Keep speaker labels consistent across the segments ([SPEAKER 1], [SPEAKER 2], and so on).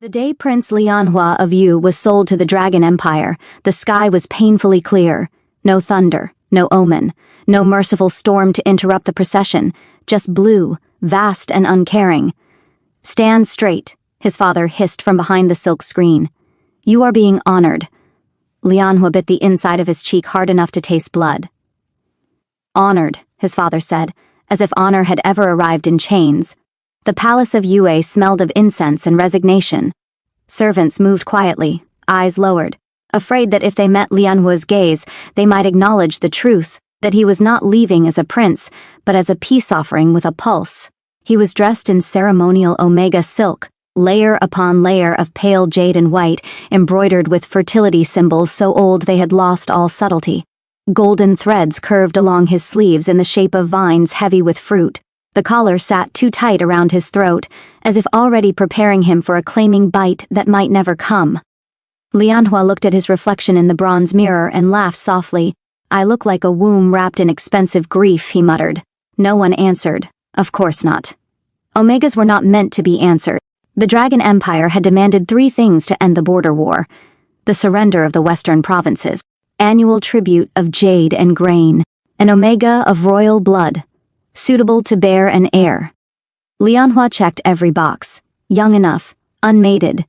[SPEAKER 1] The day Prince Lianhua of Yu was sold to the Dragon Empire, the sky was painfully clear. No thunder, no omen, no merciful storm to interrupt the procession, just blue, vast and uncaring. "Stand straight," his father hissed from behind the silk screen. "You are being honored." Lianhua bit the inside of his cheek hard enough to taste blood. "Honored," his father said, as if honor had ever arrived in chains. The palace of Yue smelled of incense and resignation. Servants moved quietly, eyes lowered, afraid that if they met Lianhua's gaze, they might acknowledge the truth, that he was not leaving as a prince, but as a peace offering with a pulse. He was dressed in ceremonial omega silk, layer upon layer of pale jade and white, embroidered with fertility symbols so old they had lost all subtlety. Golden threads curved along his sleeves in the shape of vines heavy with fruit. The collar sat too tight around his throat, as if already preparing him for a claiming bite that might never come. Lianhua looked at his reflection in the bronze mirror and laughed softly. "I look like a womb wrapped in expensive grief," he muttered. No one answered. Of course not. Omegas were not meant to be answered. The Dragon Empire had demanded 3 things to end the border war: the surrender of the western provinces, annual tribute of jade and grain, an omega of royal blood, suitable to bear an heir. Lianhua checked every box. Young enough, unmated,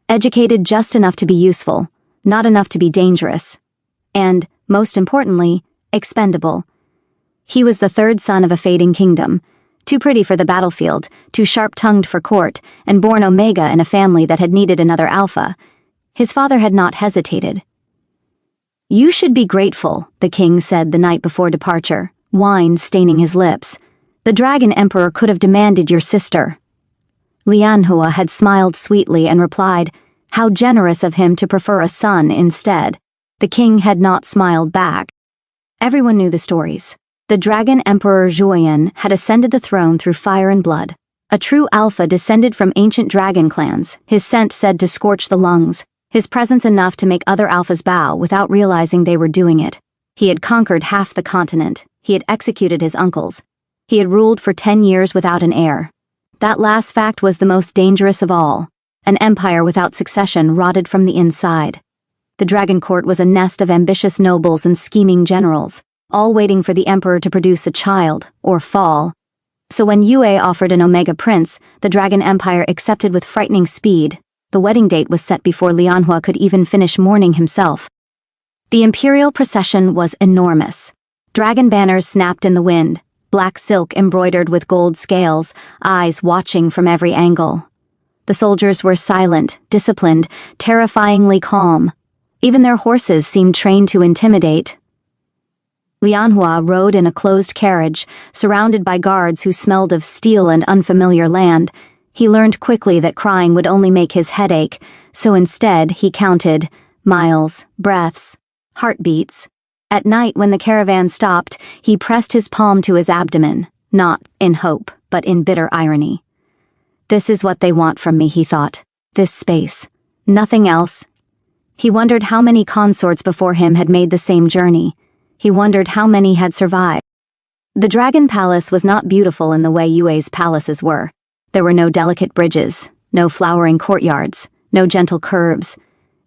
[SPEAKER 1] educated just enough to be useful, not enough to be dangerous, and, most importantly, expendable. He was the 3rd son of a fading kingdom, too pretty for the battlefield, too sharp-tongued for court, and born omega in a family that had needed another alpha. His father had not hesitated. "You should be grateful," the king said the night before departure, wine staining his lips. "The Dragon Emperor could have demanded your sister." Lianhua had smiled sweetly and replied, "How generous of him to prefer a son instead." The king had not smiled back. Everyone knew the stories. The Dragon Emperor Zhuoyan had ascended the throne through fire and blood. A true alpha descended from ancient dragon clans, his scent said to scorch the lungs, his presence enough to make other alphas bow without realizing they were doing it. He had conquered half the continent. He had executed his uncles. He had ruled for 10 years without an heir. That last fact was the most dangerous of all. An empire without succession rotted from the inside. The Dragon Court was a nest of ambitious nobles and scheming generals, all waiting for the emperor to produce a child, or fall. So when Yue offered an Omega Prince, the Dragon Empire accepted with frightening speed. The wedding date was set before Lianhua could even finish mourning himself. The imperial procession was enormous. Dragon banners snapped in the wind, black silk embroidered with gold scales, eyes watching from every angle. The soldiers were silent, disciplined, terrifyingly calm. Even their horses seemed trained to intimidate. Lianhua rode in a closed carriage, surrounded by guards who smelled of steel and unfamiliar land. He learned quickly that crying would only make his head ache, so instead he counted miles, breaths, heartbeats. At night, when the caravan stopped, he pressed his palm to his abdomen, not in hope, but in bitter irony. "This is what they want from me," he thought. "This space. Nothing else." He wondered how many consorts before him had made the same journey. He wondered how many had survived. The Dragon Palace was not beautiful in the way Yue's palaces were. There were no delicate bridges, no flowering courtyards, no gentle curves.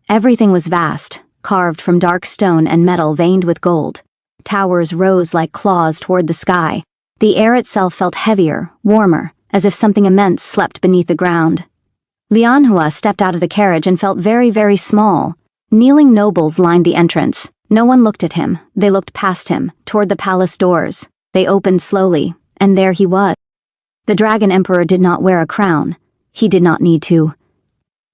[SPEAKER 1] Everything was vast, carved from dark stone and metal veined with gold. Towers rose like claws toward the sky. The air itself felt heavier, warmer, as if something immense slept beneath the ground. Lianhua stepped out of the carriage and felt very, very small. Kneeling nobles lined the entrance. No one looked at him. They looked past him, toward the palace doors. They opened slowly, and there he was. The Dragon Emperor did not wear a crown. He did not need to.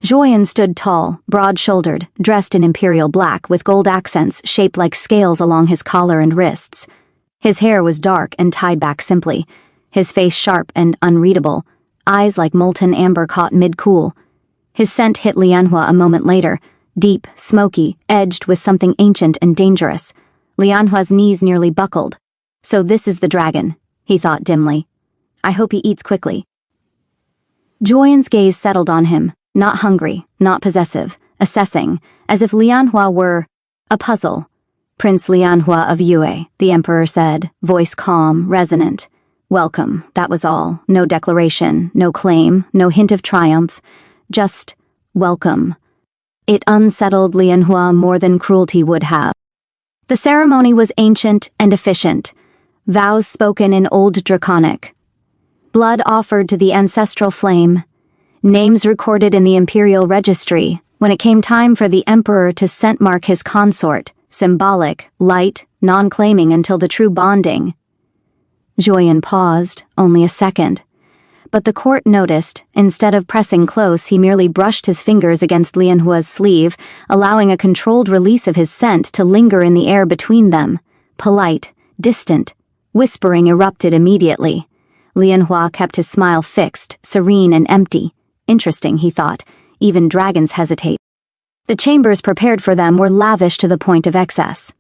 [SPEAKER 1] Zhuoyan stood tall, broad-shouldered, dressed in imperial black with gold accents shaped like scales along his collar and wrists. His hair was dark and tied back simply, his face sharp and unreadable, eyes like molten amber caught mid-cool. His scent hit Lianhua a moment later, deep, smoky, edged with something ancient and dangerous. Lianhua's knees nearly buckled. "So this is the dragon," he thought dimly. "I hope he eats quickly." Zhuoyan's gaze settled on him. Not hungry, not possessive, assessing, as if Lianhua were a puzzle. "Prince Lianhua of Yue," the emperor said, voice calm, resonant. "Welcome," that was all. No declaration, no claim, no hint of triumph. Just welcome. It unsettled Lianhua more than cruelty would have. The ceremony was ancient and efficient, vows spoken in Old Draconic, blood offered to the ancestral flame, names recorded in the imperial registry. When it came time for the emperor to scent-mark his consort, symbolic, light, non-claiming until the true bonding. Joyen paused, only a second. But the court noticed, instead of pressing close, he merely brushed his fingers against Lianhua's sleeve, allowing a controlled release of his scent to linger in the air between them. Polite, distant, whispering erupted immediately. Lianhua kept his smile fixed, serene and empty. Interesting, he thought. Even dragons hesitate. The chambers prepared for them were lavish to the point of excess.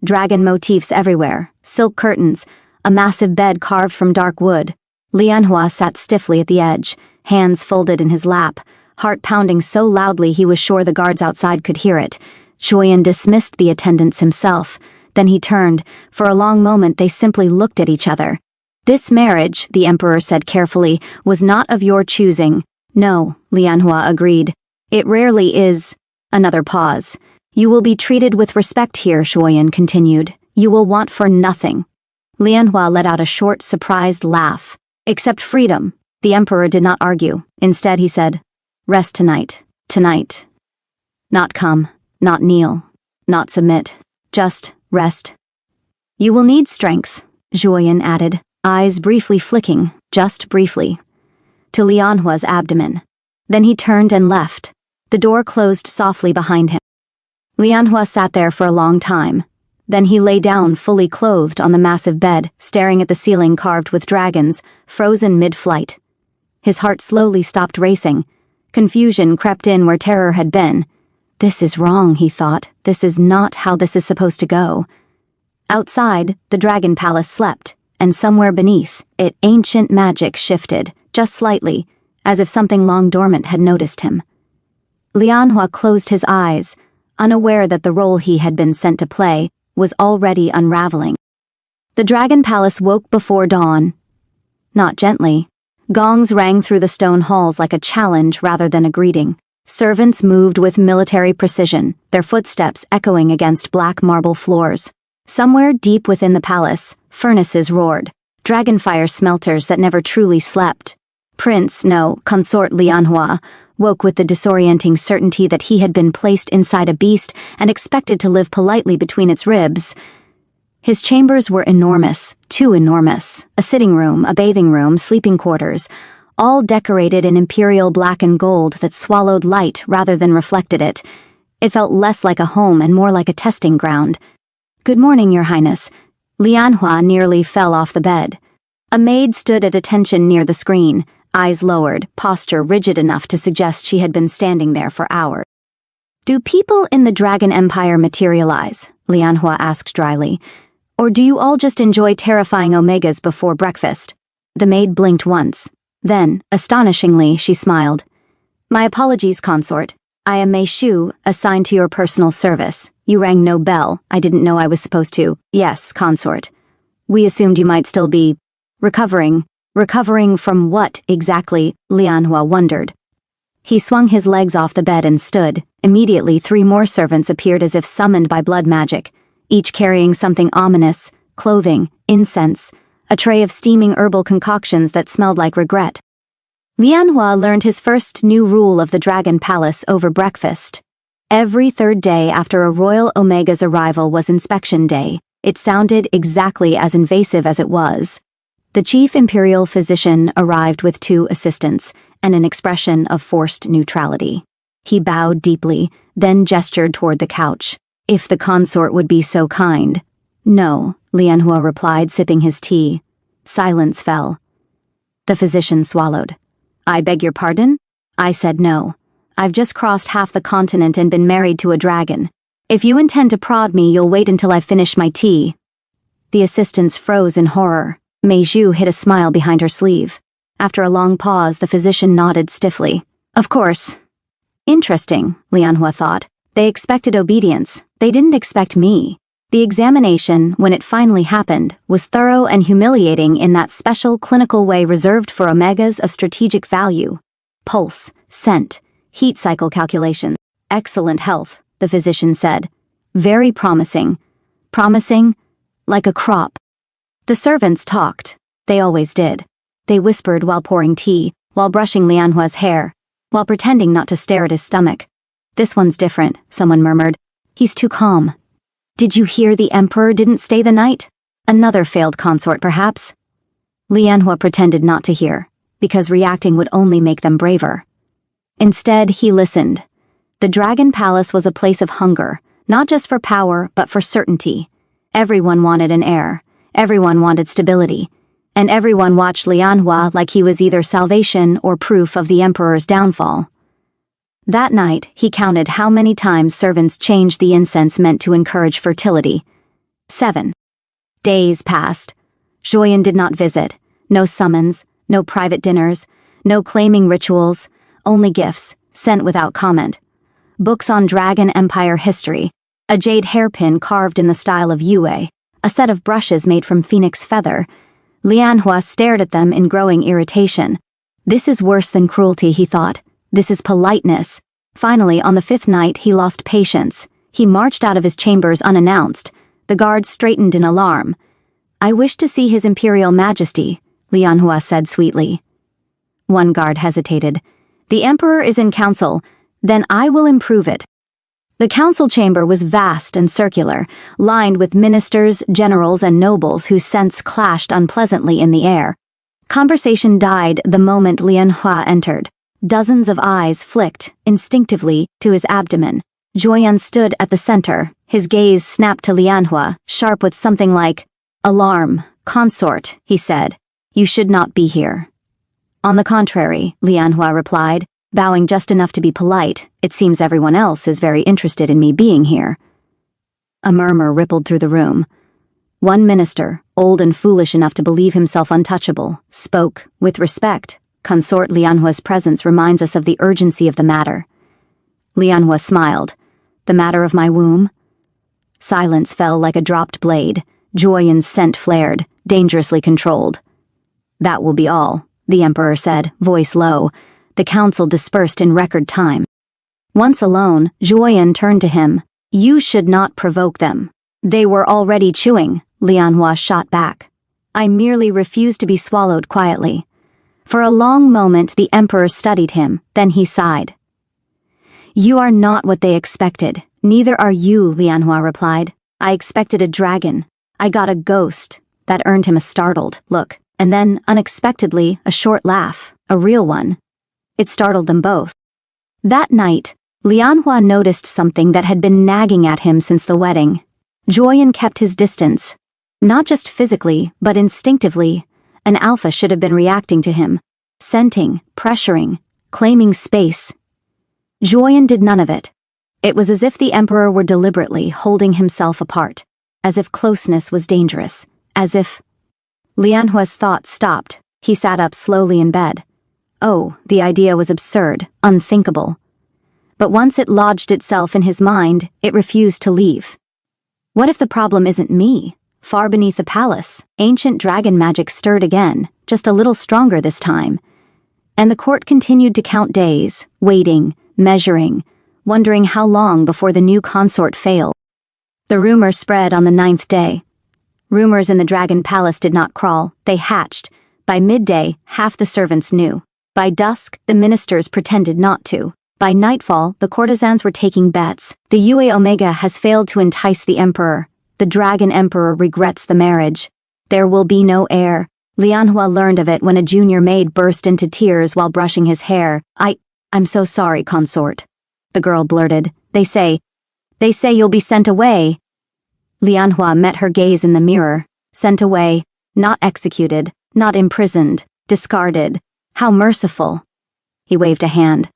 [SPEAKER 1] Dragon motifs everywhere, silk curtains, a massive bed carved from dark wood. Lianhua sat stiffly at the edge, hands folded in his lap, heart pounding so loudly he was sure the guards outside could hear it. Joyen dismissed the attendants himself. Then he turned. For a long moment they simply looked at each other. "This marriage," the emperor said carefully, "was not of your choosing." "No," Lianhua agreed. "It rarely is." Another pause. "You will be treated with respect here," Joyen continued. "You will want for nothing." Lianhua let out a short, surprised laugh. "Except freedom." The emperor did not argue. Instead he said, "Rest tonight. Tonight. Not come, not kneel, not submit. Just rest." "You will need strength," Joyen added, eyes briefly flicking, just briefly, to Lianhua's abdomen. Then he turned and left. The door closed softly behind him. Lianhua sat there for a long time. Then he lay down fully clothed on the massive bed, staring at the ceiling carved with dragons, frozen mid-flight. His heart slowly stopped racing. Confusion crept in where terror had been. This is wrong, he thought. This is not how this is supposed to go. Outside, the dragon palace slept, and somewhere beneath it ancient magic shifted, just slightly, as if something long dormant had noticed him. Lianhua closed his eyes, unaware that the role he had been sent to play was already unraveling. The dragon palace woke before dawn. Not gently. Gongs rang through the stone halls like a challenge rather than a greeting. Servants moved with military precision, their footsteps echoing against black marble floors. Somewhere deep within the palace, furnaces roared, dragonfire smelters that never truly slept. Consort Lianhua, woke with the disorienting certainty that he had been placed inside a beast and expected to live politely between its ribs. His chambers were enormous, too enormous. A sitting room, a bathing room, sleeping quarters, all decorated in imperial black and gold that swallowed light rather than reflected it. It felt less like a home and more like a testing ground. "Good morning, Your Highness." Lianhua nearly fell off the bed. A maid stood at attention near the screen, eyes lowered, posture rigid enough to suggest she had been standing there for hours. "Do people in the Dragon Empire materialize?" Lianhua asked dryly. "Or do you all just enjoy terrifying omegas before breakfast?" The maid blinked once. Then, astonishingly, she smiled. "My apologies, consort. I am Mei Shu, assigned to your personal service. You rang no bell. I didn't know I was supposed to." "Yes, consort. We assumed you might still be recovering." Recovering from what, exactly? Lianhua wondered. He swung his legs off the bed and stood. Immediately 3 more servants appeared as if summoned by blood magic, each carrying something ominous: clothing, incense, a tray of steaming herbal concoctions that smelled like regret. Lianhua learned his first new rule of the Dragon Palace over breakfast. Every 3rd day after a royal Omega's arrival was inspection day. It sounded exactly as invasive as it was. The chief imperial physician arrived with 2 assistants and an expression of forced neutrality. He bowed deeply, then gestured toward the couch. "If the consort would be so kind." "No," Lianhua replied, sipping his tea. Silence fell. The physician swallowed. "I beg your pardon?" I said no. "I've just crossed half the continent and been married to a dragon. If you intend to prod me, you'll wait until I've finished my tea." The assistants froze in horror. Mei Zhu hid a smile behind her sleeve. After a long pause, the physician nodded stiffly. "Of course." Interesting, Lianhua thought. They expected obedience. They didn't expect me. The examination, when it finally happened, was thorough and humiliating in that special clinical way reserved for omegas of strategic value. Pulse, scent, Heat cycle calculations. Excellent health, the physician said. Very promising. Promising? Like a crop. The servants talked. They always did. They whispered while pouring tea, while brushing Lianhua's hair, while pretending not to stare at his stomach. This one's different, someone murmured. He's too calm. Did you hear the emperor didn't stay the night? Another failed consort, perhaps? Lianhua pretended not to hear, because reacting would only make them braver. Instead, he listened. The Dragon Palace was a place of hunger, not just for power, but for certainty. Everyone wanted an heir. Everyone wanted stability. And everyone watched Lianhua like he was either salvation or proof of the emperor's downfall. That night, he counted how many times servants changed the incense meant to encourage fertility. 7. Days passed. Joyen did not visit. No summons, no private dinners, no claiming rituals, only gifts, sent without comment. Books on Dragon Empire history, a jade hairpin carved in the style of Yue, a set of brushes made from phoenix feather. Lianhua stared at them in growing irritation. This is worse than cruelty, he thought. This is politeness. Finally, on the 5th night, he lost patience. He marched out of his chambers unannounced. The guards straightened in alarm. I wish to see His Imperial Majesty, Lianhua said sweetly. One guard hesitated. The Emperor is in council. Then I will improve it. The council chamber was vast and circular, lined with ministers, generals, and nobles whose scents clashed unpleasantly in the air. Conversation died the moment Lianhua entered. Dozens of eyes flicked, instinctively, to his abdomen. Joyen stood at the center, his gaze snapped to Lianhua, sharp with something like, Alarm, consort, he said. You should not be here. On the contrary, Lianhua replied, bowing just enough to be polite. It seems everyone else is very interested in me being here. A murmur rippled through the room. One minister, old and foolish enough to believe himself untouchable, spoke, with respect. Consort Lianhua's presence reminds us of the urgency of the matter. Lianhua smiled. The matter of my womb? Silence fell like a dropped blade. Joyen's scent flared, dangerously controlled. That will be all, the Emperor said, voice low. The council dispersed in record time. Once alone, Joyen turned to him. You should not provoke them. They were already chewing, Lianhua shot back. I merely refused to be swallowed quietly. For a long moment the Emperor studied him, then he sighed. You are not what they expected. Neither are you, Lianhua replied. I expected a dragon. I got a ghost. That earned him a startled look, and then, unexpectedly, a short laugh, a real one. It startled them both. That night, Lianhua noticed something that had been nagging at him since the wedding. Joyen kept his distance. Not just physically, but instinctively. An alpha should have been reacting to him, scenting, pressuring, claiming space. Joyen did none of it. It was as if the Emperor were deliberately holding himself apart, as if closeness was dangerous, as if... Lianhua's thoughts stopped. He sat up slowly in bed. Oh, the idea was absurd, unthinkable. But once it lodged itself in his mind, it refused to leave. What if the problem isn't me? Far beneath the palace, ancient dragon magic stirred again, just a little stronger this time. And the court continued to count days, waiting, measuring, wondering how long before the new consort failed. The rumor spread on the 9th day. Rumors in the Dragon Palace did not crawl, they hatched. By midday, half the servants knew. By dusk, the ministers pretended not to. By nightfall, the courtesans were taking bets. The Yue Omega has failed to entice the Emperor. The Dragon Emperor regrets the marriage. There will be no heir. Lianhua learned of it when a junior maid burst into tears while brushing his hair. I'm so sorry, consort. The girl blurted. They say you'll be sent away. Lianhua met her gaze in the mirror. Sent away, not executed, not imprisoned, discarded. How merciful. He waved a hand.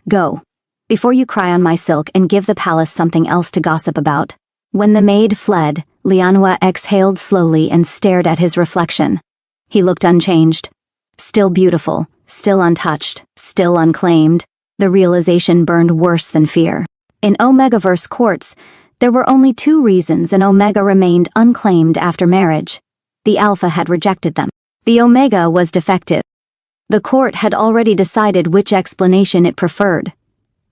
[SPEAKER 1] Go. Before you cry on my silk and give the palace something else to gossip about. When the maid fled, Lianhua exhaled slowly and stared at his reflection. He looked unchanged. Still beautiful, still untouched, still unclaimed. The realization burned worse than fear. In Omegaverse courts, there were only 2 reasons an Omega remained unclaimed after marriage. The Alpha had rejected them. The Omega was defective. The court had already decided which explanation it preferred.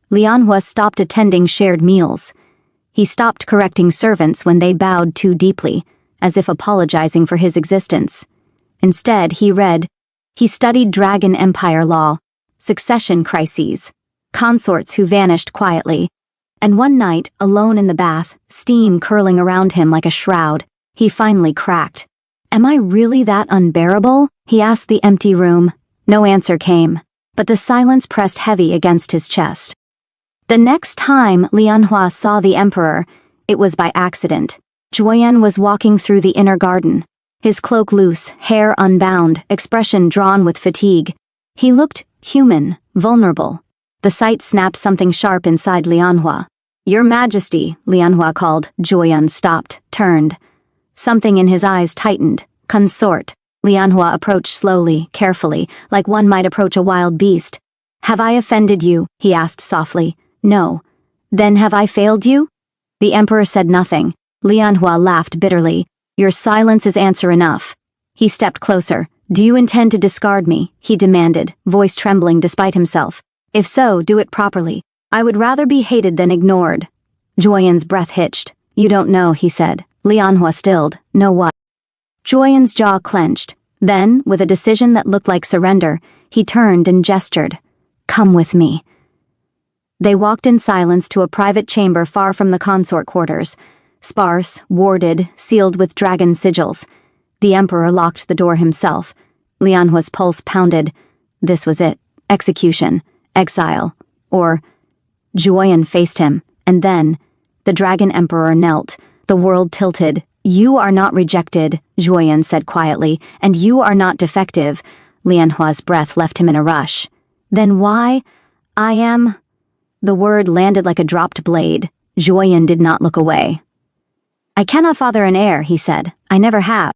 [SPEAKER 1] Lianhua stopped attending shared meals. He stopped correcting servants when they bowed too deeply, as if apologizing for his existence. Instead, he studied Dragon Empire law, succession crises, consorts who vanished quietly, and one night, alone in the bath, steam curling around him like a shroud, he finally cracked. "Am I really that unbearable?" he asked the empty room. No answer came, but the silence pressed heavy against his chest. The next time Lianhua saw the Emperor, it was by accident. Juoyan was walking through the inner garden, his cloak loose, hair unbound, expression drawn with fatigue. He looked human, vulnerable. The sight snapped something sharp inside Lianhua. "Your Majesty," Lianhua called. Juoyan stopped, turned. Something in his eyes tightened. "Consort." Lianhua approached slowly, carefully, like one might approach a wild beast. "Have I offended you?" he asked softly. "No." "Then have I failed you?" The Emperor said nothing. Lianhua laughed bitterly. "Your silence is answer enough." He stepped closer. "Do you intend to discard me?" he demanded, voice trembling despite himself. "If so, do it properly. I would rather be hated than ignored." Juoyan's breath hitched. "You don't know," he said. Lianhua stilled. "Know what?" Juoyan's jaw clenched. Then, with a decision that looked like surrender, he turned and gestured. "Come with me." They walked in silence to a private chamber far from the consort quarters. Sparse, warded, sealed with dragon sigils. The Emperor locked the door himself. Lianhua's pulse pounded. This was it. Execution. Exile. Or... Juoyan faced him, and then... The Dragon Emperor knelt. The world tilted. "You are not rejected," Juoyan said quietly, "and you are not defective." Lianhua's breath left him in a rush. "Then why? I am..." The word landed like a dropped blade. Juoyan did not look away. "I cannot father an heir," he said. "I never have."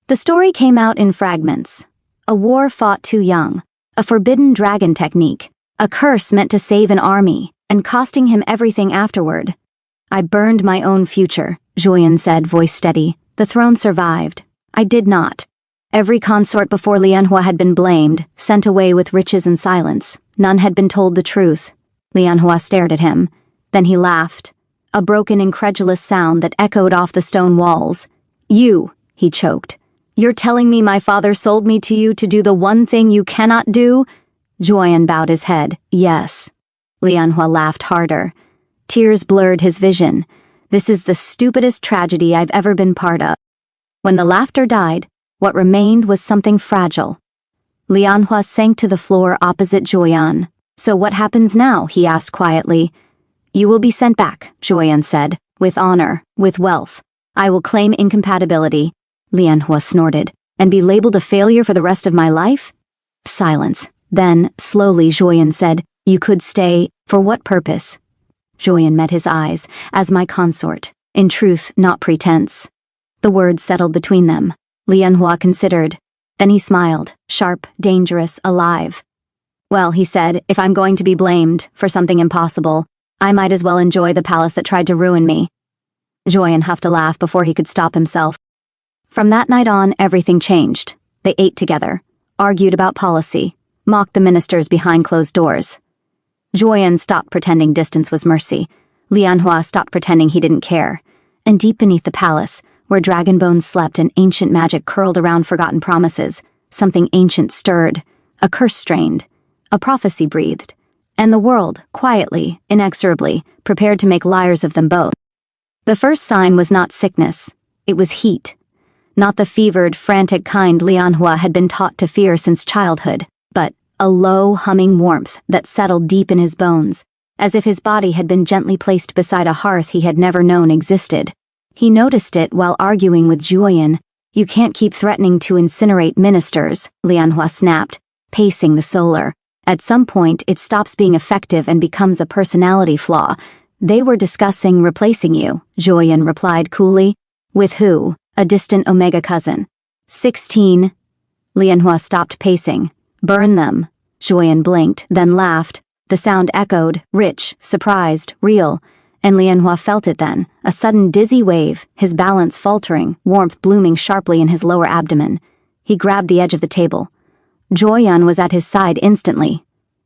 [SPEAKER 1] The story came out in fragments. A war fought too young. A forbidden dragon technique. A curse meant to save an army, and costing him everything afterward. "I burned my own future," Juoyan said, voice steady. "The throne survived. I did not." Every consort before Lianhua had been blamed, sent away with riches and silence. None had been told the truth. Lianhua stared at him. Then he laughed. A broken, incredulous sound that echoed off the stone walls. "You," he choked. "You're telling me my father sold me to you to do the one thing you cannot do?" Juoyan bowed his head. "Yes." Lianhua laughed harder. Tears blurred his vision. "This is the stupidest tragedy I've ever been part of." When the laughter died, what remained was something fragile. Lianhua sank to the floor opposite Juoyan. "So what happens now?" he asked quietly. "You will be sent back," Juoyan said, "with honor, with wealth. I will claim incompatibility," Lianhua snorted, "and be labeled a failure for the rest of my life?" Silence. Then, slowly, Juoyan said, "You could stay. For what purpose?" Juoyan met his eyes. "As my consort. In truth, not pretense." The words settled between them. Lianhua considered. Then he smiled, sharp, dangerous, alive. "Well," he said, "if I'm going to be blamed for something impossible, I might as well enjoy the palace that tried to ruin me." Juoyan huffed a laugh before he could stop himself. From that night on, everything changed. They ate together, argued about policy, mocked the ministers behind closed doors. Juoyan stopped pretending distance was mercy. Lianhua stopped pretending he didn't care. And deep beneath the palace, where dragon bones slept and ancient magic curled around forgotten promises, something ancient stirred, a curse strained, a prophecy breathed, and the world, quietly, inexorably, prepared to make liars of them both. The first sign was not sickness, it was heat. Not the fevered, frantic kind Lianhua had been taught to fear since childhood, but a low, humming warmth that settled deep in his bones, as if his body had been gently placed beside a hearth he had never known existed. He noticed it while arguing with Juoyan. "You can't keep threatening to incinerate ministers," Lianhua snapped, pacing the solar. "At some point, it stops being effective and becomes a personality flaw." "They were discussing replacing you," Juoyan replied coolly. "With who?" "A distant Omega cousin." 16. Lianhua stopped pacing. "Burn them." Juoyan blinked, then laughed. The sound echoed, rich, surprised, real. And Lianhua felt it then, a sudden dizzy wave, his balance faltering, warmth blooming sharply in his lower abdomen. He grabbed the edge of the table. Juoyan was at his side instantly.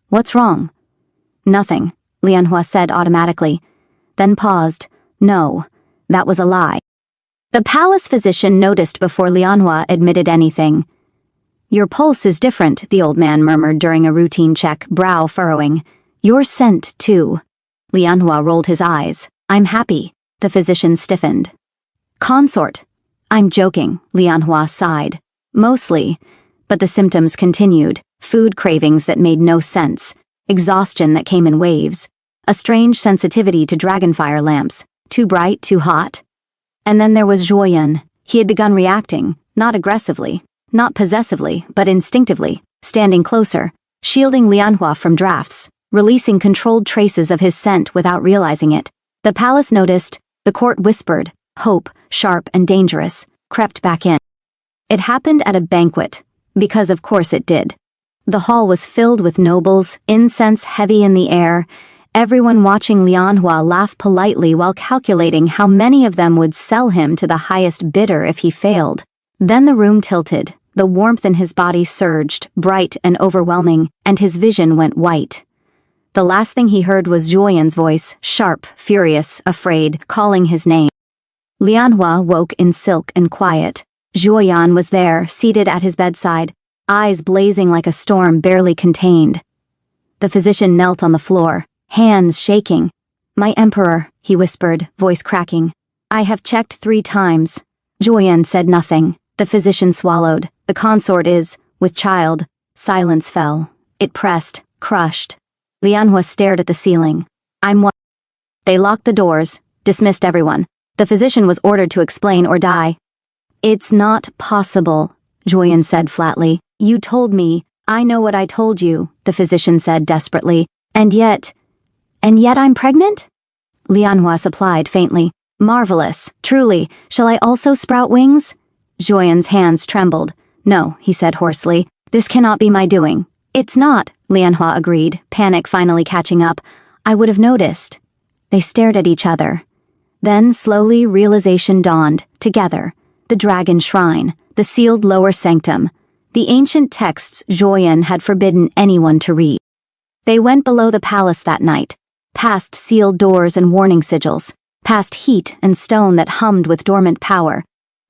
[SPEAKER 1] "What's wrong?" "Nothing." Lianhua said automatically, then paused. No, that was a lie. The palace physician noticed before Lianhua admitted anything. Your pulse is different, the old man murmured during a routine check, brow furrowing. Your scent, too. Lianhua rolled his eyes. I'm happy. The physician stiffened. Consort. I'm joking, Lianhua sighed. Mostly. But the symptoms continued. Food cravings that made no sense. Exhaustion that came in waves. A strange sensitivity to dragonfire lamps. Too bright, too hot. And then there was Zhuoyan. He had begun reacting, not aggressively, not possessively, but instinctively, standing closer, shielding Lianhua from drafts, releasing controlled traces of his scent without realizing it. The palace noticed, the court whispered, hope, sharp and dangerous, crept back in. It happened at a banquet, because of course it did. The hall was filled with nobles, incense heavy in the air, everyone watching Lianhua laugh politely while calculating how many of them would sell him to the highest bidder if he failed. Then the room tilted, the warmth in his body surged, bright and overwhelming, and his vision went white. The last thing he heard was Zhuoyan's voice, sharp, furious, afraid, calling his name. Lianhua woke in silk and quiet. Zhuoyan was there, seated at his bedside, eyes blazing like a storm barely contained. The physician knelt on the floor, hands shaking. My emperor, he whispered, voice cracking. I have checked 3 times. Zhuoyan said nothing. The physician swallowed. The consort is, with child. Silence fell. It pressed, crushed. Lianhua stared at the ceiling. I'm one. They locked the doors, dismissed everyone. The physician was ordered to explain or die. It's not possible, Zhuoyan said flatly. You told me. I know what I told you, the physician said desperately. And yet I'm pregnant? Lianhua supplied faintly. Marvelous, truly. Shall I also sprout wings? Zhuoyan's hands trembled. No, he said hoarsely. This cannot be my doing. It's not, Lianhua agreed, panic finally catching up. I would have noticed. They stared at each other. Then, slowly, realization dawned, together. The dragon shrine, the sealed lower sanctum, the ancient texts Zhuoyan had forbidden anyone to read. They went below the palace that night, past sealed doors and warning sigils, past heat and stone that hummed with dormant power.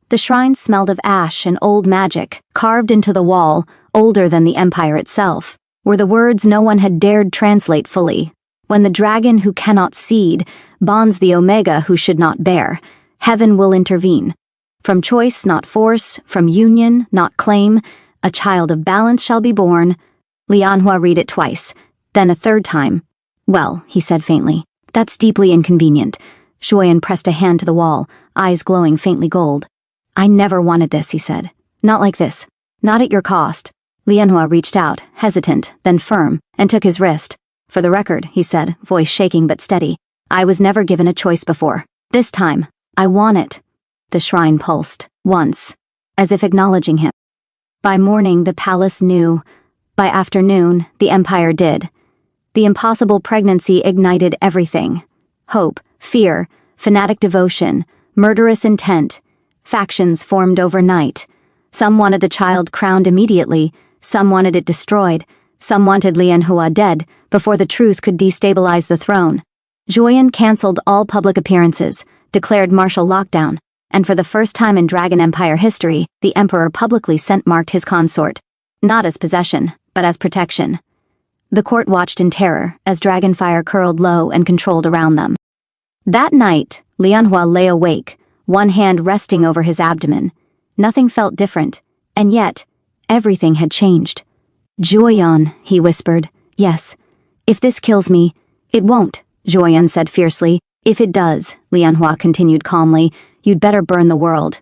[SPEAKER 1] The shrine smelled of ash and old magic, carved into the wall, older than the empire itself, were the words no one had dared translate fully. When the dragon who cannot seed bonds the omega who should not bear, heaven will intervene. From choice, not force, from union, not claim, a child of balance shall be born. Lianhua read it twice, then a third time. Well, he said faintly, that's deeply inconvenient. Zhuoyan pressed a hand to the wall, eyes glowing faintly gold. I never wanted this, he said. Not like this. Not at your cost. Lianhua reached out, hesitant, then firm, and took his wrist. For the record, he said, voice shaking but steady, I was never given a choice before. This time, I want it. The shrine pulsed, once, as if acknowledging him. By morning, the palace knew. By afternoon, the empire did. The impossible pregnancy ignited everything. Hope, fear, fanatic devotion, murderous intent. Factions formed overnight. Some wanted the child crowned immediately, some wanted it destroyed, some wanted Lianhua dead before the truth could destabilize the throne. Zhuoyan cancelled all public appearances, declared martial lockdown, and for the first time in Dragon Empire history, the emperor publicly scent-marked his consort. Not as possession, but as protection. The court watched in terror as dragonfire curled low and controlled around them. That night, Lianhua lay awake, one hand resting over his abdomen. Nothing felt different, and yet, everything had changed. Zhuoyan, he whispered. Yes. If this kills me, it won't, Zhuoyan said fiercely. If it does, Lianhua continued calmly, you'd better burn the world.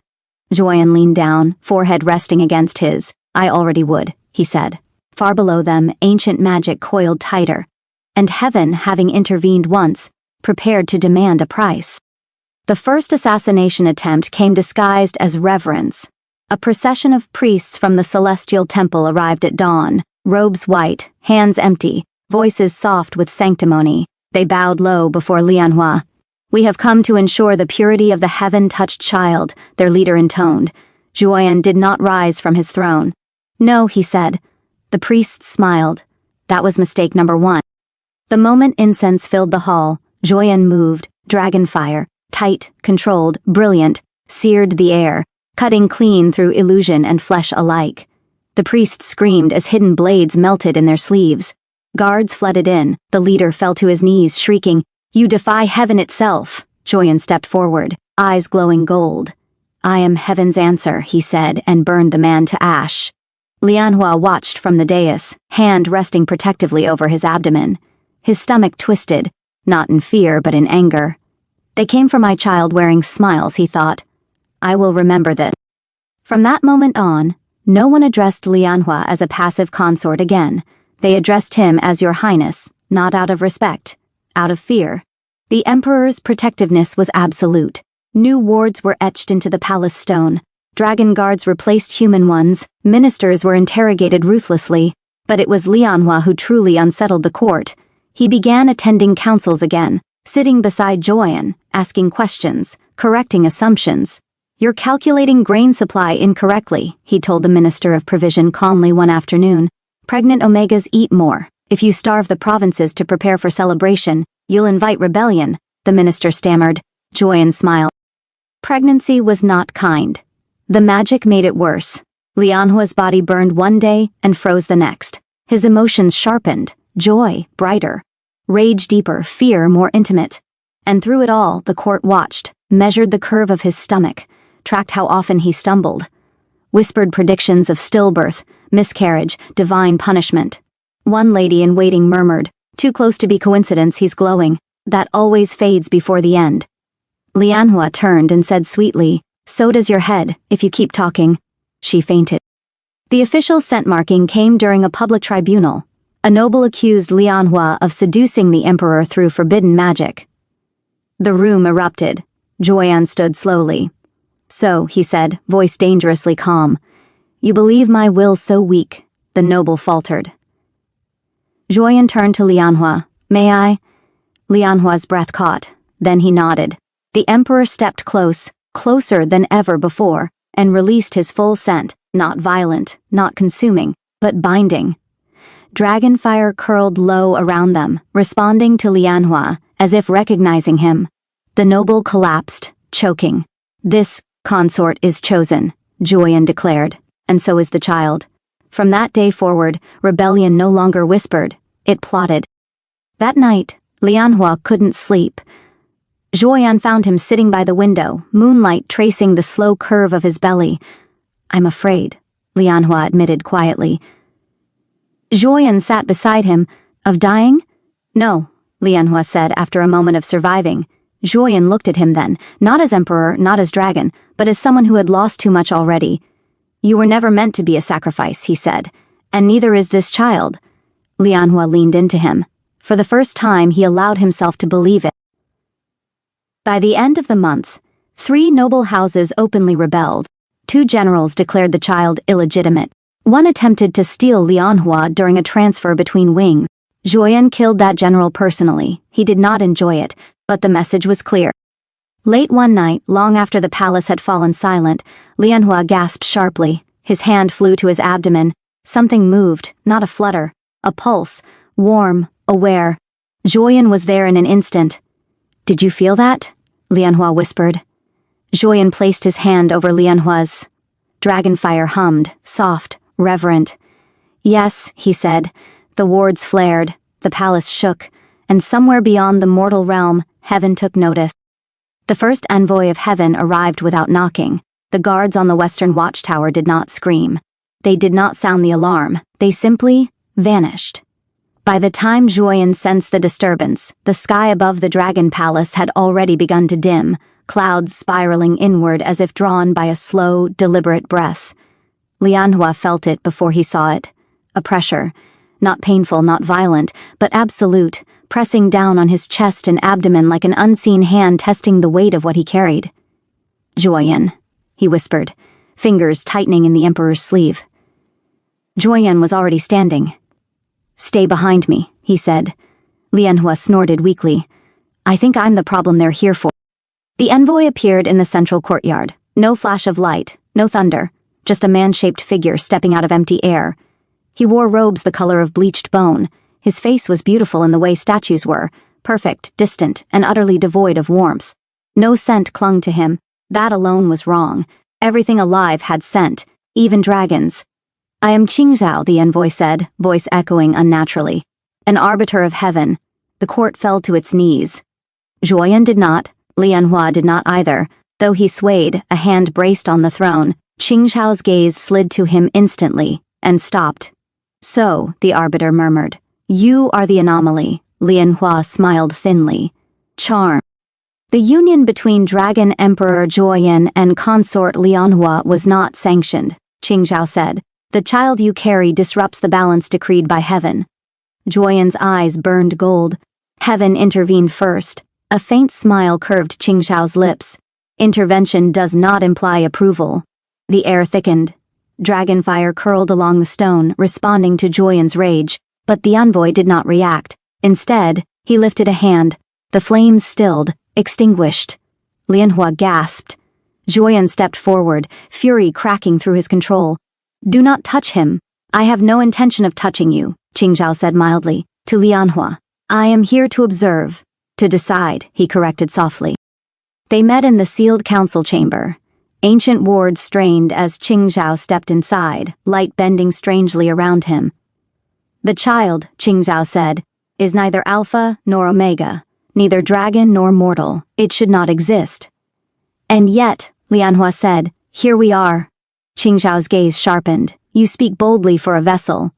[SPEAKER 1] Zhuoyan leaned down, forehead resting against his. I already would, he said. Far below them, ancient magic coiled tighter, and heaven, having intervened once, prepared to demand a price. The first assassination attempt came disguised as reverence. A procession of priests from the celestial temple arrived at dawn, robes white, hands empty, voices soft with sanctimony. They bowed low before Lianhua. We have come to ensure the purity of the heaven-touched child, their leader intoned. Zhuoyan did not rise from his throne. No, he said. The priests smiled. That was mistake number 1. The moment incense filled the hall, Joyen moved, dragon fire, tight, controlled, brilliant, seared the air, cutting clean through illusion and flesh alike. The priests screamed as hidden blades melted in their sleeves. Guards flooded in, the leader fell to his knees, shrieking, "You defy heaven itself!" Joyen stepped forward, eyes glowing gold. "I am heaven's answer," he said, and burned the man to ash. Lianhua watched from the dais, hand resting protectively over his abdomen. His stomach twisted, not in fear but in anger. They came for my child wearing smiles, he thought. I will remember this. From that moment on, no one addressed Lianhua as a passive consort again. They addressed him as Your Highness, not out of respect, out of fear. The Emperor's protectiveness was absolute. New wards were etched into the palace stone. Dragon guards replaced human ones. Ministers were interrogated ruthlessly. But it was Lianhua who truly unsettled the court. He began attending councils again, sitting beside Joyen, asking questions, correcting assumptions. "You're calculating grain supply incorrectly," he told the Minister of Provision calmly one afternoon. "Pregnant Omegas eat more. If you starve the provinces to prepare for celebration, you'll invite rebellion," the minister stammered. Joyen smiled. Pregnancy was not kind. The magic made it worse. Lianhua's body burned one day and froze the next. His emotions sharpened, joy brighter, rage deeper, fear more intimate. And through it all, the court watched, measured the curve of his stomach, tracked how often he stumbled, whispered predictions of stillbirth, miscarriage, divine punishment. One lady in waiting murmured, "Too close to be coincidence, he's glowing. That always fades before the end." Lianhua turned and said sweetly, "So does your head, if you keep talking." She fainted. The official scent marking came during a public tribunal. A noble accused Lianhua of seducing the emperor through forbidden magic. The room erupted. Joyen stood slowly. "So," he said, voice dangerously calm, "you believe my will so weak," the noble faltered. Joyen turned to Lianhua. "May I?" Lianhua's breath caught. Then he nodded. The emperor stepped close, closer than ever before, and released his full scent, not violent, not consuming, but binding. Dragon fire curled low around them, responding to Lianhua, as if recognizing him. The noble collapsed, choking. "This consort is chosen," Joyen declared, "and so is the child." From that day forward, rebellion no longer whispered, it plotted. That night, Lianhua couldn't sleep. Joyen found him sitting by the window, moonlight tracing the slow curve of his belly. "I'm afraid," Lianhua admitted quietly. Joyen sat beside him. "Of dying?" "No," Lianhua said after a moment of surviving. Joyen looked at him then, not as emperor, not as dragon, but as someone who had lost too much already. "You were never meant to be a sacrifice," he said, "and neither is this child." Lianhua leaned into him. For the first time, he allowed himself to believe it. By the end of the month, 3 noble houses openly rebelled. 2 generals declared the child illegitimate. One attempted to steal Lianhua during a transfer between wings. Joyen killed that general personally. He did not enjoy it, but the message was clear. Late one night, long after the palace had fallen silent, Lianhua gasped sharply. His hand flew to his abdomen. Something moved, not a flutter, a pulse, warm, aware. Joyen was there in an instant. "Did you feel that?" Lianhua whispered. Joyen placed his hand over Lianhua's. Dragonfire hummed, soft, reverent. "Yes," he said. The wards flared, the palace shook, and somewhere beyond the mortal realm, heaven took notice. The first envoy of heaven arrived without knocking. The guards on the western watchtower did not scream. They did not sound the alarm. They simply vanished. By the time Joyen sensed the disturbance, the sky above the dragon palace had already begun to dim, clouds spiraling inward as if drawn by a slow, deliberate breath. Lianhua felt it before he saw it. A pressure, not painful, not violent, but absolute, pressing down on his chest and abdomen like an unseen hand testing the weight of what he carried. "Joyen," he whispered, fingers tightening in the emperor's sleeve. Joyen was already standing. "Stay behind me," he said. Lianhua snorted weakly. "I think I'm the problem they're here for." The envoy appeared in the central courtyard. No flash of light, no thunder, just a man-shaped figure stepping out of empty air. He wore robes the color of bleached bone. His face was beautiful in the way statues were, perfect, distant, and utterly devoid of warmth. No scent clung to him. That alone was wrong. Everything alive had scent, even dragons. "I am Qingzhao," the envoy said, voice echoing unnaturally. "An arbiter of heaven." The court fell to its knees. Zhuoyan did not, Lianhua did not either. Though he swayed, a hand braced on the throne, Qingzhao's gaze slid to him instantly, and stopped. "So," the arbiter murmured, "you are the anomaly." Lianhua smiled thinly. "Charm." The union between Dragon Emperor Zhuoyan and consort Lianhua was not sanctioned, Qingzhao said. "The child you carry disrupts the balance decreed by heaven." Zhuoyan's eyes burned gold. Heaven intervened first. A faint smile curved Qingzhao's lips. "Intervention does not imply approval." The air thickened. Dragonfire curled along the stone, responding to Zhuoyan's rage, but the envoy did not react. Instead, he lifted a hand. The flames stilled, extinguished. Lianhua gasped. Zhuoyan stepped forward, fury cracking through his control. "Do not touch him." "I have no intention of touching you," Qingzhao said mildly, to Lianhua. "I am here to observe." "To decide," he corrected softly. They met in the sealed council chamber. Ancient wards strained as Qingzhao stepped inside, light bending strangely around him. "The child," Qingzhao said, "is neither alpha nor omega, neither dragon nor mortal. It should not exist." "And yet," Lianhua said, "here we are." Qingzhao's gaze sharpened. "You speak boldly for a vessel."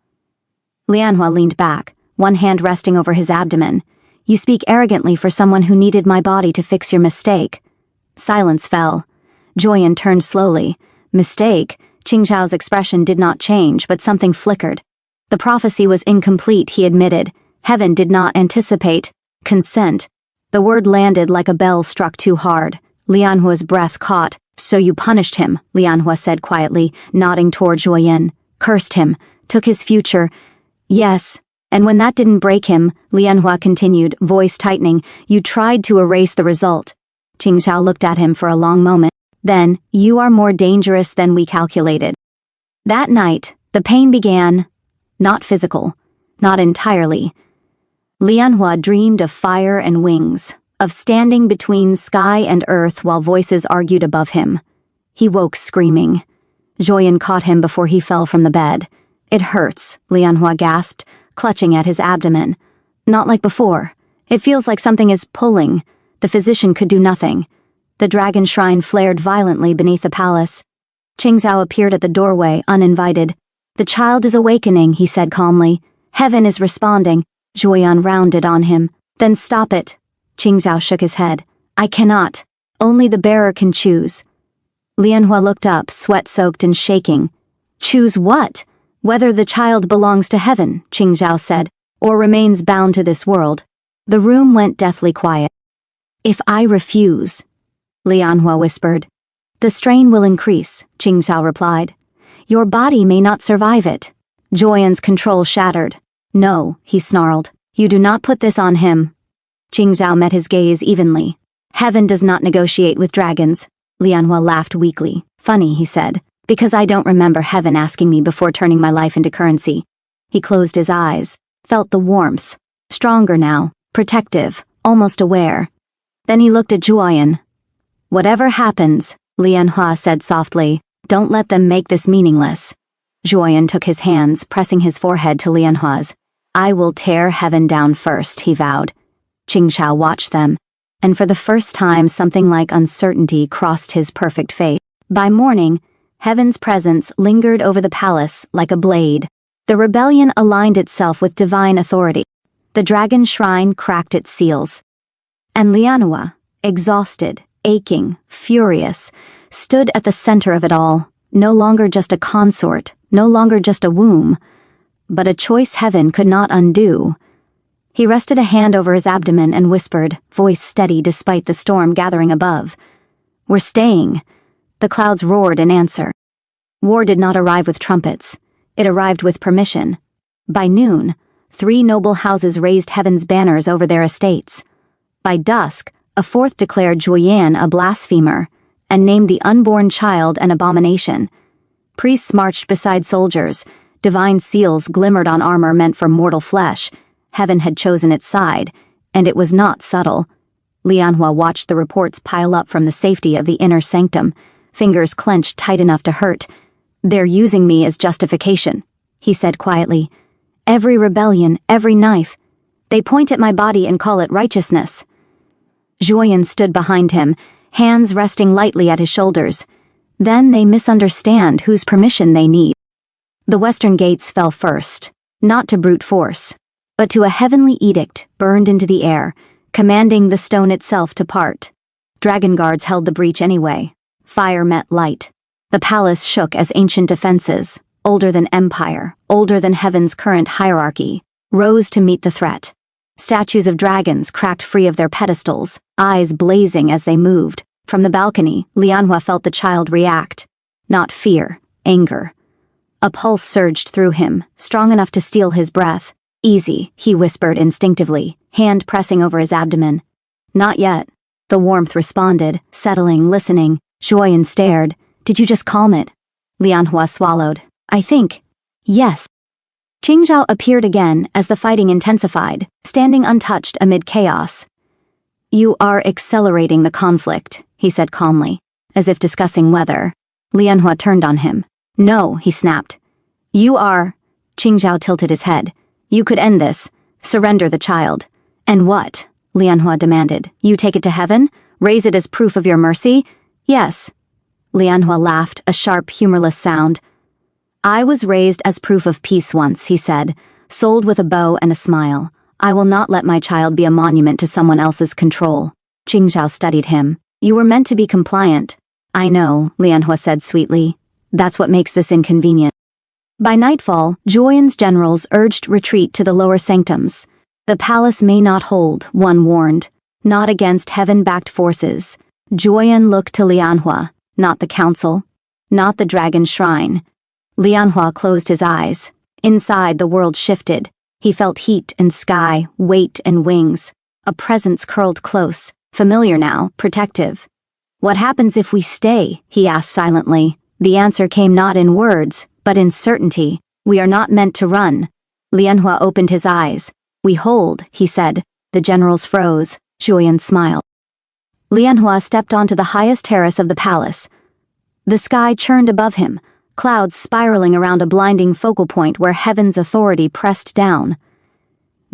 [SPEAKER 1] Lianhua leaned back, one hand resting over his abdomen. "You speak arrogantly for someone who needed my body to fix your mistake." Silence fell. Zhuoyan turned slowly. "Mistake?" Qingzhao's expression did not change, but something flickered. The prophecy was incomplete, he admitted. Heaven did not anticipate consent. The word landed like a bell struck too hard. Lianhua's breath caught. "So you punished him," Lianhua said quietly, nodding toward Zhuoyan. "Cursed him, took his future." "Yes. And when that didn't break him," Lianhua continued, voice tightening, "you tried to erase the result." Qingzhao looked at him for a long moment. Then, "You are more dangerous than we calculated." That night, the pain began. Not physical. Not entirely. Lianhua dreamed of fire and wings, of standing between sky and earth while voices argued above him. He woke screaming. Zhuoyan caught him before he fell from the bed. "It hurts," Lianhua gasped, clutching at his abdomen. "Not like before. It feels like something is pulling." The physician could do nothing. The dragon shrine flared violently beneath the palace. Qingzhao appeared at the doorway, uninvited. "The child is awakening," he said calmly. "Heaven is responding." Zhuoyan rounded on him. "Then stop it." Qingzhao shook his head. "I cannot. Only the bearer can choose." Lianhua looked up, sweat-soaked and shaking. "Choose what?" "Whether the child belongs to heaven," Qingzhao said, "or remains bound to this world." The room went deathly quiet. "If I refuse," Lianhua whispered. "The strain will increase," Qingzhao replied. "Your body may not survive it." Zhuoyan's control shattered. "No," he snarled. "You do not put this on him." Qingzhao met his gaze evenly. "Heaven does not negotiate with dragons." Lianhua laughed weakly. "Funny," he said, "because I don't remember heaven asking me before turning my life into currency." He closed his eyes, felt the warmth. Stronger now, protective, almost aware. Then he looked at Zhuoyan. "Whatever happens," Lianhua said softly, "don't let them make this meaningless." Zhuoyan took his hands, pressing his forehead to Lianhua's. "I will tear heaven down first," he vowed. Qingzhao watched them, and for the first time something like uncertainty crossed his perfect face. By morning, heaven's presence lingered over the palace like a blade. The rebellion aligned itself with divine authority. The dragon shrine cracked its seals. And Lianhua, exhausted, aching, furious, stood at the center of it all, no longer just a consort, no longer just a womb, but a choice heaven could not undo. He rested a hand over his abdomen and whispered, voice steady despite the storm gathering above. "We're staying." The clouds roared in answer. War did not arrive with trumpets. It arrived with permission. By noon, 3 noble houses raised heaven's banners over their estates. By dusk, a 4th declared Zhuoyan a blasphemer and named the unborn child an abomination. Priests marched beside soldiers. Divine seals glimmered on armor meant for mortal flesh, Heaven had chosen its side, and it was not subtle. Lianhua watched the reports pile up from the safety of the inner sanctum, fingers clenched tight enough to hurt. "They're using me as justification," he said quietly. "Every rebellion, every knife. They point at my body and call it righteousness." Joyen stood behind him, hands resting lightly at his shoulders. Then they misunderstand whose permission they need. The western gates fell first, not to brute force, but to a heavenly edict burned into the air, commanding the stone itself to part. Dragon guards held the breach anyway. Fire met light. The palace shook as ancient defenses, older than empire, older than heaven's current hierarchy, rose to meet the threat. Statues of dragons cracked free of their pedestals, eyes blazing as they moved. From the balcony, Lianhua felt the child react. Not fear, anger. A pulse surged through him, strong enough to steal his breath. "Easy," he whispered instinctively, hand pressing over his abdomen. "Not yet." The warmth responded, settling, listening. Joyen stared. "Did you just calm it?" Lianhua swallowed. "I think. Yes." Qingzhao appeared again as the fighting intensified, standing untouched amid chaos. "You are accelerating the conflict," he said calmly, as if discussing weather. Lianhua turned on him. "No," he snapped. "You are..." Qingzhao tilted his head. "You could end this. Surrender the child." "And what?" Lianhua demanded. "You take it to heaven? Raise it as proof of your mercy?" "Yes." Lianhua laughed, a sharp, humorless sound. "I was raised as proof of peace once," he said, sold with a bow and a smile. "I will not let my child be a monument to someone else's control." Qingzhao studied him. "You were meant to be compliant." "I know," Lianhua said sweetly. "That's what makes this inconvenient." By nightfall, Joyen's generals urged retreat to the lower sanctums. "The palace may not hold," one warned. "Not against heaven-backed forces." Joyen looked to Lianhua, not the council, not the dragon shrine. Lianhua closed his eyes. Inside, the world shifted. He felt heat and sky, weight and wings. A presence curled close, familiar now, protective. "What happens if we stay?" he asked silently. The answer came not in words, but in certainty. "We are not meant to run." Lianhua opened his eyes. "We hold," he said. The generals froze. Joyen smiled. Lianhua stepped onto the highest terrace of the palace. The sky churned above him, clouds spiraling around a blinding focal point where heaven's authority pressed down.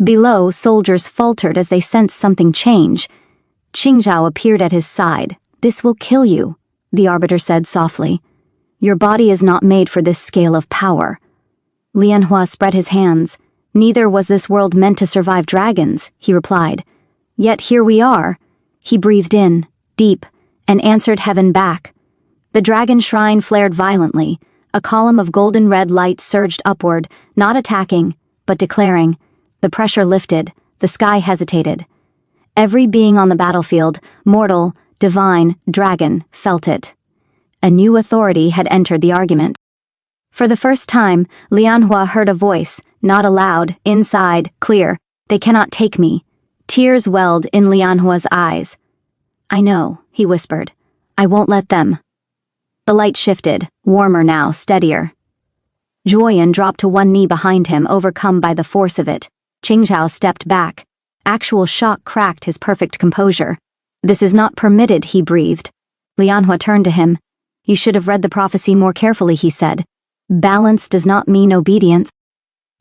[SPEAKER 1] Below, soldiers faltered as they sensed something change. Qingzhao appeared at his side. "This will kill you," the arbiter said softly. "Your body is not made for this scale of power." Lianhua spread his hands. "Neither was this world meant to survive dragons," he replied. "Yet here we are." He breathed in, deep, and answered heaven back. The dragon shrine flared violently. A column of golden red light surged upward, not attacking, but declaring. The pressure lifted, the sky hesitated. Every being on the battlefield, mortal, divine, dragon, felt it. A new authority had entered the argument. For the first time, Lianhua heard a voice, not aloud, inside, clear. "They cannot take me." Tears welled in Lianhua's eyes. "I know," he whispered. "I won't let them." The light shifted, warmer now, steadier. Joyen dropped to one knee behind him, overcome by the force of it. Qingzhao stepped back. Actual shock cracked his perfect composure. "This is not permitted," he breathed. Lianhua turned to him. "You should have read the prophecy more carefully," he said. "Balance does not mean obedience."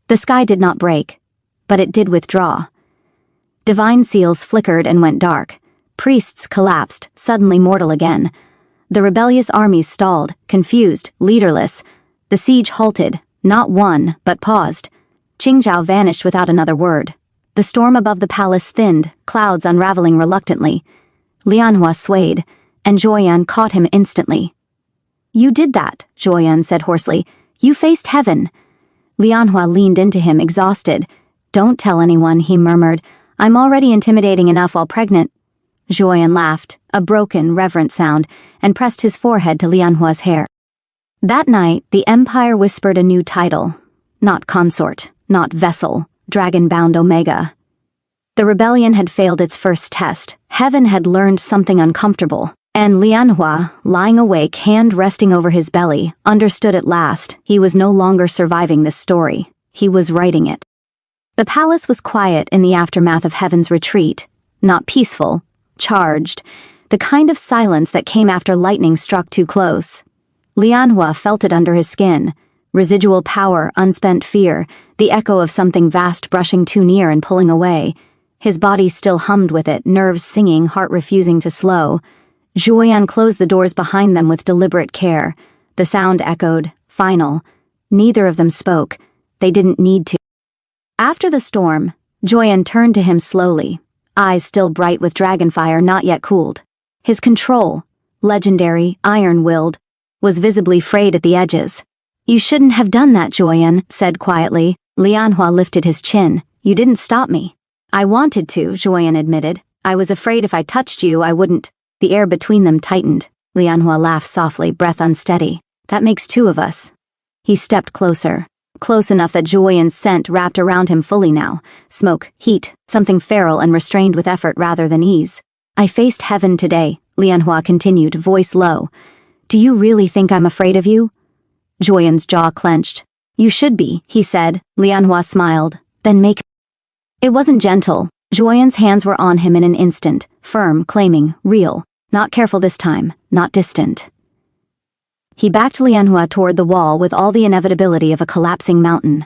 [SPEAKER 1] The sky did not break, but it did withdraw. Divine seals flickered and went dark. Priests collapsed, suddenly mortal again. The rebellious armies stalled, confused, leaderless. The siege halted, not won, but paused. Qingzhao vanished without another word. The storm above the palace thinned, clouds unraveling reluctantly. Lianhua swayed, and Joyen caught him instantly. "You did that," Joyen said hoarsely. "You faced heaven." Lianhua leaned into him, exhausted. "Don't tell anyone," he murmured. "I'm already intimidating enough while pregnant." Joyen laughed, a broken, reverent sound, and pressed his forehead to Lianhua's hair. That night, the Empire whispered a new title. Not consort, not vessel, dragon-bound Omega. The rebellion had failed its first test. Heaven had learned something uncomfortable. And Lianhua, lying awake, hand resting over his belly, understood at last he was no longer surviving this story. He was writing it. The The palace was quiet in the aftermath of Heaven's retreat, not peaceful, charged, the kind of silence that came after lightning struck too close. Lianhua felt it under his skin, residual power, unspent fear, the echo of something vast brushing too near and pulling away. His body still hummed with it, nerves singing, heart refusing to slow. Juoyan closed the doors behind them with deliberate care. The sound echoed, final. Neither of them spoke. They didn't need to. After the storm, Juoyan turned to him slowly, eyes still bright with dragonfire not yet cooled. His control, legendary, iron-willed, was visibly frayed at the edges. "You shouldn't have done that," Juoyan said quietly. Lianhua lifted his chin. "You didn't stop me." "I wanted to," Juoyan admitted. "I was afraid if I touched you, I wouldn't." The air between them tightened. Lianhua laughed softly, breath unsteady. "That makes two of us." He stepped closer. Close enough that Juoyan's scent wrapped around him fully now. Smoke, heat, something feral and restrained with effort rather than ease. "I faced Heaven today," Lianhua continued, voice low. "Do you really think I'm afraid of you?" Juoyan's jaw clenched. "You should be," he said. Lianhua smiled. "Then make..." It wasn't gentle. Juoyan's hands were on him in an instant, firm, claiming, real. Not careful this time, not distant. He backed Lianhua toward the wall with all the inevitability of a collapsing mountain.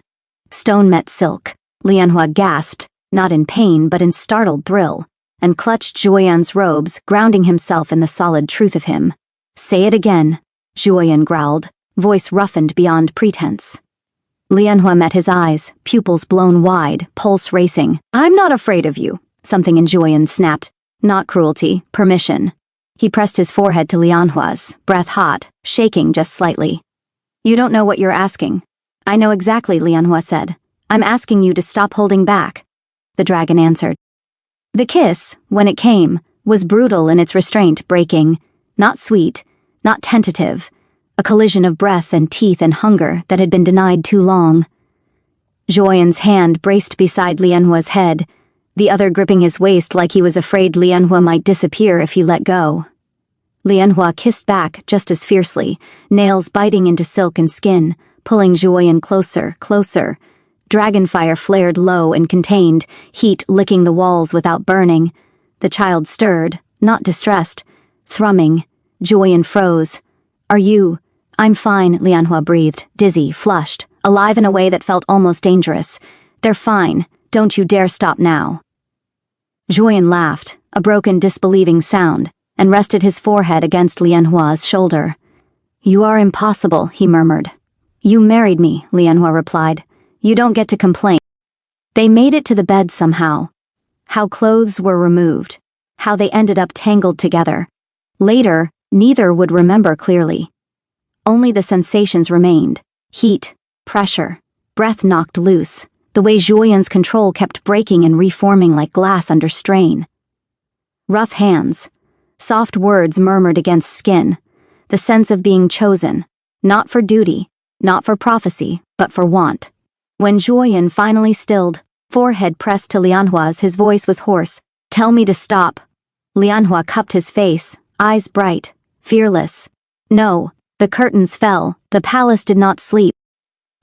[SPEAKER 1] Stone met silk. Lianhua gasped, not in pain but in startled thrill, and clutched Juoyan's robes, grounding himself in the solid truth of him. "Say it again," Juoyan growled, voice roughened beyond pretense. Lianhua met his eyes, pupils blown wide, pulse racing. "I'm not afraid of you," something in Juoyan snapped. Not cruelty, permission. He pressed his forehead to Lianhua's, breath hot, shaking just slightly. "You don't know what you're asking." "I know exactly," Lianhua said. "I'm asking you to stop holding back." The dragon answered. The kiss, when it came, was brutal in its restraint, breaking. Not sweet, not tentative. A collision of breath and teeth and hunger that had been denied too long. Juoyan's hand braced beside Lianhua's head, the other gripping his waist like he was afraid Lianhua might disappear if he let go. Lianhua kissed back just as fiercely, nails biting into silk and skin, pulling Juoyan closer, closer. Dragonfire flared low and contained, heat licking the walls without burning. The child stirred, not distressed, thrumming. Juoyan froze. "Are you..." "I'm fine," Lianhua breathed, dizzy, flushed, alive in a way that felt almost dangerous. "They're fine. Don't you dare stop now." Juoyan laughed, a broken, disbelieving sound, and rested his forehead against Lianhua's shoulder. "You are impossible," he murmured. "You married me," Lianhua replied. "You don't get to complain." They made it to the bed somehow. How clothes were removed. How they ended up tangled together. Later, neither would remember clearly. Only the sensations remained. Heat, pressure, breath knocked loose. The way Juoyan's control kept breaking and reforming like glass under strain. Rough hands. Soft words murmured against skin. The sense of being chosen. Not for duty, not for prophecy, but for want. When Juoyan finally stilled, forehead pressed to Lianhua's, his voice was hoarse. "Tell me to stop." Lianhua cupped his face, eyes bright, fearless. No, the curtains fell, the palace did not sleep.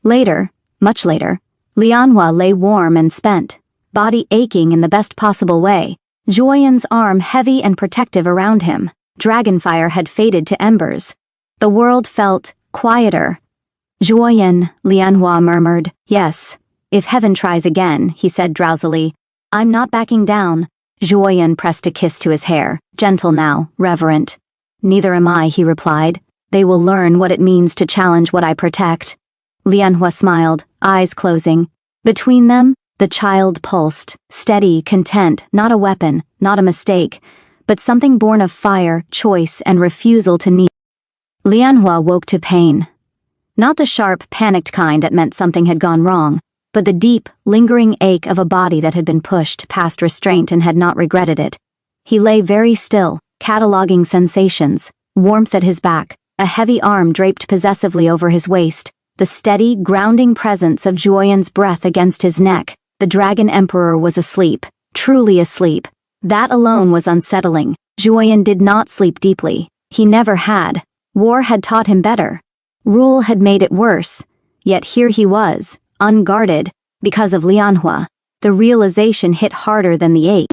[SPEAKER 1] Later, much later, Lianhua lay warm and spent, body aching in the best possible way, Juoyan's arm heavy and protective around him. Dragonfire had faded to embers. The world felt quieter. "Juoyan," Lianhua murmured. "Yes. If Heaven tries again," he said drowsily. "I'm not backing down." Juoyan pressed a kiss to his hair, gentle now, reverent. "Neither am I," he replied. "They will learn what it means to challenge what I protect." Lianhua smiled, eyes closing. Between them, the child pulsed, steady, content, not a weapon, not a mistake, but something born of fire, choice, and refusal to need. Lianhua woke to pain. Not the sharp, panicked kind that meant something had gone wrong, but the deep, lingering ache of a body that had been pushed past restraint and had not regretted it. He lay very still, cataloging sensations, warmth at his back, a heavy arm draped possessively over his waist, the steady, grounding presence of Juoyan's breath against his neck. The Dragon Emperor was asleep, truly asleep. That alone was unsettling. Juoyan did not sleep deeply. He never had. War had taught him better. Rule had made it worse. Yet here he was, unguarded, because of Lianhua. The realization hit harder than the ache.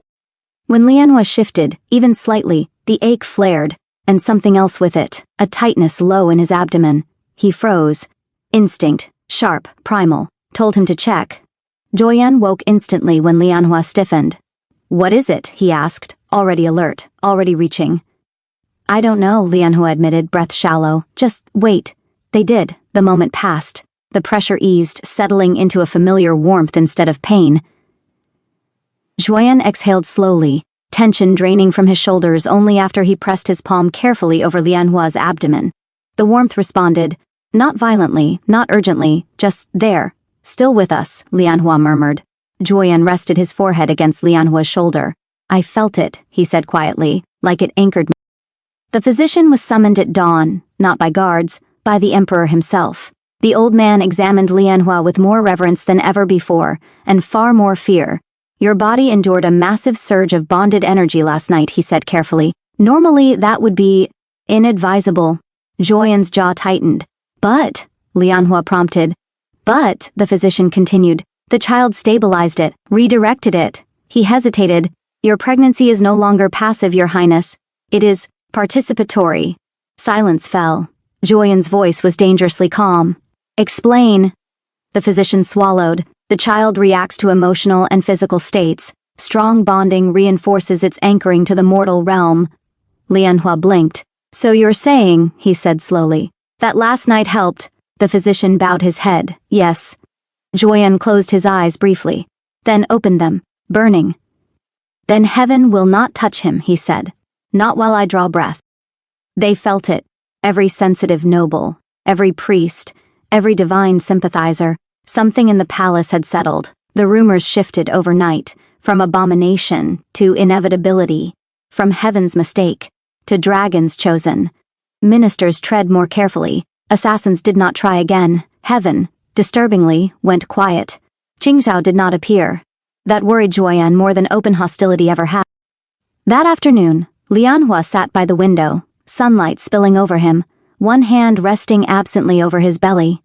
[SPEAKER 1] When Lianhua shifted, even slightly, the ache flared, and something else with it, a tightness low in his abdomen. He froze. Instinct, sharp, primal, told him to check. Joyan woke instantly when Lianhua stiffened. "What is it?" he asked, already alert, already reaching. "I don't know," Lianhua admitted, breath shallow. "Just wait." They did. The moment passed. The pressure eased, settling into a familiar warmth instead of pain. Joyan exhaled slowly, tension draining from his shoulders only after he pressed his palm carefully over Lianhua's abdomen. The warmth responded, not violently, not urgently, just there. "Still with us," Lianhua murmured. Joyan rested his forehead against Lianhua's shoulder. "I felt it," he said quietly, like it anchored me. The physician was summoned at dawn, not by guards, by the emperor himself. The old man examined Lianhua with more reverence than ever before, and far more fear. "Your body endured a massive surge of bonded energy last night," he said carefully. "Normally, that would be inadvisable." Joyan's jaw tightened. "But," Lianhua prompted. "But," the physician continued, "the child stabilized it, redirected it." He hesitated. "Your pregnancy is no longer passive, Your Highness. It is participatory." Silence fell. Joyan's voice was dangerously calm. "Explain." The physician swallowed. "The child reacts to emotional and physical states. Strong bonding reinforces its anchoring to the mortal realm." Lianhua blinked. "So you're saying," he said slowly, "that last night helped?" The physician bowed his head. "Yes." Joyan closed his eyes briefly, then opened them, burning. "Then heaven will not touch him," he said. "Not while I draw breath." They felt it. Every sensitive noble, every priest, every divine sympathizer. Something in the palace had settled. The rumors shifted overnight, from abomination to inevitability, from heaven's mistake to dragon's chosen. Ministers tread more carefully. Assassins did not try again. Heaven, disturbingly, went quiet. Qingzhao did not appear. That worried Joyan more than open hostility ever had. That afternoon, Lianhua sat by the window, sunlight spilling over him, one hand resting absently over his belly.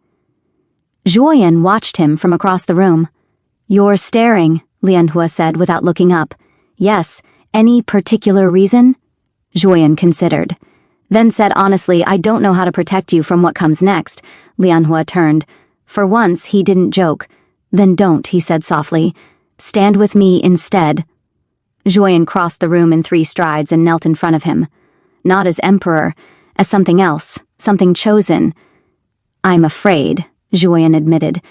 [SPEAKER 1] Joyan watched him from across the room. "You're staring," Lianhua said without looking up. "Yes, any particular reason?" Joyan considered. Then said honestly, "I don't know how to protect you from what comes next." Lianhua turned. For once, he didn't joke. "Then don't," he said softly. "Stand with me instead." Joyan crossed the room in 3 strides and knelt in front of him. Not as emperor, as something else, something chosen. "I'm afraid," Joyan admitted.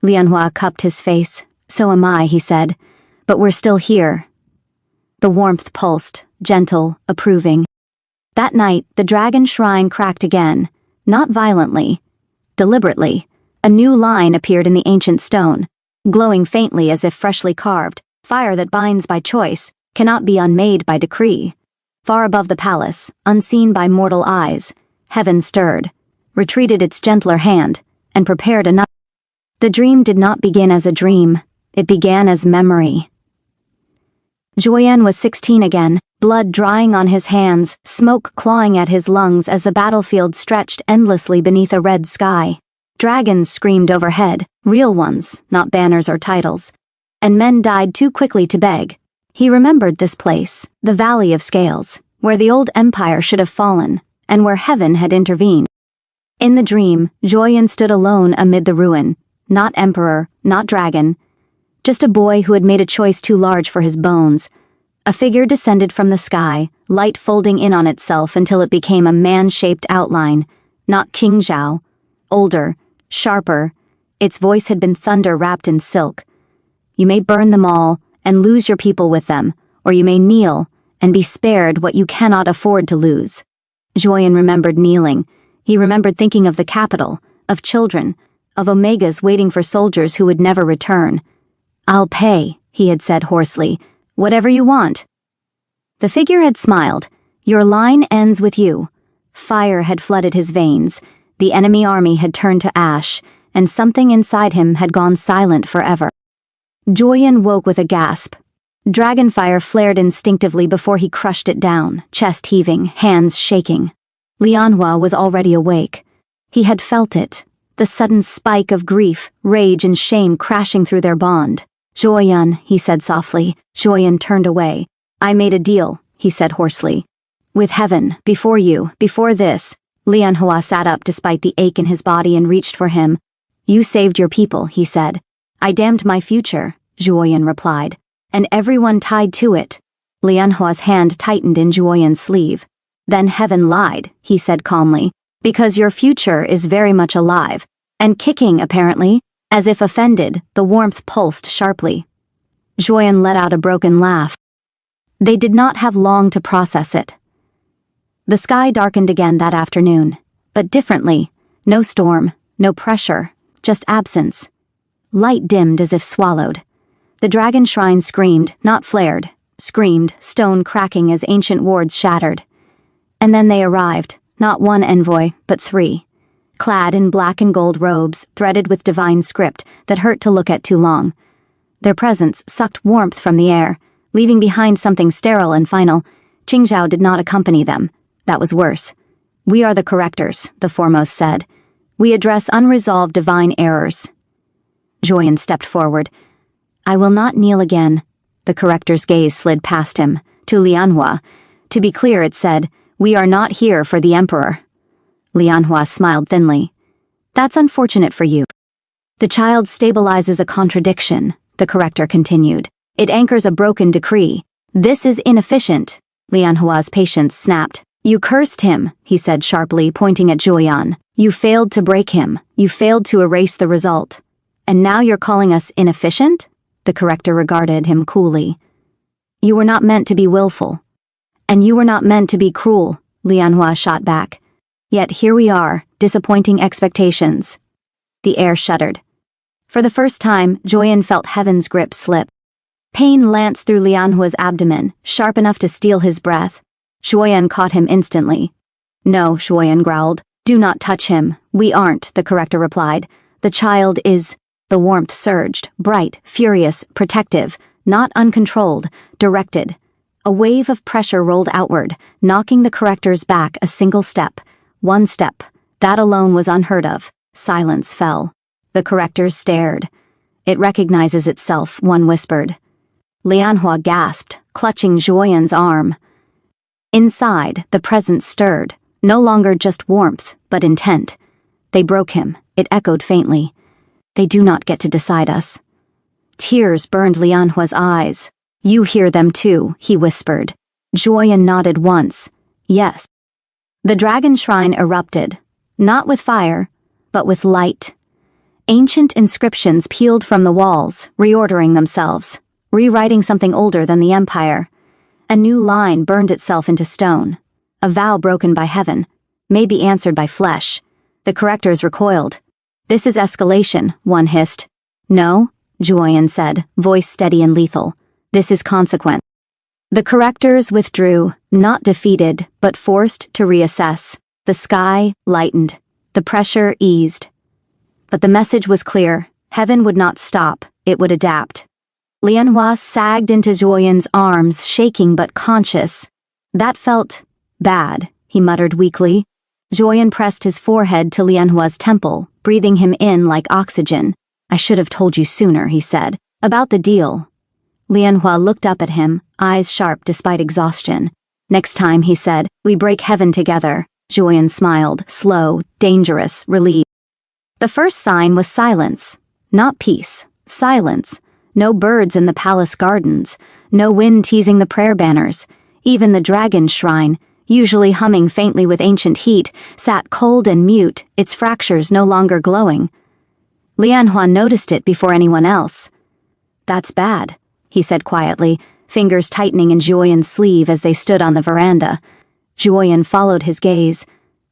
[SPEAKER 1] Lianhua cupped his face. "So am I," he said. "But we're still here." The warmth pulsed, gentle, approving. That night, the dragon shrine cracked again, not violently, deliberately. A new line appeared in the ancient stone, glowing faintly as if freshly carved. Fire that binds by choice cannot be unmade by decree. Far above the palace, unseen by mortal eyes, heaven stirred, retreated its gentler hand, and prepared another. The dream did not begin as a dream. It began as memory. Joyan was 16 again, blood drying on his hands, smoke clawing at his lungs as the battlefield stretched endlessly beneath a red sky. Dragons screamed overhead, real ones, not banners or titles. And men died too quickly to beg. He remembered this place, the Valley of Scales, where the old empire should have fallen, and where heaven had intervened. In the dream, Joyan stood alone amid the ruin, not emperor, not dragon, just a boy who had made a choice too large for his bones. A figure descended from the sky, light folding in on itself until it became a man-shaped outline, not Qingzhao. Older, sharper, its voice had been thunder wrapped in silk. "You may burn them all, and lose your people with them, or you may kneel, and be spared what you cannot afford to lose." Joyan remembered kneeling. He remembered thinking of the capital, of children, of omegas waiting for soldiers who would never return. "I'll pay," he had said hoarsely. "Whatever you want." The figure had smiled. "Your line ends with you." Fire had flooded his veins. The enemy army had turned to ash, and something inside him had gone silent forever. Joyan woke with a gasp. Dragonfire flared instinctively before he crushed it down, chest heaving, hands shaking. Lianhua was already awake. He had felt it, the sudden spike of grief, rage, and shame crashing through their bond. Joyan, he said softly. Joyan turned away. I made a deal, he said hoarsely. With heaven, before you, before this. Lianhua sat up despite the ache in his body and reached for him. You saved your people, he said. I damned my future, Joyan replied. And everyone tied to it. Lianhua's hand tightened in Joyan's sleeve. Then heaven lied, he said calmly, because your future is very much alive. And kicking, apparently. As if offended, the warmth pulsed sharply. Joyan let out a broken laugh. They did not have long to process it. The sky darkened again that afternoon, but differently. No storm, no pressure, just absence. Light dimmed as if swallowed. The dragon shrine screamed, not flared, screamed, stone cracking as ancient wards shattered. And then they arrived, not one envoy, but 3. Clad in black and gold robes, threaded with divine script that hurt to look at too long. Their presence sucked warmth from the air, leaving behind something sterile and final. Qingzhao did not accompany them. That was worse. We are the correctors, the foremost said. We address unresolved divine errors. Joyan stepped forward. I will not kneel again. The corrector's gaze slid past him, to Lianhua. To be clear, it said, we are not here for the emperor. Lianhua smiled thinly. That's unfortunate for you. The child stabilizes a contradiction, the corrector continued. It anchors a broken decree. This is inefficient. Lianhua's patience snapped. You cursed him, he said sharply, pointing at Joyan. You failed to break him. You failed to erase the result. And now you're calling us inefficient? The corrector regarded him coolly. You were not meant to be willful. And you were not meant to be cruel, Lianhua shot back. Yet here we are, disappointing expectations. The air shuddered. For the first time, Joyan felt heaven's grip slip. Pain lanced through Lianhua's abdomen, sharp enough to steal his breath. Joyan caught him instantly. No, Joyan growled. Do not touch him. We aren't, the corrector replied. The child is... The warmth surged, bright, furious, protective, not uncontrolled, directed. A wave of pressure rolled outward, knocking the correctors back a single step. One step. That alone was unheard of. Silence fell. The correctors stared. It recognizes itself, one whispered. Lianhua gasped, clutching Joyan's arm. Inside, the presence stirred. No longer just warmth, but intent. They broke him. It echoed faintly. They do not get to decide us. Tears burned Lianhua's eyes. You hear them too, he whispered. Joyan nodded once. Yes. The dragon shrine erupted, not with fire, but with light. Ancient inscriptions peeled from the walls, reordering themselves, rewriting something older than the empire. A new line burned itself into stone, a vow broken by heaven, maybe answered by flesh. The correctors recoiled. This is escalation, one hissed. No, Joyan said, voice steady and lethal. This is consequence. The correctors withdrew, not defeated, but forced to reassess. The sky lightened. The pressure eased. But the message was clear. Heaven would not stop. It would adapt. Lianhua sagged into Joyan's arms, shaking but conscious. That felt bad, he muttered weakly. Joyan pressed his forehead to Lianhua's temple, breathing him in like oxygen. I should have told you sooner, he said. About the deal. Lianhua looked up at him, eyes sharp despite exhaustion. Next time, he said, we break heaven together. Joyan smiled, slow, dangerous, relieved. The first sign was silence. Not peace. Silence. No birds in the palace gardens. No wind teasing the prayer banners. Even the dragon shrine, usually humming faintly with ancient heat, sat cold and mute, its fractures no longer glowing. Lianhua noticed it before anyone else. That's bad, he said quietly, fingers tightening in Joyan's sleeve as they stood on the veranda. Joyan followed his gaze.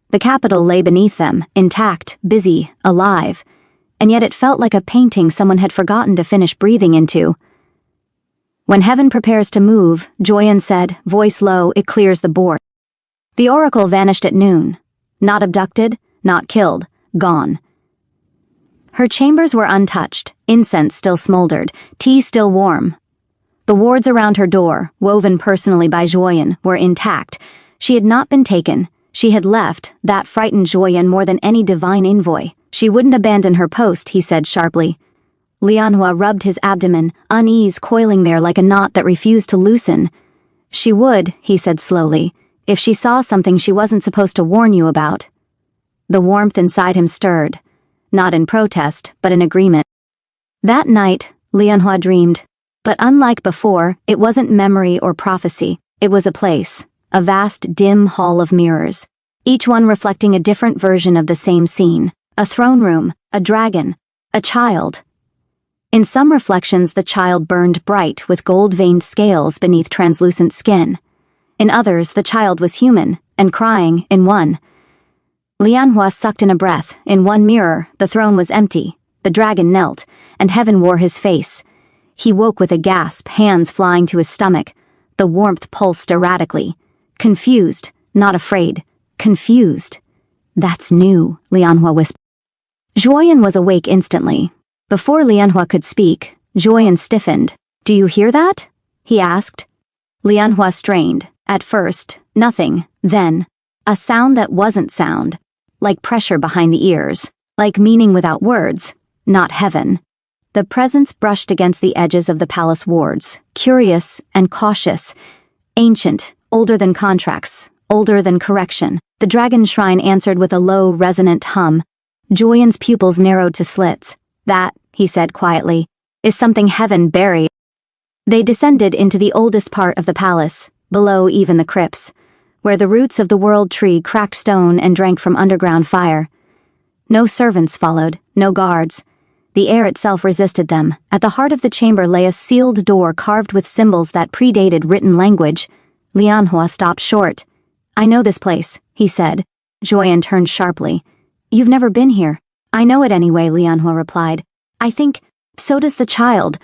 [SPEAKER 1] The capital lay beneath them, intact, busy, alive, and yet it felt like a painting someone had forgotten to finish breathing into. When heaven prepares to move, Joyan said, voice low, it clears the board. The oracle vanished at noon. Not abducted, not killed, gone. Her chambers were untouched, incense still smoldered, tea still warm. The wards around her door, woven personally by Joyan, were intact. She had not been taken. She had left. That frightened Joyan more than any divine envoy. She wouldn't abandon her post, he said sharply. Lianhua rubbed his abdomen, unease coiling there like a knot that refused to loosen. She would, he said slowly, if she saw something she wasn't supposed to warn you about. The warmth inside him stirred, not in protest, but in agreement. That night, Lianhua dreamed. But unlike before, it wasn't memory or prophecy. It was a place, a vast, dim hall of mirrors, each one reflecting a different version of the same scene. A throne room, a dragon, a child. In some reflections, the child burned bright with gold-veined scales beneath translucent skin. In others, the child was human and crying in one. Lianhua sucked in a breath. In one mirror, the throne was empty. The dragon knelt, and heaven wore his face. He woke with a gasp, hands flying to his stomach. The warmth pulsed erratically. Confused, not afraid. Confused. That's new, Lianhua whispered. Juoyan was awake instantly. Before Lianhua could speak, Juoyan stiffened. Do you hear that? He asked. Lianhua strained. At first, nothing. Then, a sound that wasn't sound. Like pressure behind the ears. Like meaning without words. Not heaven. The presence brushed against the edges of the palace wards. Curious and cautious. Ancient, older than contracts. Older than correction. The dragon shrine answered with a low, resonant hum. Juoyan's pupils narrowed to slits. That, he said quietly, is something heaven buried. They descended into the oldest part of the palace, below even the crypts, where the roots of the world tree cracked stone and drank from underground fire. No servants followed, no guards. The air itself resisted them. At the heart of the chamber lay a sealed door carved with symbols that predated written language. Lianhua stopped short. I know this place, he said. Juoyan turned sharply. You've never been here. I know it anyway, Lianhua replied. I think, so does the child.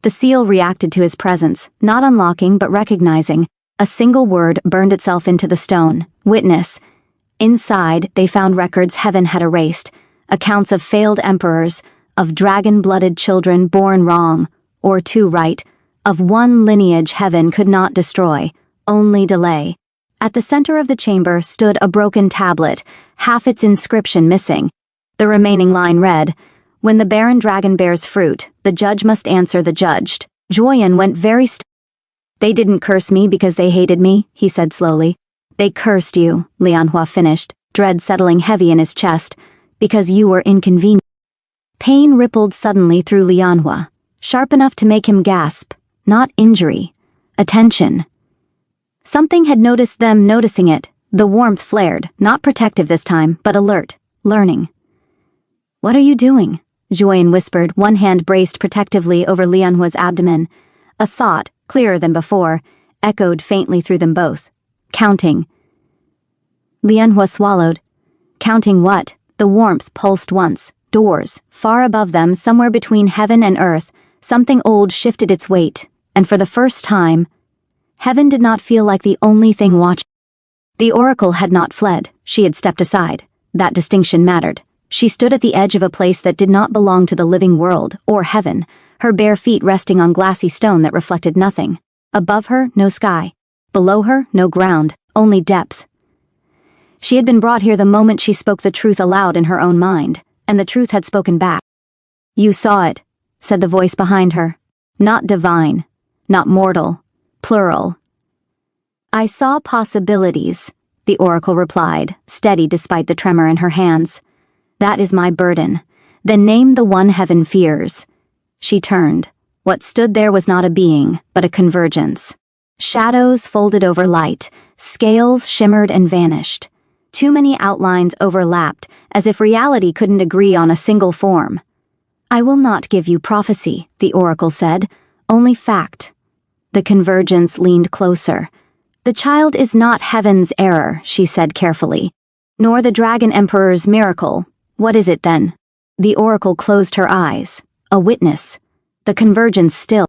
[SPEAKER 1] The seal reacted to his presence, not unlocking but recognizing. A single word burned itself into the stone. Witness. Inside, they found records heaven had erased. Accounts of failed emperors, of dragon-blooded children born wrong, or too right, of one lineage heaven could not destroy, only delay. At the center of the chamber stood a broken tablet, half its inscription missing. The remaining line read, When the barren dragon bears fruit, the judge must answer the judged. Juoyan went very still. They didn't curse me because they hated me, he said slowly. They cursed you, Lianhua finished, dread settling heavy in his chest, because you were inconvenient. Pain rippled suddenly through Lianhua, sharp enough to make him gasp. Not injury. Attention. Something had noticed them noticing it. The warmth flared, not protective this time, but alert, learning. What are you doing? Juoyan whispered, one hand braced protectively over Lianhua's abdomen. A thought, clearer than before, echoed faintly through them both. Counting. Lianhua swallowed. Counting what? The warmth pulsed once. Doors, far above them, somewhere between heaven and earth, something old shifted its weight, and for the first time, heaven did not feel like the only thing watching. The oracle had not fled. She had stepped aside. That distinction mattered. She stood at the edge of a place that did not belong to the living world, or heaven, her bare feet resting on glassy stone that reflected nothing. Above her, no sky. Below her, no ground, only depth. She had been brought here the moment she spoke the truth aloud in her own mind, and the truth had spoken back. You saw it, said the voice behind her. Not divine, not mortal, plural. I saw possibilities, the oracle replied, steady despite the tremor in her hands. That is my burden. Then name the one heaven fears. She turned. What stood there was not a being, but a convergence. Shadows folded over light, scales shimmered and vanished. Too many outlines overlapped, as if reality couldn't agree on a single form. I will not give you prophecy, the oracle said, only fact. The convergence leaned closer. The child is not heaven's error, she said carefully, nor the dragon emperor's miracle. What is it then? The oracle closed her eyes. A witness. The convergence still.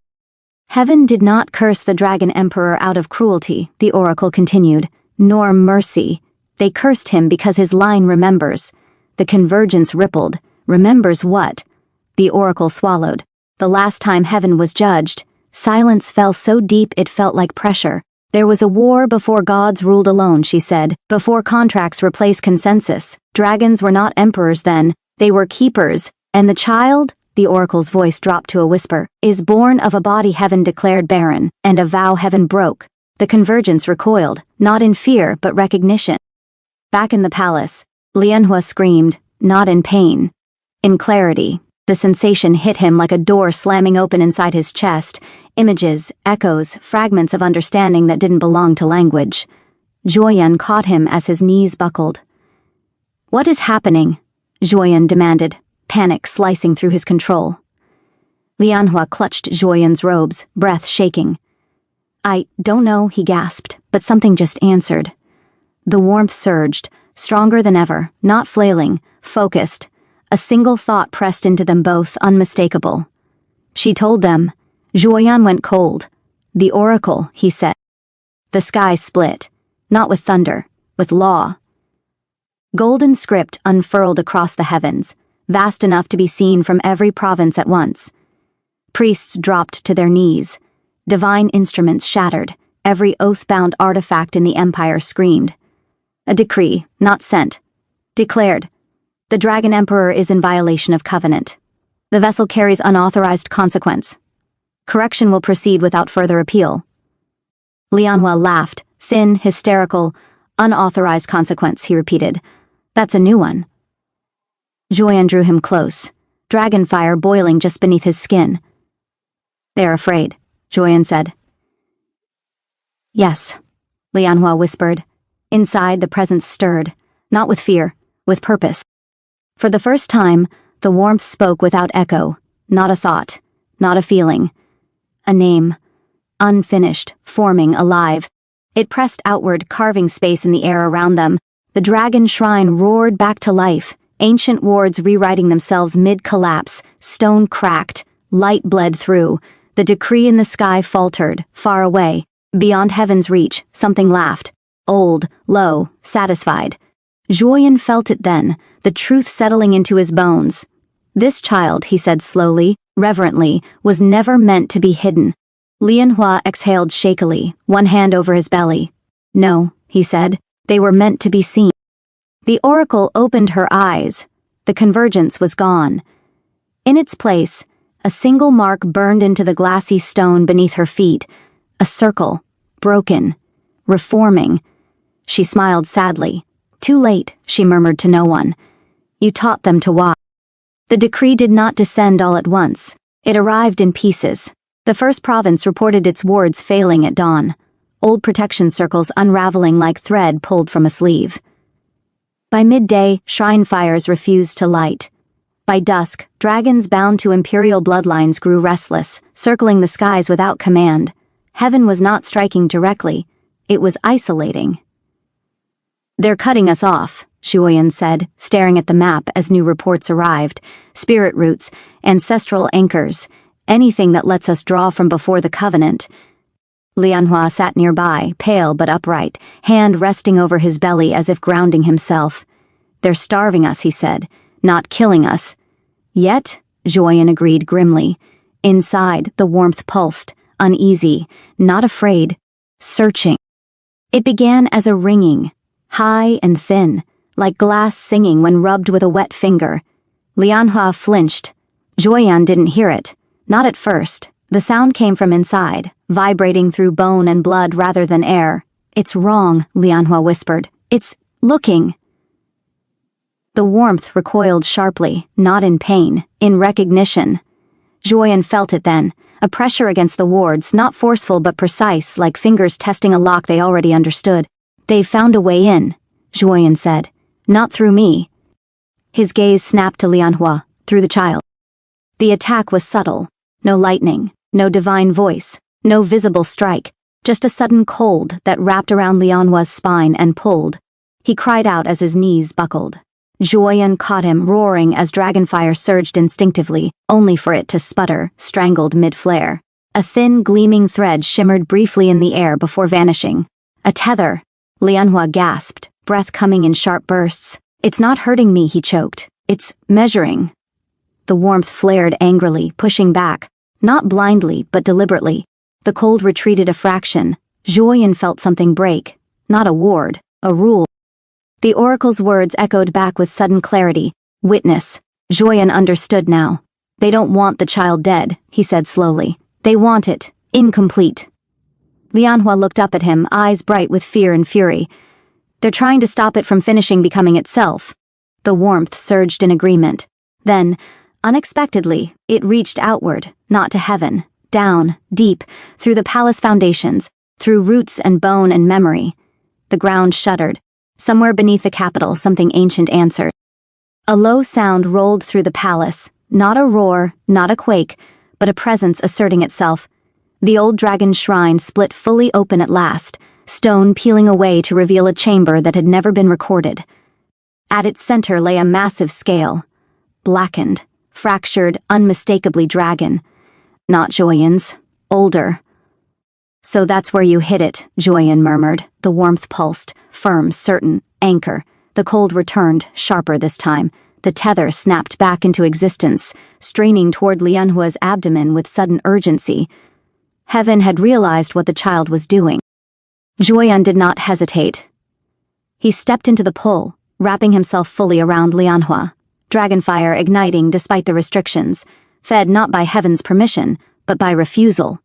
[SPEAKER 1] Heaven did not curse the dragon emperor out of cruelty, the oracle continued, nor mercy. They cursed him because his line remembers. The convergence rippled. Remembers what? The oracle swallowed. The last time heaven was judged, silence fell so deep it felt like pressure. There was a war before gods ruled alone, she said, before contracts replaced consensus. Dragons were not emperors then, they were keepers, and the child, the oracle's voice dropped to a whisper, is born of a body heaven declared barren, and a vow heaven broke. The convergence recoiled, not in fear but recognition. Back in the palace, Lianhua screamed, not in pain. In clarity. The sensation hit him like a door slamming open inside his chest, images, echoes, fragments of understanding that didn't belong to language. Joyan caught him as his knees buckled. What is happening? Joyan demanded, panic slicing through his control. Lianhua clutched Joyan's robes, breath shaking. I don't know, he gasped, but something just answered. The warmth surged, stronger than ever, not flailing, focused. A single thought pressed into them both, unmistakable. She told them. Joyan went cold. The oracle, he said. The sky split, not with thunder, with law. Golden script unfurled across the heavens, vast enough to be seen from every province at once. Priests dropped to their knees. Divine instruments shattered. Every oath-bound artifact in the empire screamed. A decree, not sent. Declared. The Dragon Emperor is in violation of covenant. The vessel carries unauthorized consequence. Correction will proceed without further appeal. Lianhua laughed, thin, hysterical. Unauthorized consequence, he repeated. That's a new one. Joyan drew him close, dragon fire boiling just beneath his skin. They're afraid, Joyan said. Yes, Lianhua whispered. Inside, the presence stirred, not with fear, with purpose. For the first time, the warmth spoke without echo, not a thought, not a feeling. A name, unfinished, forming, alive. It pressed outward, carving space in the air around them. The dragon shrine roared back to life, ancient wards rewriting themselves mid-collapse, stone cracked, light bled through. The decree in the sky faltered, far away. Beyond heaven's reach, something laughed. Old, low, satisfied. Joyan felt it then, the truth settling into his bones. This child, he said slowly, reverently, was never meant to be hidden. Lianhua exhaled shakily, one hand over his belly. No, he said, they were meant to be seen. The oracle opened her eyes. The convergence was gone. In its place, a single mark burned into the glassy stone beneath her feet. A circle, broken, reforming. She smiled sadly. Too late, she murmured to no one. You taught them to watch. The decree did not descend all at once. It arrived in pieces. The first province reported its wards failing at dawn. Old protection circles unraveling like thread pulled from a sleeve. By midday, shrine fires refused to light. By dusk, dragons bound to imperial bloodlines grew restless, circling the skies without command. Heaven was not striking directly. It was isolating. They're cutting us off, Joyan said, staring at the map as new reports arrived. Spirit roots, ancestral anchors, anything that lets us draw from before the covenant. Lianhua sat nearby, pale but upright, hand resting over his belly as if grounding himself. They're starving us, he said, not killing us. Yet, Joyan agreed grimly. Inside, the warmth pulsed, uneasy, not afraid, searching. It began as a ringing, high and thin, like glass singing when rubbed with a wet finger. Lianhua flinched. Joyan didn't hear it, not at first. The sound came from inside, vibrating through bone and blood rather than air. It's wrong, Lianhua whispered. It's looking. The warmth recoiled sharply, not in pain, in recognition. Joyan felt it then, a pressure against the wards, not forceful but precise, like fingers testing a lock they already understood. They've found a way in, Joyan said. Not through me. His gaze snapped to Lianhua, through the child. The attack was subtle. No lightning, no divine voice, no visible strike, just a sudden cold that wrapped around Lianhua's spine and pulled. He cried out as his knees buckled. Joyan caught him, roaring as dragonfire surged instinctively, only for it to sputter, strangled mid-flare. A thin, gleaming thread shimmered briefly in the air before vanishing. A tether. Lianhua gasped, breath coming in sharp bursts. It's not hurting me, he choked. It's measuring. The warmth flared angrily, pushing back. Not blindly, but deliberately. The cold retreated a fraction. Joyan felt something break. Not a ward, a rule. The oracle's words echoed back with sudden clarity. Witness. Joyan understood now. They don't want the child dead, he said slowly. They want it incomplete. Lianhua looked up at him, eyes bright with fear and fury. They're trying to stop it from finishing becoming itself. The warmth surged in agreement. Then, unexpectedly, it reached outward, not to heaven, down, deep, through the palace foundations, through roots and bone and memory. The ground shuddered. Somewhere beneath the capital, something ancient answered. A low sound rolled through the palace, not a roar, not a quake, but a presence asserting itself. The old dragon's shrine split fully open at last, stone peeling away to reveal a chamber that had never been recorded. At its center lay a massive scale, blackened, fractured, unmistakably dragon. Not Joyan's, older. So that's where you hid it, Joyan murmured. The warmth pulsed, firm, certain, anchor. The cold returned, sharper this time. The tether snapped back into existence, straining toward Lianhua's abdomen with sudden urgency. Heaven had realized what the child was doing. Joyan did not hesitate. He stepped into the pull, wrapping himself fully around Lianhua, dragonfire igniting despite the restrictions, fed not by Heaven's permission, but by refusal.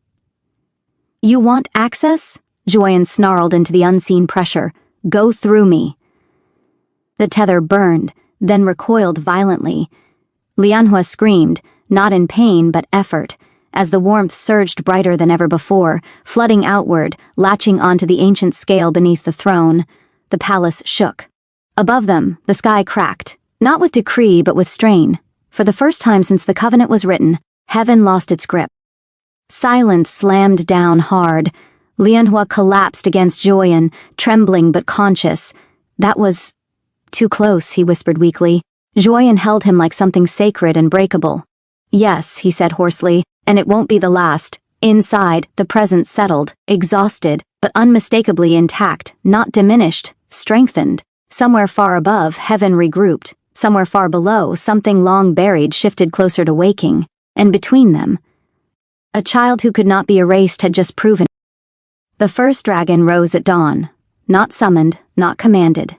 [SPEAKER 1] You want access? Joyan snarled into the unseen pressure. Go through me. The tether burned, then recoiled violently. Lianhua screamed, not in pain but effort, as the warmth surged brighter than ever before, flooding outward, latching onto the ancient scale beneath the throne. The palace shook. Above them, the sky cracked, not with decree but with strain. For the first time since the covenant was written, heaven lost its grip. Silence slammed down hard. Lianhua collapsed against Joyan, trembling but conscious. That was too close, he whispered weakly. Joyan held him like something sacred and breakable. Yes, he said hoarsely, and it won't be the last. Inside, the presence settled, exhausted, but unmistakably intact, not diminished, strengthened. Somewhere far above, heaven regrouped. Somewhere far below, something long buried shifted closer to waking. And between them, a child who could not be erased had just proven. The first dragon rose at dawn, not summoned, not commanded.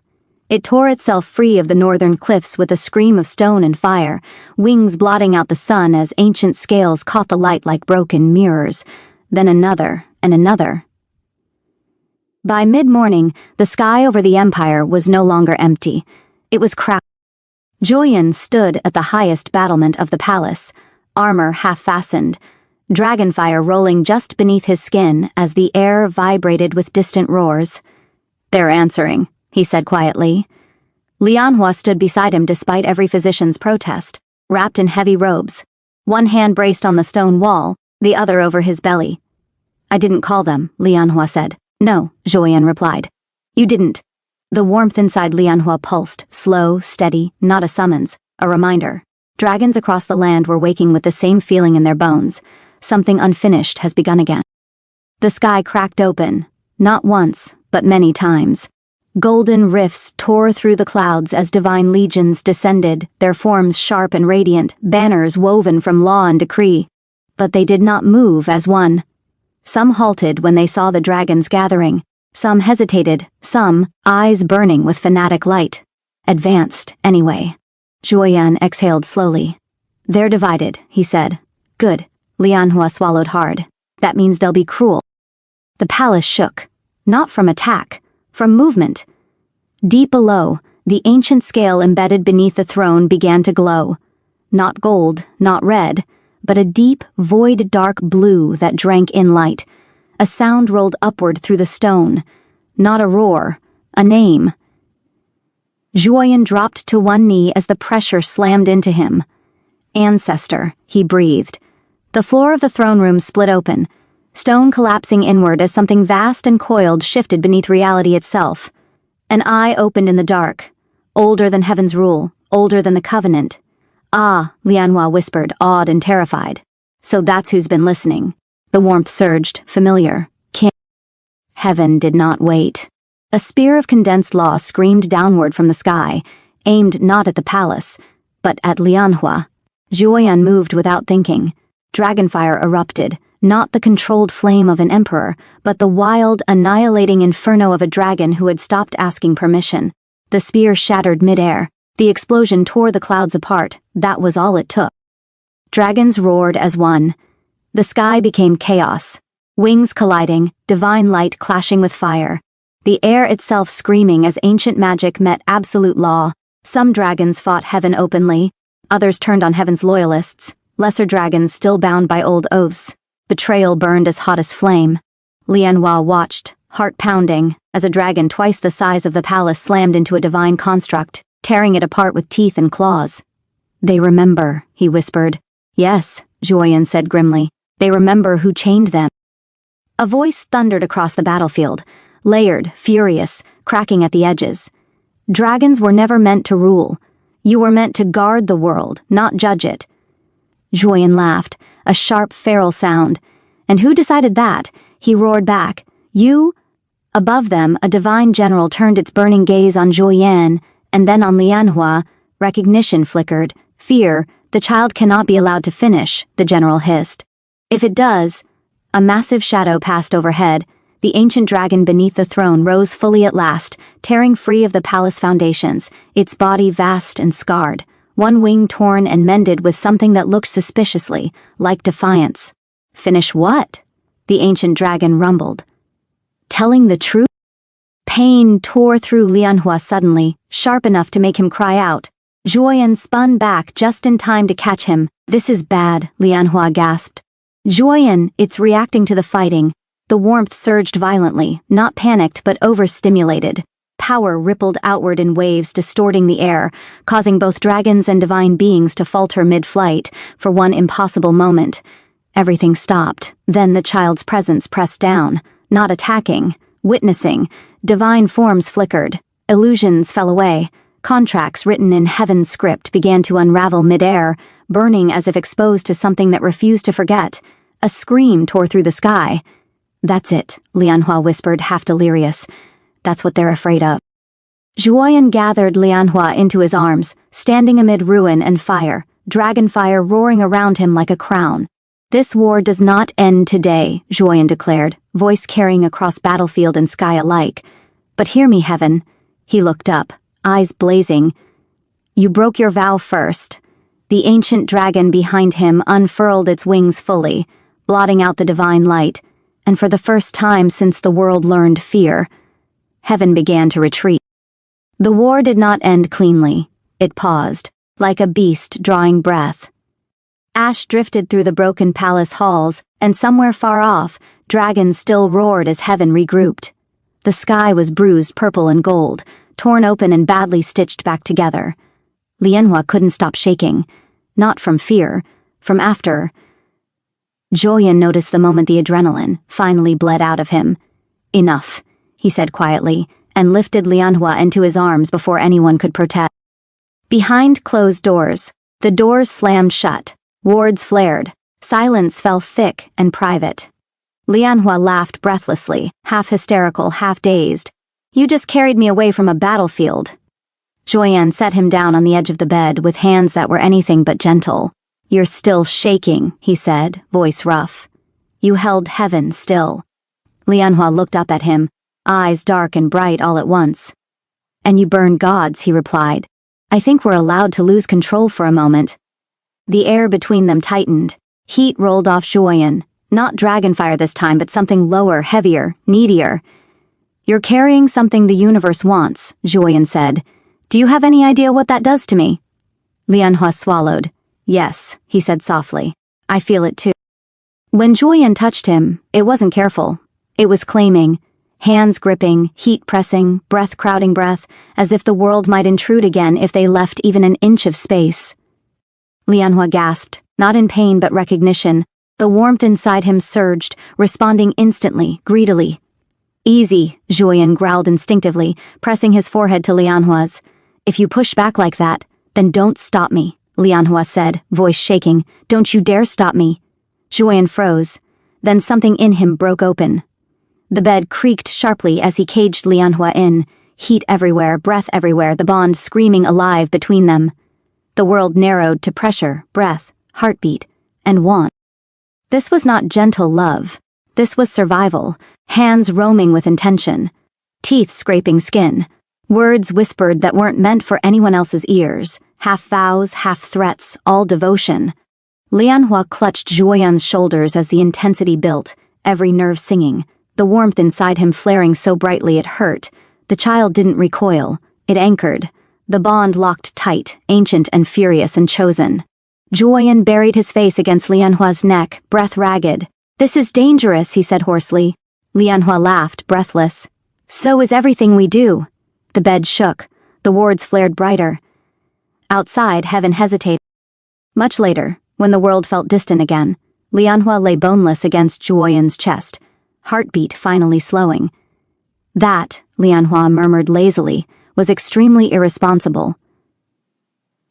[SPEAKER 1] It tore itself free of the northern cliffs with a scream of stone and fire, wings blotting out the sun as ancient scales caught the light like broken mirrors. Then another, and another. By mid-morning, the sky over the empire was no longer empty. It was crowded. Joyan stood at the highest battlement of the palace, armor half-fastened, dragonfire rolling just beneath his skin as the air vibrated with distant roars. They're answering, he said quietly. Lianhua stood beside him despite every physician's protest, wrapped in heavy robes, one hand braced on the stone wall, the other over his belly. I didn't call them, Lianhua said. No, Joyan replied. You didn't. The warmth inside Lianhua pulsed, slow, steady, not a summons, a reminder. Dragons across the land were waking with the same feeling in their bones. Something unfinished has begun again. The sky cracked open, not once, but many times. Golden rifts tore through the clouds as divine legions descended, their forms sharp and radiant, banners woven from law and decree. But they did not move as one. Some halted when they saw the dragons gathering. Some hesitated, some, eyes burning with fanatic light, advanced anyway. Joyan exhaled slowly. They're divided, he said. Good. Lianhua swallowed hard. That means they'll be cruel. The palace shook. Not from attack, from movement. Deep below, the ancient scale embedded beneath the throne began to glow. Not gold, not red, but a deep, void dark blue that drank in light. A sound rolled upward through the stone. Not a roar, a name. Joyan dropped to one knee as the pressure slammed into him. Ancestor, he breathed. The floor of the throne room split open, stone collapsing inward as something vast and coiled shifted beneath reality itself. An eye opened in the dark, older than heaven's rule, older than the covenant. Ah, Lianhua whispered, awed and terrified. So that's who's been listening. The warmth surged, familiar. Heaven did not wait. A spear of condensed law screamed downward from the sky, aimed not at the palace, but at Lianhua. Joyan moved without thinking. Dragonfire erupted, not the controlled flame of an emperor, but the wild, annihilating inferno of a dragon who had stopped asking permission. The spear shattered midair. The explosion tore the clouds apart. That was all it took. Dragons roared as one. The sky became chaos. Wings colliding, divine light clashing with fire. The air itself screaming as ancient magic met absolute law. Some dragons fought heaven openly. Others turned on heaven's loyalists. Lesser dragons still bound by old oaths. Betrayal burned as hot as flame. Lianhua watched, heart pounding, as a dragon twice the size of the palace slammed into a divine construct, tearing it apart with teeth and claws. "They remember," he whispered. "Yes," Juoyan said grimly. "They remember who chained them." A voice thundered across the battlefield, layered, furious, cracking at the edges. Dragons were never meant to rule. You were meant to guard the world, not judge it. Juoyan laughed, a sharp, feral sound. "And who decided that?" He roared back. "You?" Above them, a divine general turned its burning gaze on Juoyan, and then on Lianhua. Recognition flickered. "Fear, the child cannot be allowed to finish," the general hissed. "If it does..." A massive shadow passed overhead. The ancient dragon beneath the throne rose fully at last, tearing free of the palace foundations, its body vast and scarred, one wing torn and mended with something that looked suspiciously like defiance. "Finish what?" the ancient dragon rumbled. "Telling the truth?" Pain tore through Lianhua suddenly, sharp enough to make him cry out. Juoyan spun back just in time to catch him. "This is bad," Lianhua gasped. "Juoyan, it's reacting to the fighting." The warmth surged violently, not panicked but overstimulated. Power rippled outward in waves, distorting the air, causing both dragons and divine beings to falter mid-flight for one impossible moment. Everything stopped. Then the child's presence pressed down, not attacking, witnessing. Divine forms flickered. Illusions fell away. Contracts written in heaven's script began to unravel mid-air, burning as if exposed to something that refused to forget. A scream tore through the sky. "That's it," Lianhua whispered, half delirious. "That's what they're afraid of." Juoyan gathered Lianhua into his arms, standing amid ruin and fire, dragon fire roaring around him like a crown. "This war does not end today," Juoyan declared, voice carrying across battlefield and sky alike. "But hear me, Heaven." He looked up, eyes blazing. "You broke your vow first." The ancient dragon behind him unfurled its wings fully, blotting out the divine light, and for the first time since the world learned fear, Heaven began to retreat. The war did not end cleanly. It paused, like a beast drawing breath. Ash drifted through the broken palace halls, and somewhere far off, dragons still roared as Heaven regrouped. The sky was bruised purple and gold, torn open and badly stitched back together. Lianhua couldn't stop shaking, not from fear, from after. Juoyan noticed the moment the adrenaline finally bled out of him. "Enough," he said quietly, and lifted Lianhua into his arms before anyone could protest. Behind closed doors, the doors slammed shut, wards flared, silence fell thick and private. Lianhua laughed breathlessly, half hysterical, half dazed. "You just carried me away from a battlefield." Juoyan set him down on the edge of the bed with hands that were anything but gentle. "You're still shaking," he said, voice rough. "You held Heaven still." Lianhua looked up at him, eyes dark and bright all at once. "And you burn gods," he replied. "I think we're allowed to lose control for a moment." The air between them tightened. Heat rolled off Juoyan, not dragonfire this time, but something lower, heavier, needier. "You're carrying something the universe wants," Juoyan said. "Do you have any idea what that does to me?" Lianhua swallowed. "Yes," he said softly. "I feel it too." When Juoyan touched him, it wasn't careful. It was claiming, hands gripping, heat pressing, breath crowding breath, as if the world might intrude again if they left even an inch of space. Lianhua gasped, not in pain but recognition. The warmth inside him surged, responding instantly, greedily. "Easy," Juoyan growled instinctively, pressing his forehead to Lianhua's. "If you push back like that, then don't stop me," Lianhua said, voice shaking. "Don't you dare stop me." Juoyan froze. Then something in him broke open. The bed creaked sharply as he caged Lianhua in, heat everywhere, breath everywhere, the bond screaming alive between them. The world narrowed to pressure, breath, heartbeat, and want. This was not gentle love. This was survival, hands roaming with intention, teeth scraping skin, words whispered that weren't meant for anyone else's ears, half vows, half threats, all devotion. Lianhua clutched Zhuoyan's shoulders as the intensity built, every nerve singing, the warmth inside him flaring so brightly it hurt. The child didn't recoil, it anchored. The bond locked tight, ancient and furious and chosen. Zhuoyan buried his face against Lianhua's neck, breath ragged. "This is dangerous," he said hoarsely. Lianhua laughed, breathless. "So is everything we do." The bed shook. The wards flared brighter. Outside, heaven hesitated. Much later, when the world felt distant again, Lianhua lay boneless against Zhuoyan's chest, heartbeat finally slowing. That, Lianhua murmured lazily, was extremely irresponsible.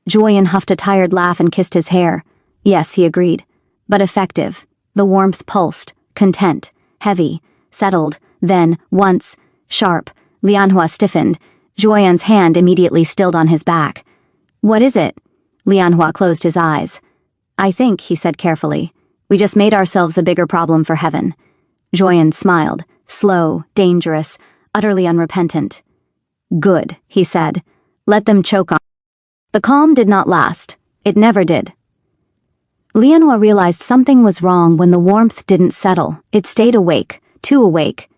[SPEAKER 1] Zhuoyan huffed a tired laugh and kissed his hair. Yes, he agreed. But effective. The warmth pulsed, content, heavy, settled, then, once, sharp. Lianhua stiffened. Zhuoyan's hand immediately stilled on his back. "What is it?" Lianhua closed his eyes. "I think," he said carefully, "we just made ourselves a bigger problem for heaven." Zhuoyan smiled, slow, dangerous, utterly unrepentant. "Good," he said. "Let them choke on." The calm did not last. It never did. Lianhua realized something was wrong when the warmth didn't settle. It stayed awake, too awake.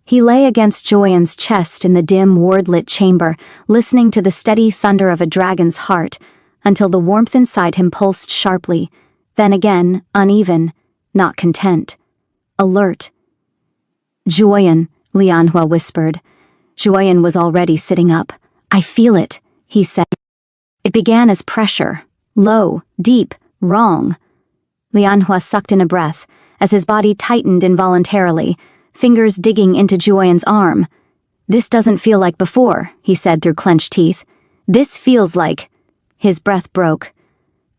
[SPEAKER 1] He lay against Zhuoyan's chest in the dim, ward-lit chamber, listening to the steady thunder of a dragon's heart, until the warmth inside him pulsed sharply, then again, uneven, not content. Alert. "Zhuoyan," Lianhua whispered. Zhuoyan was already sitting up. "I feel it," he said. It began as pressure. Low, deep, wrong. Lianhua sucked in a breath, as his body tightened involuntarily, fingers digging into Zhuoyan's arm. "This doesn't feel like before," he said through clenched teeth. "This feels like..." His breath broke.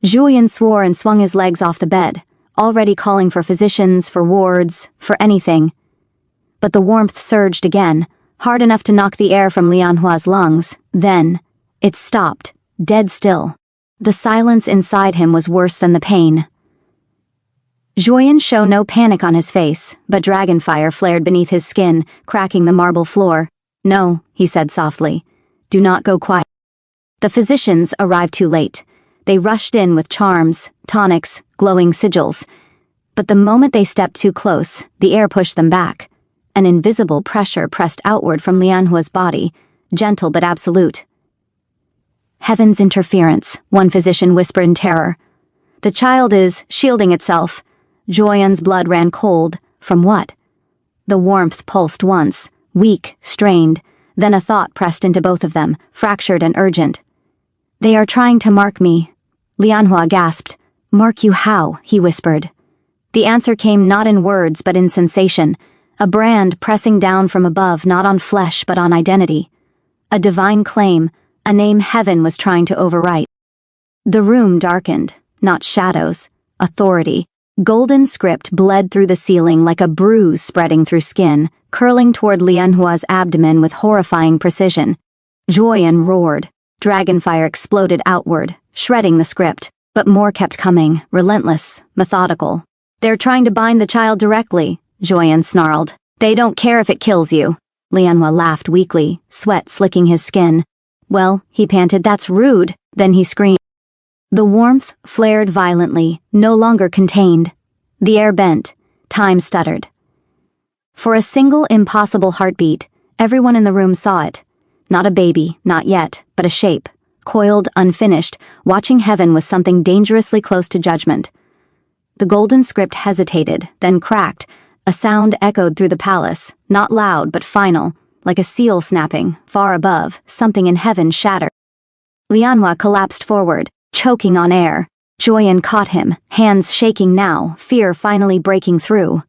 [SPEAKER 1] Zhuoyan swore and swung his legs off the bed, already calling for physicians, for wards, for anything. But the warmth surged again, hard enough to knock the air from Lianhua's lungs. Then, it stopped, dead still. The silence inside him was worse than the pain. Zhuoyan showed no panic on his face, but dragonfire flared beneath his skin, cracking the marble floor. "No," he said softly. "Do not go quiet." The physicians arrived too late. They rushed in with charms, tonics, glowing sigils. But the moment they stepped too close, the air pushed them back. An invisible pressure pressed outward from Lianhua's body, gentle but absolute. "Heaven's interference," one physician whispered in terror. "The child is shielding itself." Zhuoyan's blood ran cold. From what? The warmth pulsed once, weak, strained. Then a thought pressed into both of them, fractured and urgent. "They are trying to mark me." Lianhua gasped. "Mark you how?" he whispered. The answer came not in words but in sensation, a brand pressing down from above, not on flesh but on identity. A divine claim, a name heaven was trying to overwrite. The room darkened, not shadows, authority. Golden script bled through the ceiling like a bruise spreading through skin, curling toward Lianhua's abdomen with horrifying precision. Zhuoyan roared. Dragonfire exploded outward, shredding the script, but more kept coming, relentless, methodical. "They're trying to bind the child directly," Zhuoyan snarled. "They don't care if it kills you." Lianhua laughed weakly, sweat slicking his skin. "Well," he panted, "that's rude." Then he screamed. The warmth flared violently, no longer contained. The air bent. Time stuttered. For a single impossible heartbeat, everyone in the room saw it. Not a baby, not yet, but a shape, coiled, unfinished, watching heaven with something dangerously close to judgment. The golden script hesitated, then cracked. A sound echoed through the palace, not loud but final, like a seal snapping, far above, something in heaven shattered. Lianhua collapsed forward, choking on air. Zhuoyan caught him, hands shaking now, fear finally breaking through.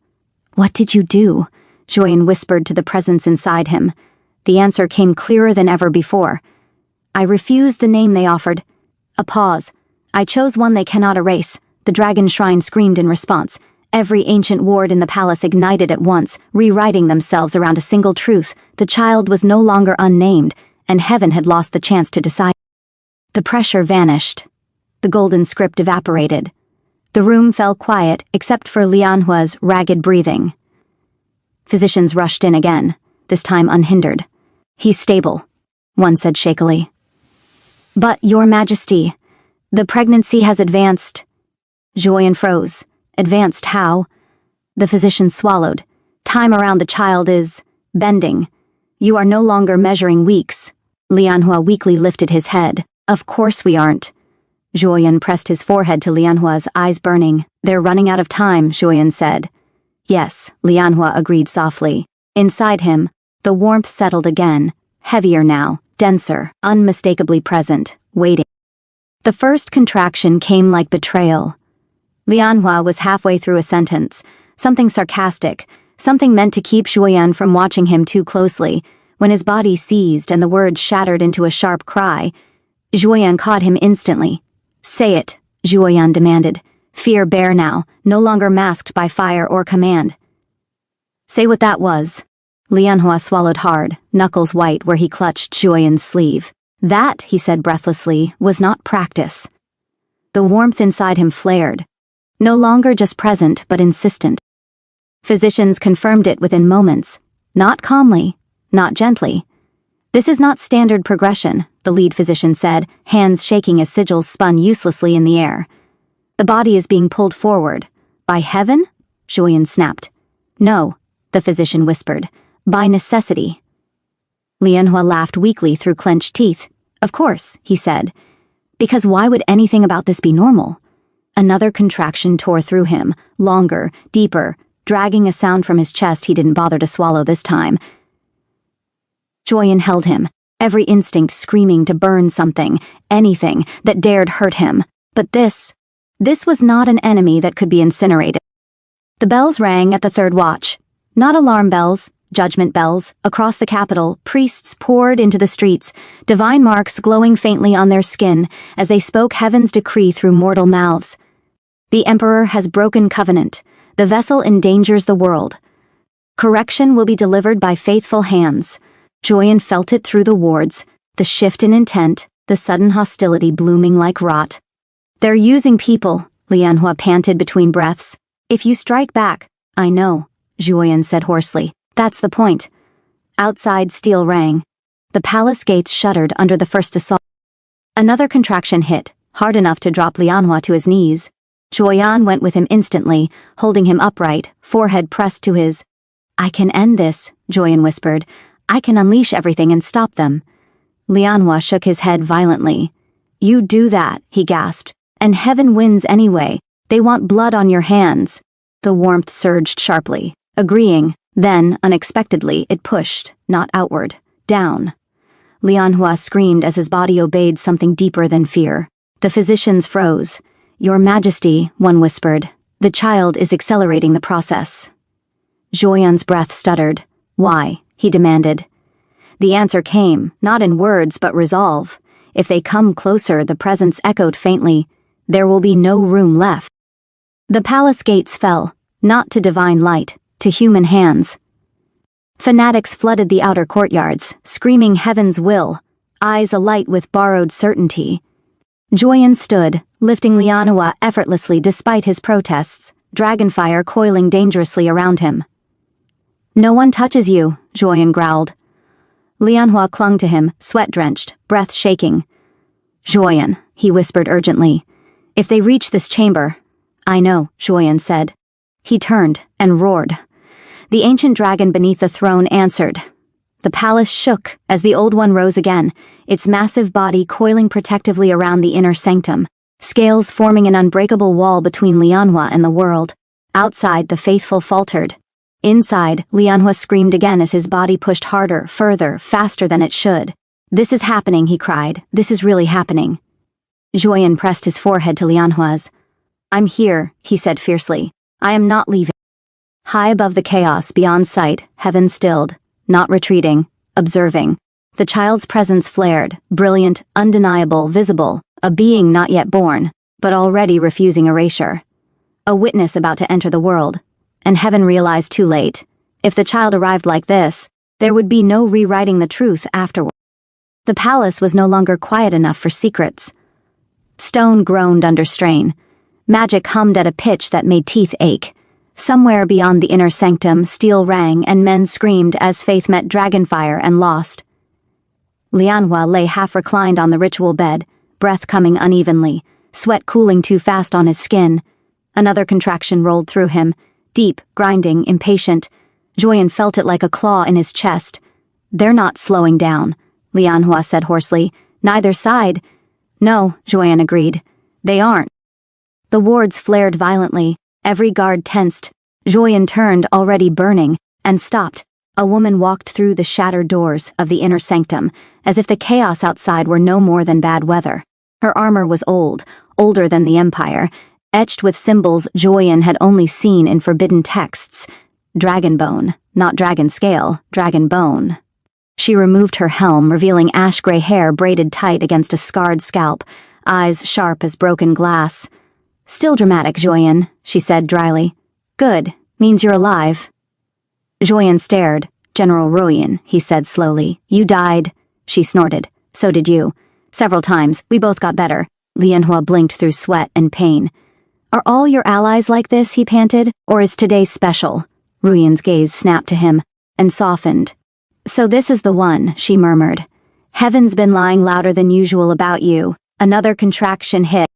[SPEAKER 1] "What did you do?" Zhuoyan whispered to the presence inside him. The answer came clearer than ever before. "I refused the name they offered." A pause. "I chose one they cannot erase." The dragon shrine screamed in response. Every ancient ward in the palace ignited at once, rewriting themselves around a single truth. The child was no longer unnamed, and heaven had lost the chance to decide. The pressure vanished. The golden script evaporated. The room fell quiet except for Lianhua's ragged breathing. Physicians rushed in again, this time unhindered. "He's stable," one said shakily. "But, Your Majesty, the pregnancy has advanced." Julian froze. Advanced how? The physician swallowed. Time around the child is bending. You are no longer measuring weeks. Lianhua weakly lifted his head. Of course we aren't. Julian pressed his forehead to Lianhua's, eyes burning. They're running out of time, Julian said. Yes, Lianhua agreed softly. Inside him, the warmth settled again, heavier now, denser, unmistakably present, waiting. The first contraction came like betrayal. Lianhua was halfway through a sentence, something sarcastic, something meant to keep Julian from watching him too closely, when his body seized and the words shattered into a sharp cry. Julian caught him instantly. Say it, Julian demanded. Fear bare now, no longer masked by fire or command. Say what that was. Lianhua swallowed hard, knuckles white where he clutched Julian's sleeve. That, he said breathlessly, was not practice. The warmth inside him flared. No longer just present, but insistent. Physicians confirmed it within moments. Not calmly, not gently. This is not standard progression, the lead physician said, hands shaking as sigils spun uselessly in the air. The body is being pulled forward. By heaven? Julian snapped. No, the physician whispered. By necessity. Lianhua laughed weakly through clenched teeth. Of course, he said. Because why would anything about this be normal? Another contraction tore through him, longer, deeper, dragging a sound from his chest he didn't bother to swallow this time. Julian held him, every instinct screaming to burn something, anything that dared hurt him. But this was not an enemy that could be incinerated. The bells rang at the third watch. Not alarm bells, judgment bells. Across the capital, priests poured into the streets, divine marks glowing faintly on their skin as they spoke heaven's decree through mortal mouths. The Emperor has broken covenant. The vessel endangers the world. Correction will be delivered by faithful hands. Julian felt it through the wards, the shift in intent, the sudden hostility blooming like rot. They're using people, Lianhua panted between breaths. If you strike back, I know, Julian said hoarsely. That's the point. Outside, steel rang. The palace gates shuddered under the first assault. Another contraction hit, hard enough to drop Lianhua to his knees. Julian went with him instantly, holding him upright, forehead pressed to his. I can end this, Julian whispered. I can unleash everything and stop them. Lianhua shook his head violently. You do that, he gasped, and heaven wins anyway. They want blood on your hands. The warmth surged sharply, agreeing. Then, unexpectedly, it pushed, not outward, down. Lianhua screamed as his body obeyed something deeper than fear. The physicians froze. Your Majesty, one whispered. The child is accelerating the process. Julian's breath stuttered. Why? He demanded. The answer came, not in words but resolve. If they come closer, the presence echoed faintly. There will be no room left. The palace gates fell, not to divine light, to human hands. Fanatics flooded the outer courtyards, screaming heaven's will, eyes alight with borrowed certainty. Julian stood, lifting Lianhua effortlessly despite his protests, dragonfire coiling dangerously around him. No one touches you, Julian growled. Lianhua clung to him, sweat-drenched, breath shaking. Julian, he whispered urgently. If they reach this chamber... I know, Julian said. He turned and roared. The ancient dragon beneath the throne answered. The palace shook as the old one rose again, its massive body coiling protectively around the inner sanctum, scales forming an unbreakable wall between Lianhua and the world. Outside, the faithful faltered. Inside, Lianhua screamed again as his body pushed harder, further, faster than it should. This is happening, he cried. This is really happening. Julian pressed his forehead to Lianhua's. I'm here, he said fiercely. I am not leaving. High above the chaos, beyond sight, heaven stilled, not retreating, observing. The child's presence flared, brilliant, undeniable, visible, a being not yet born, but already refusing erasure. A witness about to enter the world. And heaven realized too late. If the child arrived like this, there would be no rewriting the truth afterward. The palace was no longer quiet enough for secrets. Stone groaned under strain. Magic hummed at a pitch that made teeth ache. Somewhere beyond the inner sanctum, steel rang and men screamed as faith met dragonfire and lost. Lianhua lay half-reclined on the ritual bed, breath coming unevenly, sweat cooling too fast on his skin. Another contraction rolled through him. Deep, grinding, impatient. Joyen felt it like a claw in his chest. "They're not slowing down," Lianhua said hoarsely. "Neither side." "No," Joyen agreed. "They aren't." The wards flared violently. Every guard tensed. Joyen turned, already burning, and stopped. A woman walked through the shattered doors of the inner sanctum, as if the chaos outside were no more than bad weather. Her armor was old, older than the Empire, etched with symbols Joyen had only seen in forbidden texts. Dragon bone, not dragon scale, dragon bone. She removed her helm, revealing ash-gray hair braided tight against a scarred scalp, eyes sharp as broken glass. "Still dramatic, Joyen," she said dryly. "Good, means you're alive." Joyen stared. "General Royan," he said slowly. "You died." She snorted. "So did you. Several times. We both got better." Lianhua blinked through sweat and pain. "Are all your allies like this?" he panted. "Or is today special?" Ruyan's gaze snapped to him, and softened. "So this is the one," she murmured. "Heaven's been lying louder than usual about you." Another contraction hit.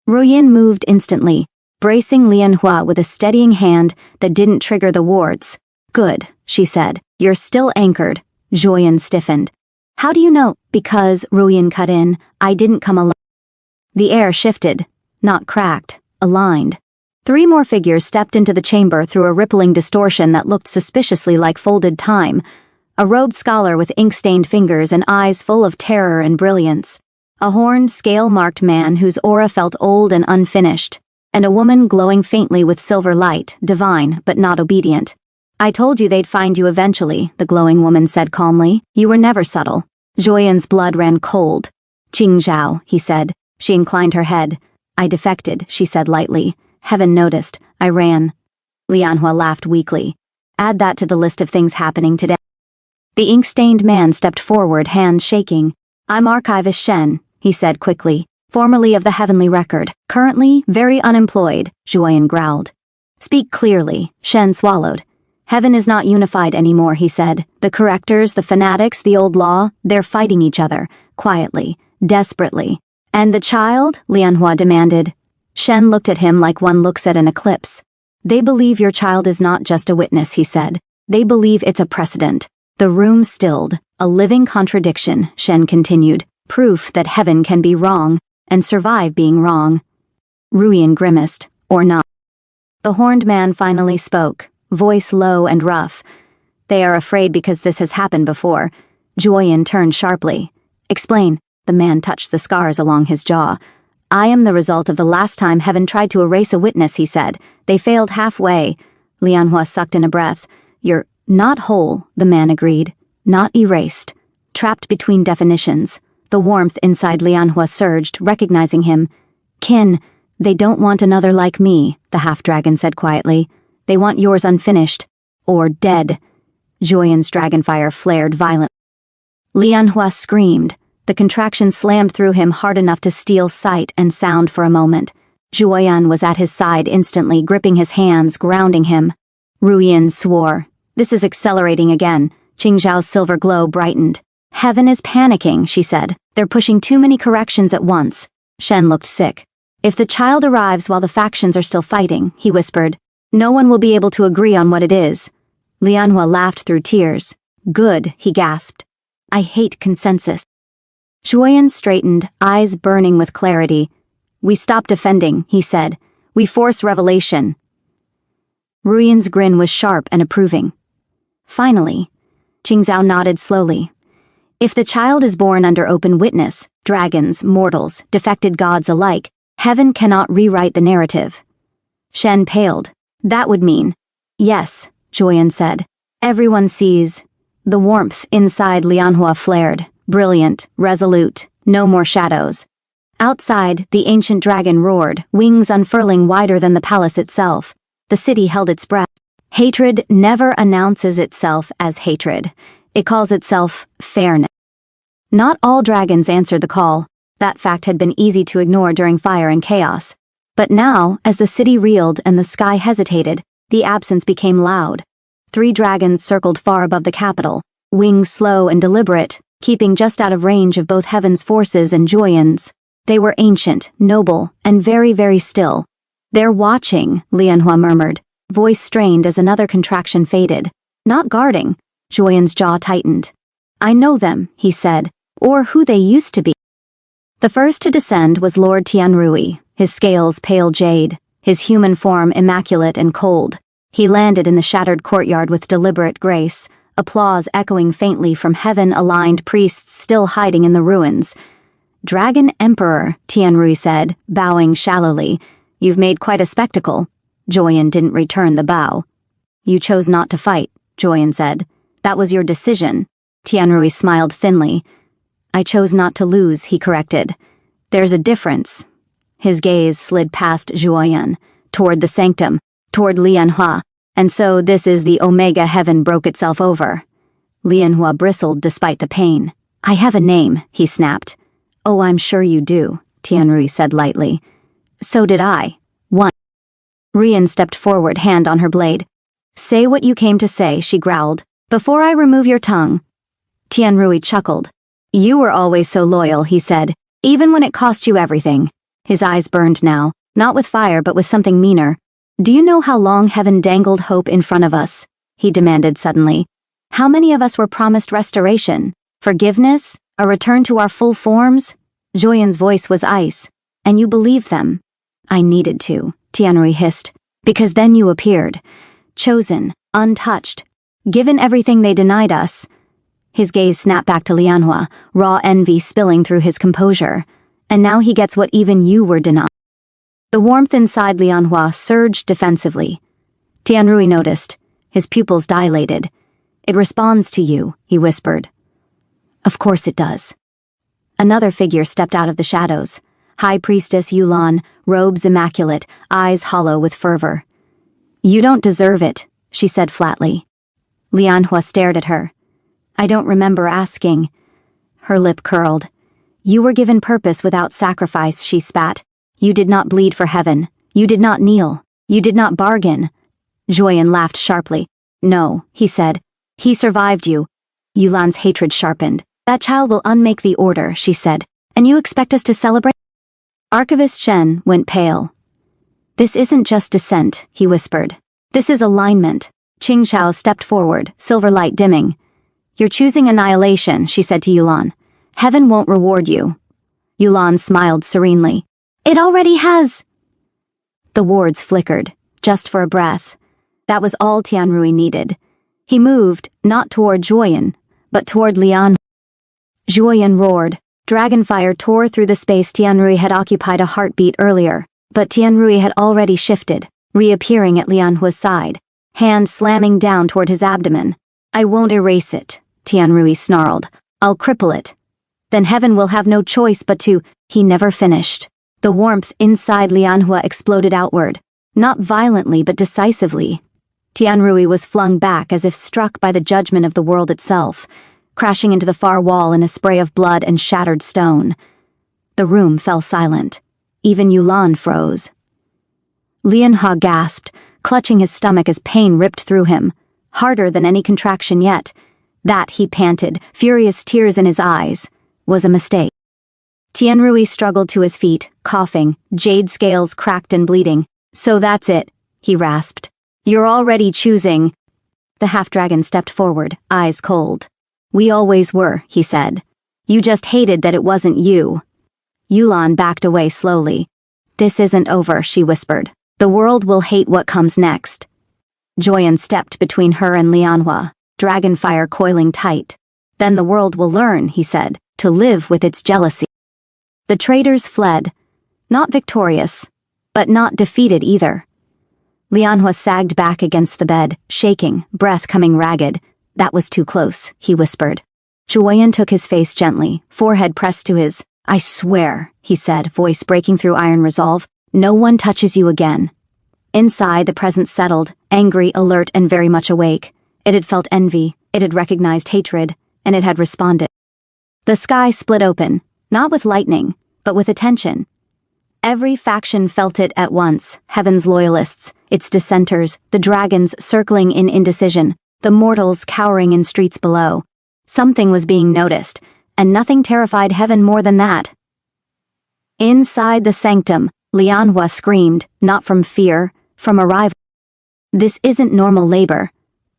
[SPEAKER 1] Ruyan moved instantly, bracing Lianhua with a steadying hand that didn't trigger the wards. "Good," she said. "You're still anchored." Joyen stiffened. "How do you know?" "Because," Ruyan cut in, "I didn't come alone." The air shifted, not cracked, aligned. 3 more figures stepped into the chamber through a rippling distortion that looked suspiciously like folded time. A robed scholar with ink-stained fingers and eyes full of terror and brilliance. A horned, scale-marked man whose aura felt old and unfinished. And a woman glowing faintly with silver light, divine but not obedient. "I told you they'd find you eventually," the glowing woman said calmly. "You were never subtle." Joyen's blood ran cold. "Qing Zhao," he said. She inclined her head. "I defected," she said lightly. "Heaven noticed. I ran." Lianhua laughed weakly. "Add that to the list of things happening today." The ink-stained man stepped forward, hands shaking. "I'm Archivist Shen," he said quickly. "Formerly of the Heavenly Record. Currently, very unemployed," Joyen growled. "Speak clearly," Shen swallowed. "Heaven is not unified anymore," he said. "The correctors, the fanatics, the old law, they're fighting each other, quietly, desperately." "And the child?" Lianhua demanded. Shen looked at him like one looks at an eclipse. "They believe your child is not just a witness," he said. "They believe it's a precedent." The room stilled. "A living contradiction," Shen continued. "Proof that heaven can be wrong, and survive being wrong." Ruyan grimaced. "Or not." The horned man finally spoke, voice low and rough. "They are afraid because this has happened before." Joyen turned sharply. "Explain." The man touched the scars along his jaw. "I am the result of the last time Heaven tried to erase a witness," he said. "They failed halfway." Lianhua sucked in a breath. "You're not whole," the man agreed. "Not erased. Trapped between definitions." The warmth inside Lianhua surged, recognizing him. "Kin, they don't want another like me," the half-dragon said quietly. "They want yours unfinished. Or dead." Joyen's dragonfire flared violently. Lianhua screamed. The contraction slammed through him hard enough to steal sight and sound for a moment. Joyen was at his side instantly, gripping his hands, grounding him. Ruyan swore. "This is accelerating again." Qing Zhao's silver glow brightened. "Heaven is panicking," she said. "They're pushing too many corrections at once." Shen looked sick. "If the child arrives while the factions are still fighting," he whispered, "no one will be able to agree on what it is." Lianhua laughed through tears. "Good," he gasped. "I hate consensus." Joyen straightened, eyes burning with clarity. "We stop defending," he said. "We force revelation." Ruyan's grin was sharp and approving. "Finally." Qing Zhao nodded slowly. "If the child is born under open witness, dragons, mortals, defected gods alike, Heaven cannot rewrite the narrative." Shen paled. "That would mean—" "Yes," Joyen said. "Everyone sees." The warmth inside Lianhua flared. Brilliant, resolute, no more shadows. Outside, the ancient dragon roared, wings unfurling wider than the palace itself. The city held its breath. Hatred never announces itself as hatred. It calls itself fairness. Not all dragons answered the call. That fact had been easy to ignore during fire and chaos. But now, as the city reeled and the sky hesitated, the absence became loud. 3 dragons circled far above the capital, wings slow and deliberate, keeping just out of range of both Heaven's forces and Joyen's. They were ancient, noble, and very, very still. They're watching, Lianhua murmured, voice strained as another contraction faded. Not guarding. Joyan's jaw tightened. I know them, he said, or who they used to be. The first to descend was Lord Tianrui, his scales pale jade, his human form immaculate and cold. He landed in the shattered courtyard with deliberate grace, applause echoing faintly from heaven-aligned priests still hiding in the ruins. Dragon Emperor, Tianrui said, bowing shallowly. You've made quite a spectacle. Joyan didn't return the bow. You chose not to fight, Joyan said. That was your decision. Tianrui smiled thinly. I chose not to lose, he corrected. There's a difference. His gaze slid past Joyan, toward the sanctum, toward Lianhua, and so this is the Omega heaven broke itself over. Lianhua bristled despite the pain. I have a name, he snapped. Oh, I'm sure you do, Tianrui said lightly. So did I. One. Rian stepped forward, hand on her blade. Say what you came to say, she growled. Before I remove your tongue. Tianrui chuckled. You were always so loyal, he said, even when it cost you everything. His eyes burned now, not with fire but with something meaner. Do you know how long heaven dangled hope in front of us? He demanded suddenly. How many of us were promised restoration? Forgiveness? A return to our full forms? Joyan's voice was ice. And you believed them. I needed to, Tianrui hissed, because then you appeared. Chosen, untouched, given everything they denied us. His gaze snapped back to Lianhua, raw envy spilling through his composure. And now he gets what even you were denied. The warmth inside Lianhua surged defensively. Tianrui noticed. His pupils dilated. It responds to you, he whispered. Of course it does. Another figure stepped out of the shadows. High Priestess Yulan, robes immaculate, eyes hollow with fervor. You don't deserve it, she said flatly. Lianhua stared at her. I don't remember asking. Her lip curled. You were given purpose without sacrifice, she spat. You did not bleed for heaven. You did not kneel. You did not bargain. Joyan laughed sharply. No, he said. He survived you. Yulan's hatred sharpened. That child will unmake the order, she said. And you expect us to celebrate? Archivist Shen went pale. This isn't just dissent, he whispered. This is alignment. Qingshao stepped forward, silver light dimming. You're choosing annihilation, she said to Yulan. Heaven won't reward you. Yulan smiled serenely. It already has. The wards flickered, just for a breath. That was all Tianrui needed. He moved, not toward Joyan, but toward Lian. Joyan roared. Dragonfire tore through the space Tianrui had occupied a heartbeat earlier, but Tianrui had already shifted, reappearing at Lianhua's side, hand slamming down toward his abdomen. I won't erase it, Tianrui snarled. I'll cripple it. Then heaven will have no choice but to. He never finished. The warmth inside Lianhua exploded outward, not violently but decisively. Tianrui was flung back as if struck by the judgment of the world itself, crashing into the far wall in a spray of blood and shattered stone. The room fell silent. Even Yulan froze. Lianhua gasped, clutching his stomach as pain ripped through him, harder than any contraction yet. That, he panted, furious tears in his eyes, was a mistake. Tianrui struggled to his feet, coughing, jade scales cracked and bleeding. So that's it, he rasped. You're already choosing. The half-dragon stepped forward, eyes cold. We always were, he said. You just hated that it wasn't you. Yulan backed away slowly. This isn't over, she whispered. The world will hate what comes next. Joyan stepped between her and Lianhua, dragonfire coiling tight. Then the world will learn, he said, to live with its jealousy. The traitors fled, not victorious, but not defeated either. Lianhua sagged back against the bed, shaking, breath coming ragged. That was too close, he whispered. Joyan took his face gently, forehead pressed to his. I swear, he said, voice breaking through iron resolve, no one touches you again. Inside, the presence settled, angry, alert, and very much awake. It had felt envy, it had recognized hatred, and it had responded. The sky split open, not with lightning, but with attention. Every faction felt it at once, heaven's loyalists, its dissenters, the dragons circling in indecision, the mortals cowering in streets below. Something was being noticed, and nothing terrified heaven more than that. Inside the sanctum, Lianhua screamed, not from fear, from arrival. This isn't normal labor,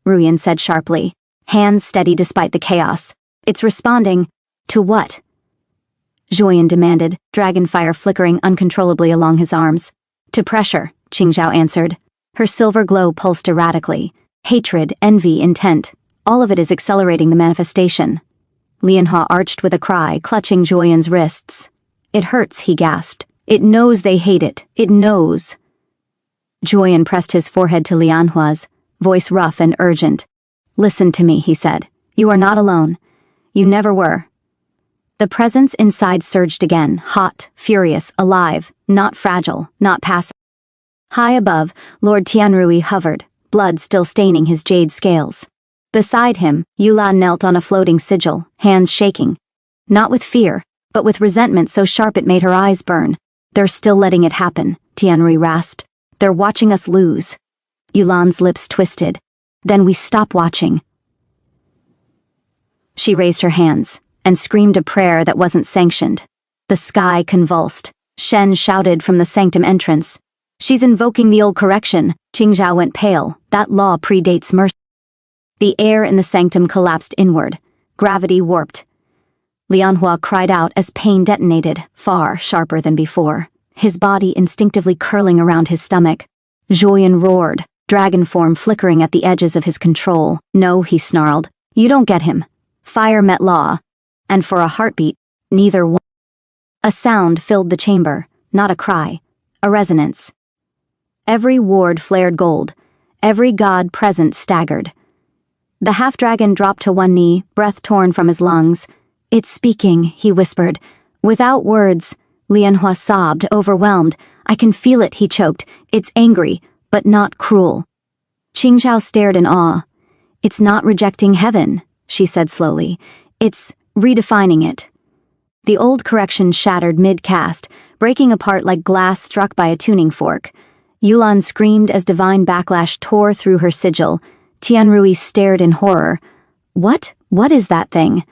[SPEAKER 1] Ruyan said sharply, hands steady despite the chaos. It's responding to what? Zhuoyan demanded, dragon fire flickering uncontrollably along his arms. To pressure, Qingzhao answered. Her silver glow pulsed erratically. Hatred, envy, intent. All of it is accelerating the manifestation. Lianhua arched with a cry, clutching Zhuoyan's wrists. It hurts, he gasped. It knows they hate it. It knows. Zhuoyan pressed his forehead to Lianhua's, voice rough and urgent. Listen to me, he said. You are not alone. You never were. The presence inside surged again, hot, furious, alive, not fragile, not passive. High above, Lord Tianrui hovered, blood still staining his jade scales. Beside him, Yula knelt on a floating sigil, hands shaking. Not with fear, but with resentment so sharp it made her eyes burn. They're still letting it happen, Tianrui rasped. They're watching us lose. Yulan's lips twisted. Then we stop watching. She raised her hands and screamed a prayer that wasn't sanctioned. The sky convulsed. Shen shouted from the sanctum entrance. She's invoking the old correction. Qingzhao went pale. That law predates mercy. The air in the sanctum collapsed inward. Gravity warped. Lianhua cried out as pain detonated, far sharper than before, his body instinctively curling around his stomach. Zhuoyan roared, dragon form flickering at the edges of his control. No, he snarled. You don't get him. Fire met law. And for a heartbeat, neither one. A sound filled the chamber, not a cry, a resonance. Every ward flared gold. Every god present staggered. The half-dragon dropped to one knee, breath torn from his lungs. It's speaking, he whispered. Without words, Lianhua sobbed, overwhelmed. I can feel it, he choked. It's angry, but not cruel. Qingzhao stared in awe. It's not rejecting heaven, she said slowly. It's redefining it. The old correction shattered mid-cast, breaking apart like glass struck by a tuning fork. Yulan screamed as divine backlash tore through her sigil. Tianrui stared in horror. What is that thing?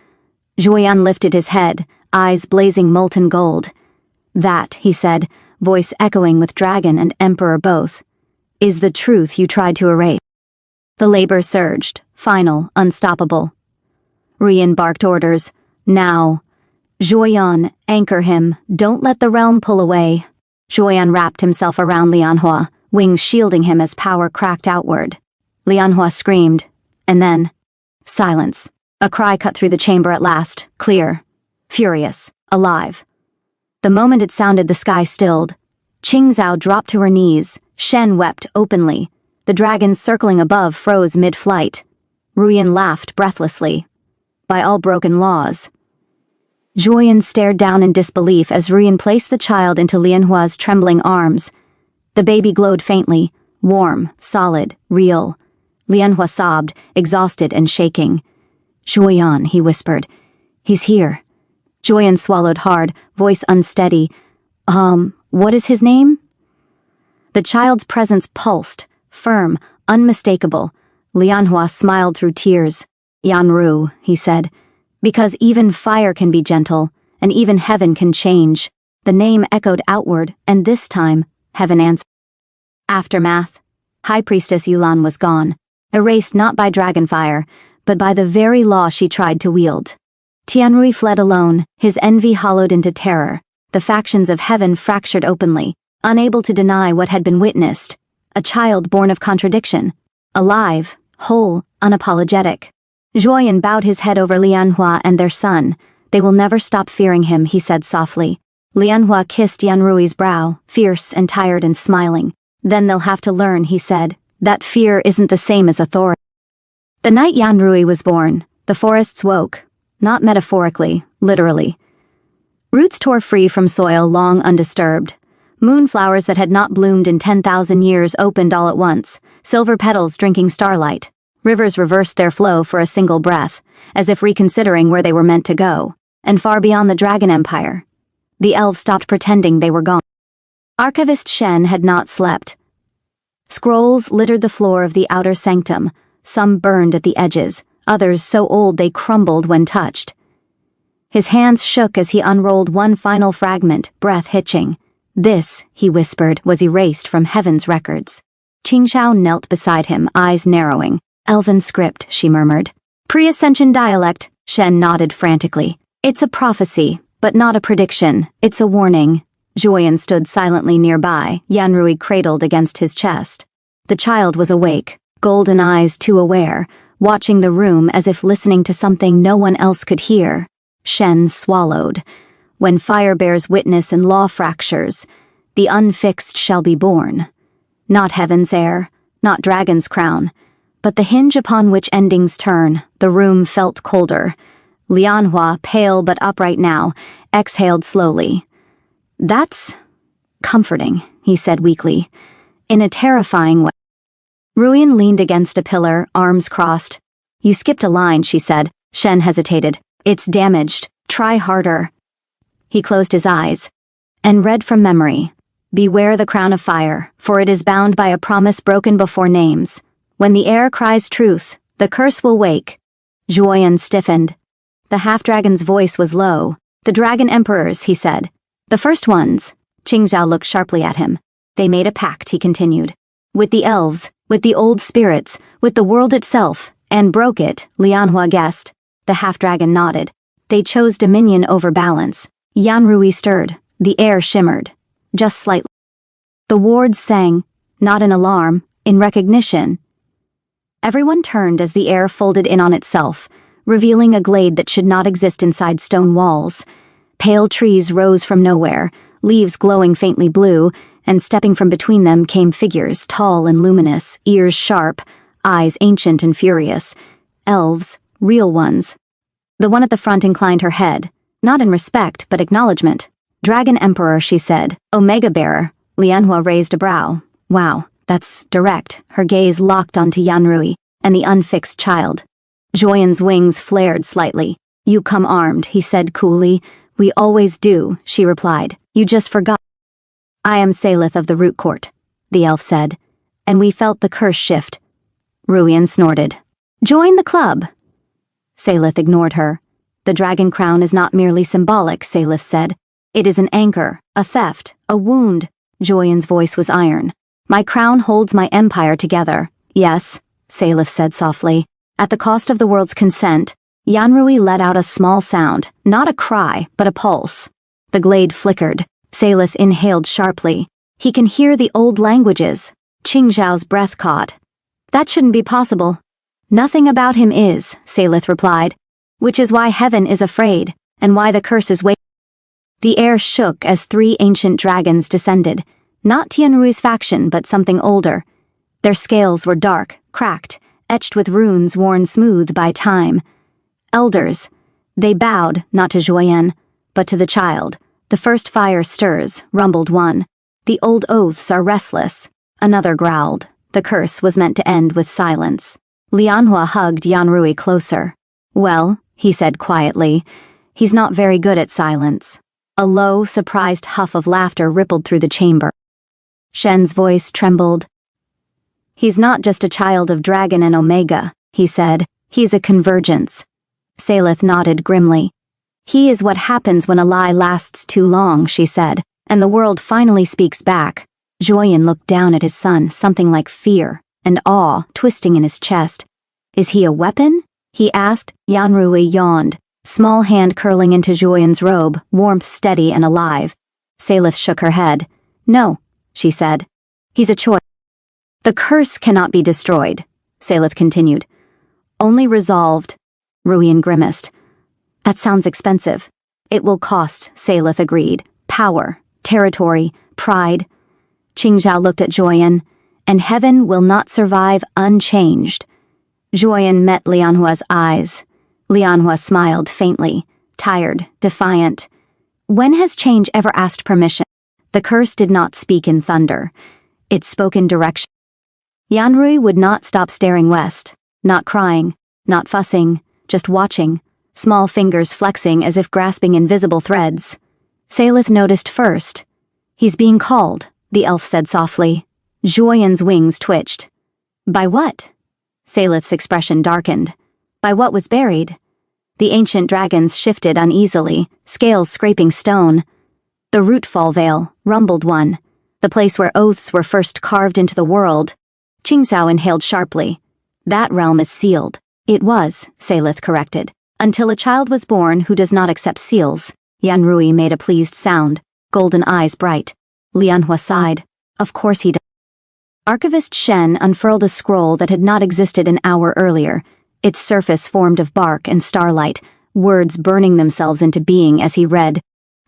[SPEAKER 1] Zhuoyan lifted his head, eyes blazing molten gold. That, he said, voice echoing with dragon and emperor both, is the truth you tried to erase. The labor surged, final, unstoppable. Ruyan barked orders. Now. Zhuoyan, anchor him. Don't let the realm pull away. Zhuoyan wrapped himself around Lianhua, wings shielding him as power cracked outward. Lianhua screamed. And then, silence. A cry cut through the chamber at last, clear, furious, alive. The moment it sounded, the sky stilled. Qingzhao dropped to her knees. Shen wept openly. The dragons circling above froze mid-flight. Ruyan laughed breathlessly. By all broken laws. Zhuoyan stared down in disbelief as Ruyan placed the child into Lianhua's trembling arms. The baby glowed faintly, warm, solid, real. Lianhua sobbed, exhausted and shaking. Zhuoyan, he whispered. He's here. Zhuoyan swallowed hard, voice unsteady. What is his name? The child's presence pulsed, firm, unmistakable. Lianhua smiled through tears. Yanru, he said. Because even fire can be gentle, and even heaven can change. The name echoed outward, and this time, heaven answered. Aftermath. High Priestess Yulan was gone, erased not by dragonfire, but by the very law she tried to wield. Tianrui fled alone, his envy hollowed into terror. The factions of heaven fractured openly, unable to deny what had been witnessed. A child born of contradiction. Alive, whole, unapologetic. Zhuoyan bowed his head over Lianhua and their son. They will never stop fearing him, he said softly. Lianhua kissed Yanrui's brow, fierce and tired and smiling. Then they'll have to learn, he said, that fear isn't the same as authority. The night Yanrui was born, the forests woke. Not metaphorically, literally. Roots tore free from soil long undisturbed. Moonflowers that had not bloomed in 10,000 years opened all at once, silver petals drinking starlight. Rivers reversed their flow for a single breath, as if reconsidering where they were meant to go, and far beyond the Dragon Empire. The elves stopped pretending they were gone. Archivist Shen had not slept. Scrolls littered the floor of the outer sanctum, some burned at the edges, others so old they crumbled when touched. His hands shook as he unrolled one final fragment, breath hitching. This, he whispered, was erased from heaven's records. Qingxiao knelt beside him, eyes narrowing. Elven script, she murmured. Pre-ascension dialect, Shen nodded frantically. It's a prophecy, but not a prediction. It's a warning. Juoyan stood silently nearby, Yanrui cradled against his chest. The child was awake, golden eyes too aware, watching the room as if listening to something no one else could hear. Shen swallowed. When fire bears witness and law fractures, the unfixed shall be born. Not heaven's heir, not dragon's crown, but the hinge upon which endings turn. The room felt colder. Lianhua, pale but upright now, exhaled slowly. That's comforting, he said weakly, in a terrifying way. Ruian leaned against a pillar, arms crossed. You skipped a line, she said. Shen hesitated. It's damaged. Try harder. He closed his eyes and read from memory. Beware the crown of fire, for it is bound by a promise broken before names. When the heir cries truth, the curse will wake. Juoyan stiffened. The half-dragon's voice was low. The dragon emperors, he said. The first ones. Qingxiao looked sharply at him. They made a pact, he continued. With the elves, with the old spirits, with the world itself, and broke it, Lianhua guessed. The half-dragon nodded. They chose dominion over balance. Yanrui stirred. The air shimmered. Just slightly. The wards sang, not in alarm, in recognition. Everyone turned as the air folded in on itself, revealing a glade that should not exist inside stone walls. Pale trees rose from nowhere, leaves glowing faintly blue, and stepping from between them came figures, tall and luminous, ears sharp, eyes ancient and furious. Elves, real ones. The one at the front inclined her head, not in respect but acknowledgement. Dragon Emperor, she said. Omega Bearer. Lianhua raised a brow. Wow, that's direct. Her gaze locked onto Yanrui and the unfixed child. Juoyan's wings flared slightly. You come armed, he said coolly. We always do, she replied. You just forgot. I am Salith of the Root Court, the elf said, and we felt the curse shift. Ruian snorted. Join the club. Salith ignored her. The dragon crown is not merely symbolic, Salith said. It is an anchor, a theft, a wound. Juoyan's voice was iron. My crown holds my empire together. Yes, Salith said softly. At the cost of the world's consent, Yanrui let out a small sound, not a cry, but a pulse. The glade flickered. Salith inhaled sharply. He can hear the old languages. Qingxiao's breath caught. That shouldn't be possible. Nothing about him is, Salith replied, which is why heaven is afraid, and why the curse is waiting. The air shook as 3 ancient dragons descended, not Tianrui's faction, but something older. Their scales were dark, cracked, etched with runes worn smooth by time. Elders. They bowed, not to Juoyan, but to the child. The first fire stirs, rumbled one. The old oaths are restless. Another growled. The curse was meant to end with silence. Lianhua hugged Yanrui closer. Well, he said quietly, he's not very good at silence. A low, surprised huff of laughter rippled through the chamber. Shen's voice trembled. He's not just a child of Dragon and Omega, he said. He's a convergence. Salith nodded grimly. He is what happens when a lie lasts too long, she said, and the world finally speaks back. Juoyan looked down at his son, something like fear and awe twisting in his chest. Is he a weapon? He asked. Yanrui yawned, small hand curling into Juoyan's robe, warmth steady and alive. Salith shook her head. No, she said. He's a choice. The curse cannot be destroyed, Salith continued. Only resolved. Ruian grimaced. That sounds expensive. It will cost, Salith agreed. Power, territory, pride. Qingxiao looked at Juoyan. And heaven will not survive unchanged. Juoyan met Lianhua's eyes. Lianhua smiled faintly, tired, defiant. When has change ever asked permission? The curse did not speak in thunder. It spoke in direction. Yanrui would not stop staring west, not crying, not fussing, just watching, small fingers flexing as if grasping invisible threads. Salith noticed first. He's being called, the elf said softly. Juoyan's wings twitched. By what? Salith's expression darkened. By what was buried? The ancient dragons shifted uneasily, scales scraping stone. The rootfall veil, rumbled one. The place where oaths were first carved into the world. Qingxiao inhaled sharply. That realm is sealed. It was, Salith corrected. Until a child was born who does not accept seals. Yanrui made a pleased sound, golden eyes bright. Lianhua sighed. Of course he does. Archivist Shen unfurled a scroll that had not existed an hour earlier, its surface formed of bark and starlight, words burning themselves into being as he read.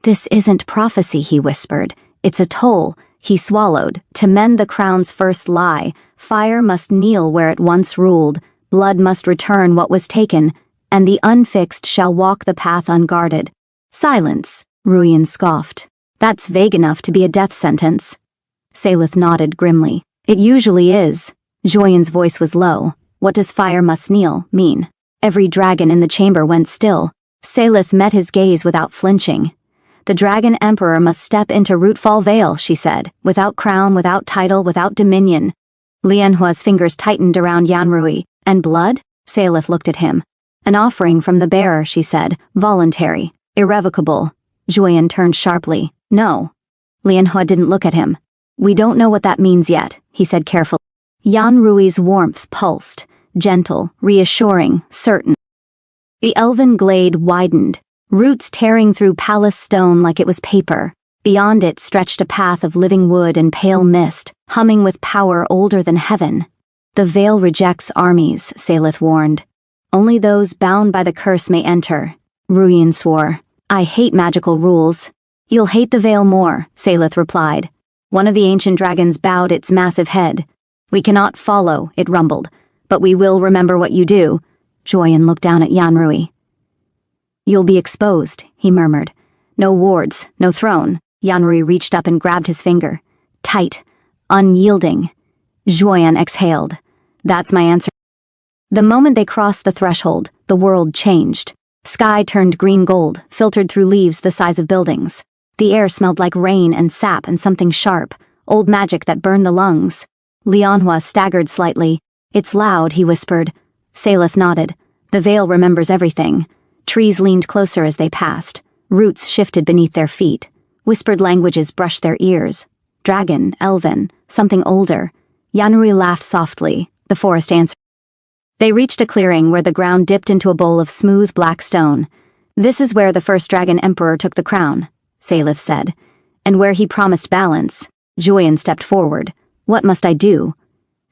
[SPEAKER 1] This isn't prophecy, he whispered. It's a toll, he swallowed. To mend the crown's first lie, fire must kneel where it once ruled, blood must return what was taken, and the unfixed shall walk the path unguarded. Silence, Ruyan scoffed. That's vague enough to be a death sentence. Salith nodded grimly. It usually is. Joyan's voice was low. What does fire must kneel mean? Every dragon in the chamber went still. Salith met his gaze without flinching. The Dragon Emperor must step into Rootfall Vale, she said, without crown, without title, without dominion. Lianhua's fingers tightened around Yanrui. And blood? Salith looked at him. An offering from the bearer, she said, voluntary, irrevocable. Joyan turned sharply. No. Lianhua didn't look at him. We don't know what that means yet, he said carefully. Yanrui's warmth pulsed, gentle, reassuring, certain. The elven glade widened, roots tearing through palace stone like it was paper. Beyond it stretched a path of living wood and pale mist, humming with power older than heaven. The veil rejects armies, Salith warned. Only those bound by the curse may enter. Ruyan swore. I hate magical rules. You'll hate the veil more, Salith replied. One of the ancient dragons bowed its massive head. We cannot follow, it rumbled, but we will remember what you do. Joyan looked down at Yanrui. You'll be exposed, he murmured. No wards, no throne. Yanrui reached up and grabbed his finger. Tight, unyielding. Joyan exhaled. That's my answer. The moment they crossed the threshold, the world changed. Sky turned green gold, filtered through leaves the size of buildings. The air smelled like rain and sap and something sharp, old magic that burned the lungs. Lianhua staggered slightly. It's loud, he whispered. Salith nodded. The veil remembers everything. Trees leaned closer as they passed. Roots shifted beneath their feet. Whispered languages brushed their ears. Dragon, elven, something older. Yanrui laughed softly. The forest answered. They reached a clearing where the ground dipped into a bowl of smooth black stone. This is where the first Dragon Emperor took the crown, Salith said. And where he promised balance. Joyan stepped forward. What must I do?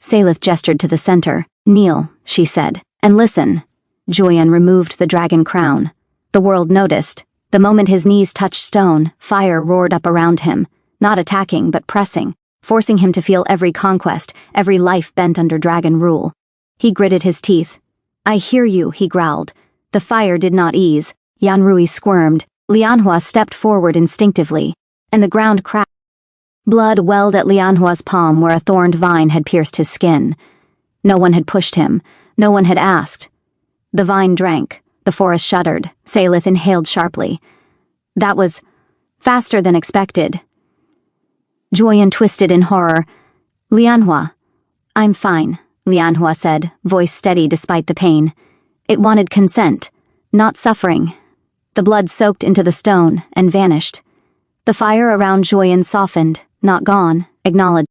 [SPEAKER 1] Salith gestured to the center. Kneel, she said, and listen. Joyan removed the dragon crown. The world noticed. The moment his knees touched stone, fire roared up around him, not attacking but pressing, forcing him to feel every conquest, every life bent under dragon rule. He gritted his teeth. I hear you, he growled. The fire did not ease. Yanrui squirmed. Lianhua stepped forward instinctively, and the ground cracked. Blood welled at Lianhua's palm where a thorned vine had pierced his skin. No one had pushed him. No one had asked. The vine drank. The forest shuddered. Salith inhaled sharply. That was faster than expected. Joyan twisted in horror. Lianhua. I'm fine, Lianhua said, voice steady despite the pain. It wanted consent, not suffering. The blood soaked into the stone and vanished. The fire around Joyan softened, not gone, acknowledged.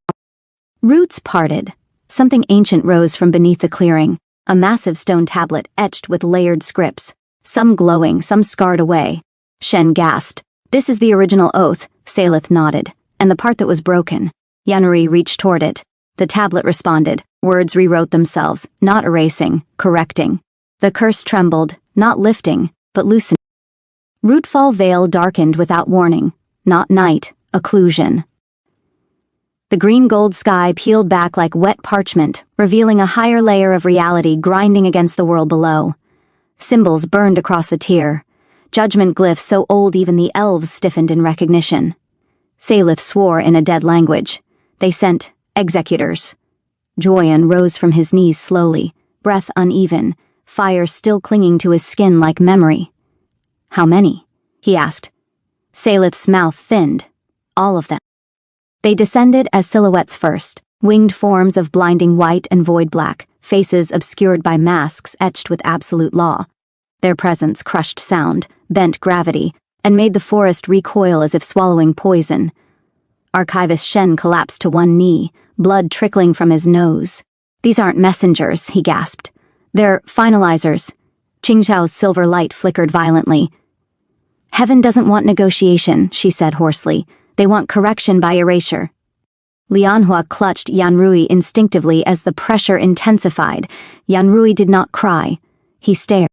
[SPEAKER 1] Roots parted. Something ancient rose from beneath the clearing, a massive stone tablet etched with layered scripts, some glowing, some scarred away. Shen gasped. This is the original oath, Salith nodded, and the part that was broken. Yanrui reached toward it. The tablet responded. Words rewrote themselves, not erasing, correcting. The curse trembled, not lifting, but loosening. Rootfall Vale darkened without warning. Not night, occlusion. The green-gold sky peeled back like wet parchment, revealing a higher layer of reality grinding against the world below. Symbols burned across the tier. Judgment glyphs so old even the elves stiffened in recognition. Salith swore in a dead language. They sent executors. Joyan rose from his knees slowly, breath uneven, fire still clinging to his skin like memory. How many? He asked. Salith's mouth thinned. All of them. They descended as silhouettes first, winged forms of blinding white and void black, faces obscured by masks etched with absolute law. Their presence crushed sound, bent gravity, and made the forest recoil as if swallowing poison. Archivist Shen collapsed to one knee, blood trickling from his nose. "These aren't messengers," he gasped. "They're finalizers." Qingxiao's silver light flickered violently. "Heaven doesn't want negotiation," she said hoarsely. "They want correction by erasure." Lianhua clutched Yanrui instinctively as the pressure intensified. Yanrui did not cry. He stared.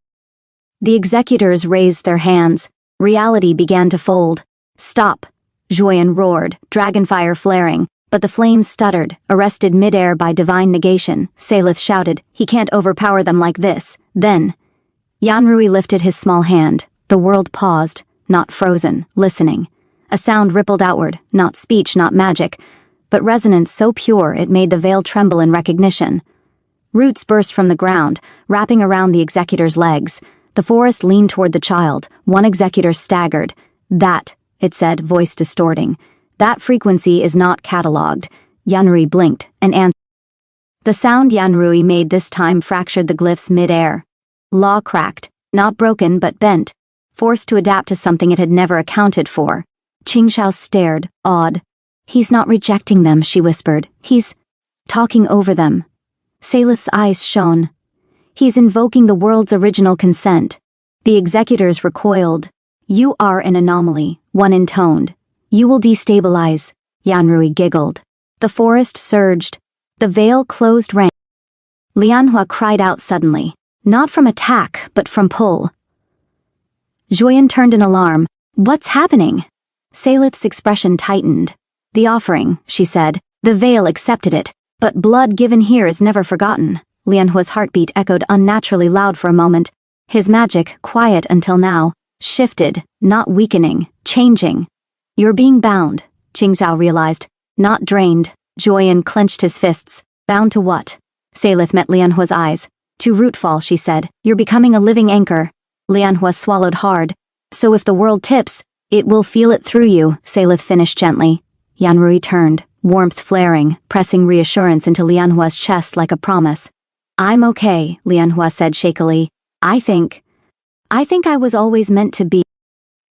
[SPEAKER 1] The executors raised their hands. Reality began to fold. "Stop!" Zhuoyan roared, dragonfire flaring, but the flames stuttered, arrested midair by divine negation. Salith shouted, "He can't overpower them like this." Then, Yanrui lifted his small hand. The world paused, not frozen, listening. A sound rippled outward, not speech, not magic, but resonance so pure it made the veil tremble in recognition. Roots burst from the ground, wrapping around the executor's legs. The forest leaned toward the child. One executor staggered. "That," it said, voice distorting. "That frequency is not catalogued." Yanrui blinked and answered. The sound Yanrui made this time fractured the glyphs mid-air. Law cracked, not broken but bent, forced to adapt to something it had never accounted for. Qingxiao stared, awed. "He's not rejecting them," she whispered. "He's talking over them." Salith's eyes shone. "He's invoking the world's original consent." The executors recoiled. "You are an anomaly," one intoned. "You will destabilize." Yanrui giggled. The forest surged. The veil closed ranks. Lianhua cried out suddenly, not from attack, but from pull. Zhuoyan turned in alarm. "What's happening?" Salith's expression tightened. "The offering," she said. "The veil accepted it, but blood given here is never forgotten." Lianhua's heartbeat echoed unnaturally loud for a moment. His magic, quiet until now, shifted, not weakening, changing. "You're being bound," Qingxiao realized. "Not drained." Zhuoyan clenched his fists. "Bound to what?" Salith met Lianhua's eyes. "To Rootfall," she said. "You're becoming a living anchor." Lianhua swallowed hard. "So if the world tips, it will feel it through you," Salith finished gently. Yanrui turned, warmth flaring, pressing reassurance into Lianhua's chest like a promise. "I'm okay," Lianhua said shakily. I think I was always meant to be."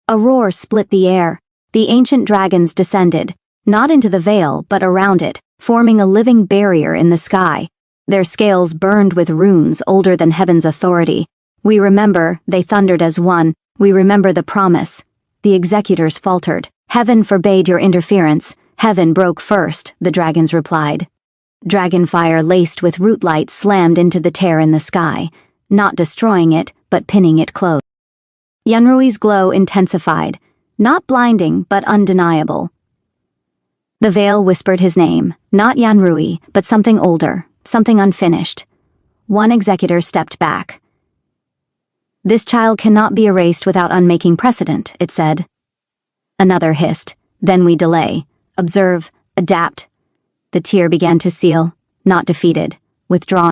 [SPEAKER 1] A roar split the air. The ancient dragons descended, not into the veil, but around it, forming a living barrier in the sky. Their scales burned with runes older than heaven's authority. "We remember," they thundered as one. "We remember the promise." The executors faltered. "Heaven forbade your interference." "Heaven broke first," the dragons replied. Dragonfire laced with root light slammed into the tear in the sky, not destroying it, but pinning it close. Yanrui's glow intensified, not blinding, but undeniable. The veil whispered his name, not Yanrui, but something older, something unfinished. One executor stepped back. "This child cannot be erased without unmaking precedent," it said. Another hissed. "Then we delay. Observe, adapt." The tear began to seal, not defeated, withdrawn.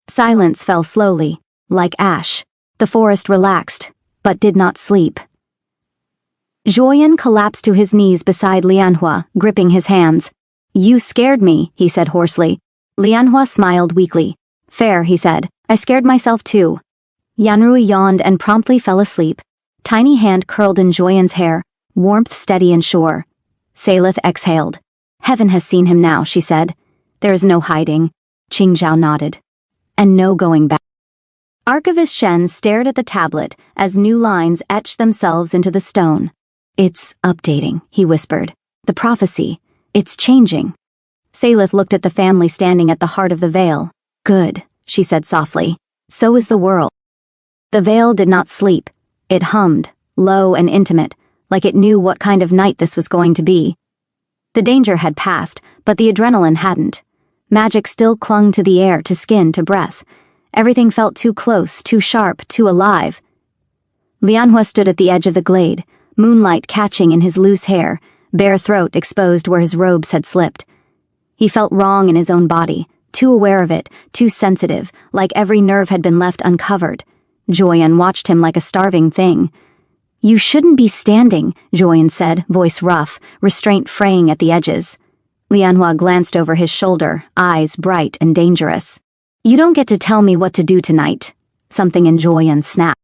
[SPEAKER 1] Silence fell slowly, like ash. The forest relaxed, but did not sleep. Zhuoyan collapsed to his knees beside Lianhua, gripping his hands. "You scared me," he said hoarsely. Lianhua smiled weakly. "Fair," he said. "I scared myself too." Yanrui yawned and promptly fell asleep. Tiny hand curled in Zhuoyan's hair, warmth steady and sure. Salith exhaled. "Heaven has seen him now," she said. "There is no hiding." Qingxiao nodded. "And no going back." Archivist Shen stared at the tablet as new lines etched themselves into the stone. "It's updating," he whispered. "The prophecy. It's changing." Salith looked at the family standing at the heart of the veil. "Good," she said softly. "So is the world." The veil did not sleep. It hummed, low and intimate, like it knew what kind of night this was going to be. The danger had passed, but the adrenaline hadn't. Magic still clung to the air, to skin, to breath. Everything felt too close, too sharp, too alive. Lianhua stood at the edge of the glade, moonlight catching in his loose hair, bare throat exposed where his robes had slipped. He felt wrong in his own body, too aware of it, too sensitive, like every nerve had been left uncovered. Zhuoyan watched him like a starving thing. "You shouldn't be standing," Zhuoyan said, voice rough, restraint fraying at the edges. Lianhua glanced over his shoulder, eyes bright and dangerous. "You don't get to tell me what to do tonight." Something in Zhuoyan snapped.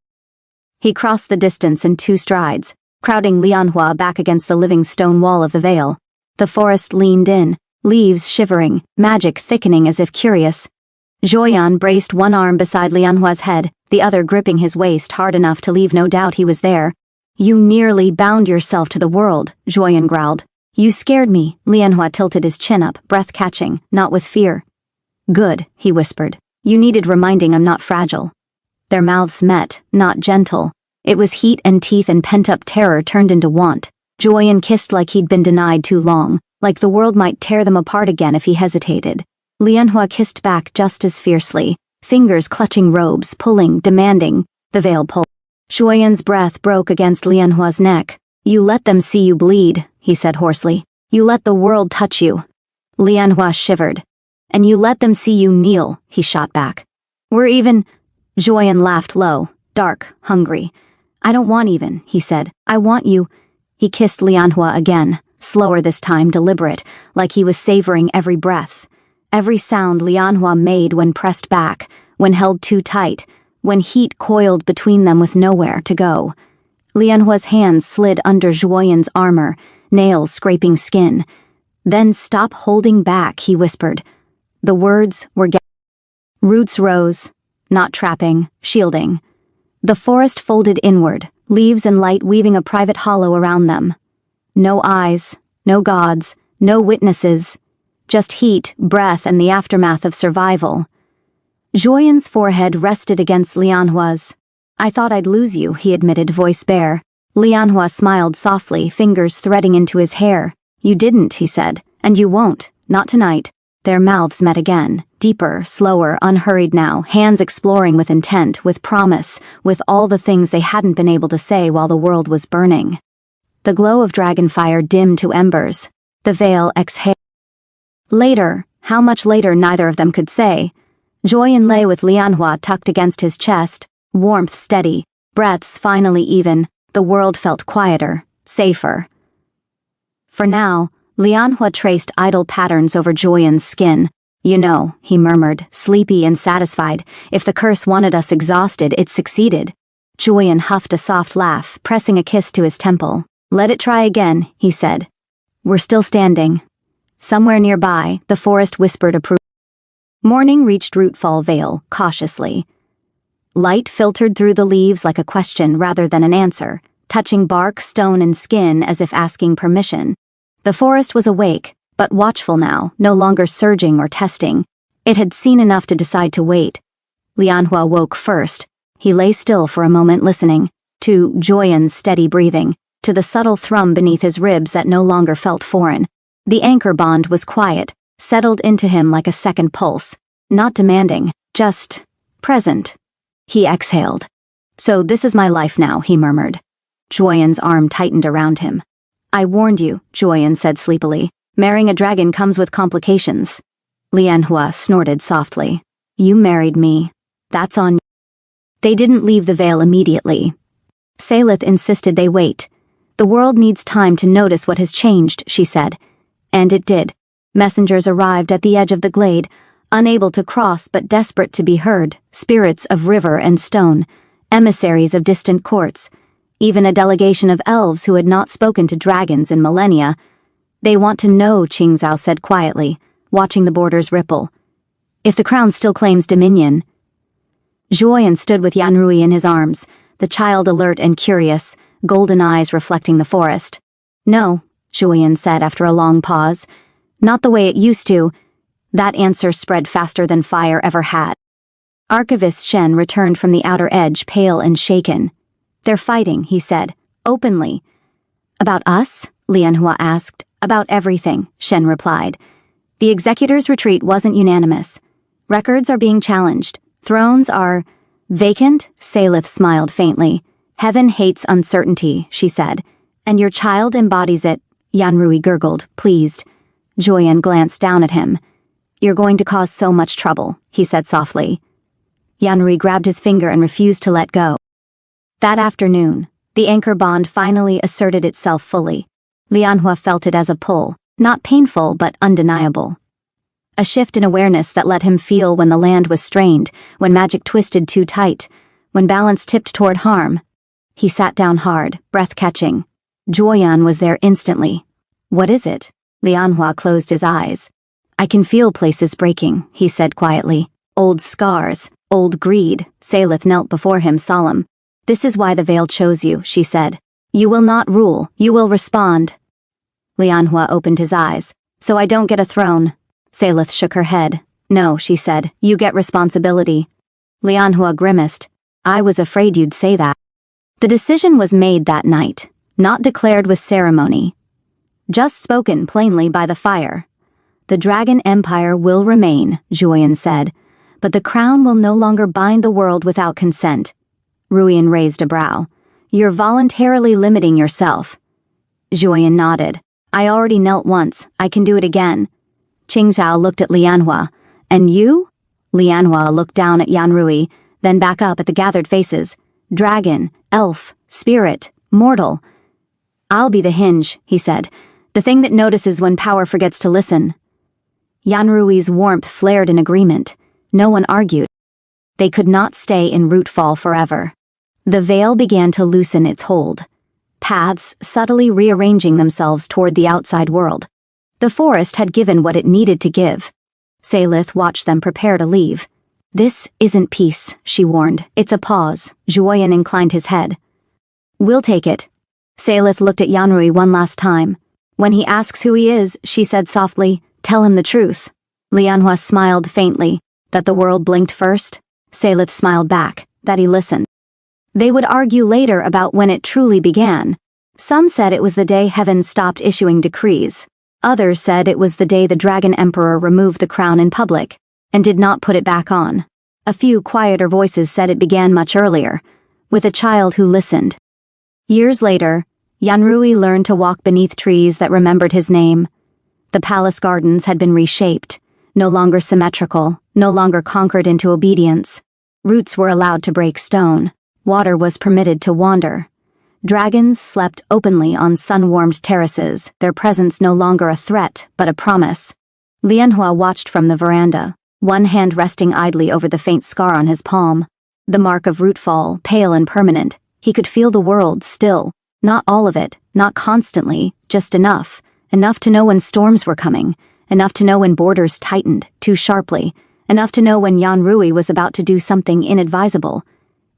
[SPEAKER 1] He crossed the distance in 2 strides, crowding Lianhua back against the living stone wall of the veil. The forest leaned in, leaves shivering, magic thickening as if curious. Joyan braced one arm beside Lianhua's head, the other gripping his waist hard enough to leave no doubt he was there. "You nearly bound yourself to the world," Joyan growled. "You scared me." Lianhua tilted his chin up, breath catching, not with fear. "Good," he whispered. "You needed reminding I'm not fragile." Their mouths met, not gentle. It was heat and teeth and pent-up terror turned into want. Joyan kissed like he'd been denied too long, like the world might tear them apart again if he hesitated. Lianhua kissed back just as fiercely, fingers clutching robes, pulling, demanding. The veil pulled. Joyan's breath broke against Lianhua's neck. "You let them see you bleed," he said hoarsely. "You let the world touch you." Lianhua shivered. "And you let them see you kneel," he shot back. "We're even—" Joyan laughed low, dark, hungry. "I don't want even," he said. "I want you." He kissed Lianhua again, slower this time, deliberate, like he was savoring every breath. Every sound Lianhua made when pressed back, when held too tight, when heat coiled between them with nowhere to go. Lianhua's hands slid under Joyan's armor, nails scraping skin. "Then stop holding back," he whispered. The words were Roots rose, not trapping, shielding. The forest folded inward, leaves and light weaving a private hollow around them. No eyes, no gods, no witnesses. Just heat, breath, and the aftermath of survival. Joyan's forehead rested against Lianhua's. "I thought I'd lose you," he admitted, voice bare. Lianhua smiled softly, fingers threading into his hair. "You didn't," he said, "and you won't, not tonight." Their mouths met again, deeper, slower, unhurried now, hands exploring with intent, with promise, with all the things they hadn't been able to say while the world was burning. The glow of dragonfire dimmed to embers. The veil exhaled. Later, how much later neither of them could say. Joyan lay with Lianhua tucked against his chest, warmth steady, breaths finally even. The world felt quieter, safer. For now, Lianhua traced idle patterns over Joyan's skin. "You know," he murmured, sleepy and satisfied, "if the curse wanted us exhausted, it succeeded." Joyan huffed a soft laugh, pressing a kiss to his temple. "Let it try again," he said. "We're still standing." Somewhere nearby, the forest whispered approval. Morning reached Rootfall Vale, cautiously. Light filtered through the leaves like a question rather than an answer, touching bark, stone, and skin as if asking permission. The forest was awake, but watchful now, no longer surging or testing. It had seen enough to decide to wait. Lianhua woke first. He lay still for a moment listening, to Joyan's steady breathing, to the subtle thrum beneath his ribs that no longer felt foreign. The anchor bond was quiet, settled into him like a second pulse, not demanding, just present. He exhaled. "So this is my life now," he murmured. Joyan's arm tightened around him. "I warned you," Joyan said sleepily. "Marrying a dragon comes with complications." Lianhua snorted softly. "You married me. That's on you." They didn't leave the veil immediately. Salith insisted they wait. "The world needs time to notice what has changed," she said. And it did. Messengers arrived at the edge of the glade, unable to cross but desperate to be heard, spirits of river and stone, emissaries of distant courts, even a delegation of elves who had not spoken to dragons in millennia. "They want to know," Qingzhao said quietly, watching the borders ripple. "If the crown still claims dominion." Joyan stood with Yanrui in his arms, the child alert and curious, golden eyes reflecting the forest. "No," Joyan said after a long pause. "Not the way it used to." That answer spread faster than fire ever had. Archivist Shen returned from the outer edge, pale and shaken. "They're fighting," he said, openly. "About us?" Lianhua asked. "About everything," Shen replied. "The executor's retreat wasn't unanimous. Records are being challenged. Thrones are vacant." Salith smiled faintly. "Heaven hates uncertainty," she said. "And your child embodies it," Yanrui gurgled, pleased. Joyan glanced down at him. "You're going to cause so much trouble," he said softly. Yanrui grabbed his finger and refused to let go. That afternoon, the anchor bond finally asserted itself fully. Lianhua felt it as a pull, not painful but undeniable. A shift in awareness that let him feel when the land was strained, when magic twisted too tight, when balance tipped toward harm. He sat down hard, breath catching. Joyan was there instantly. "What is it?" Lianhua closed his eyes. I can feel places breaking, he said quietly. Old scars, old greed. Salith knelt before him, solemn. This is why the veil chose you, she said. You will not rule, you will respond. Lianhua opened his eyes. So I don't get a throne. Salith shook her head. No, she said, you get responsibility. Lianhua grimaced. I was afraid you'd say that. The decision was made that night, not declared with ceremony. Just spoken plainly by the fire. The Dragon Empire will remain, Juoyan said, but the crown will no longer bind the world without consent. Ruian raised a brow. You're voluntarily limiting yourself. Juoyan nodded. I already knelt once, I can do it again. Qingzhao looked at Lianhua. And you? Lianhua looked down at Yanrui, then back up at the gathered faces. Dragon, elf, spirit, mortal. I'll be the hinge, he said, the thing that notices when power forgets to listen. Yanrui's warmth flared in agreement. No one argued. They could not stay in Rootfall forever. The veil began to loosen its hold. Paths subtly rearranging themselves toward the outside world. The forest had given what it needed to give. Salith watched them prepare to leave. This isn't peace, she warned. It's a pause. Juoyan inclined his head. We'll take it. Salith looked at Yanrui one last time. When he asks who he is, she said softly, tell him the truth. Lianhua smiled faintly. That the world blinked first? Salith smiled back. That he listened. They would argue later about when it truly began. Some said it was the day heaven stopped issuing decrees. Others said it was the day the Dragon Emperor removed the crown in public, and did not put it back on. A few quieter voices said it began much earlier, with a child who listened. Years later, Yanrui learned to walk beneath trees that remembered his name. The palace gardens had been reshaped, no longer symmetrical, no longer conquered into obedience. Roots were allowed to break stone. Water was permitted to wander. Dragons slept openly on sun-warmed terraces, their presence no longer a threat, but a promise. Lianhua watched from the veranda, one hand resting idly over the faint scar on his palm. The mark of rootfall, pale and permanent. He could feel the world still. Not all of it, not constantly, just enough. Enough to know when storms were coming. Enough to know when borders tightened, too sharply. Enough to know when Yanrui was about to do something inadvisable.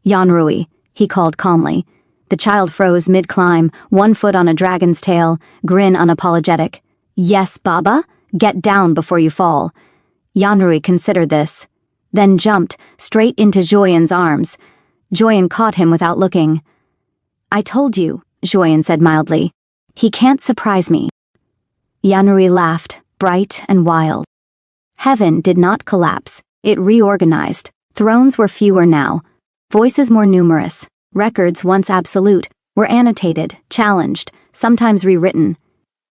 [SPEAKER 1] Yanrui, he called calmly. The child froze mid-climb, one foot on a dragon's tail, grin unapologetic. Yes, Baba? Get down before you fall. Yanrui considered this, then jumped straight into Juoyan's arms. Juoyan caught him without looking. I told you, Juoyan said mildly. He can't surprise me. Yanrui laughed, bright and wild. Heaven did not collapse. It reorganized. Thrones were fewer now. Voices more numerous. Records once absolute were annotated, challenged, sometimes rewritten.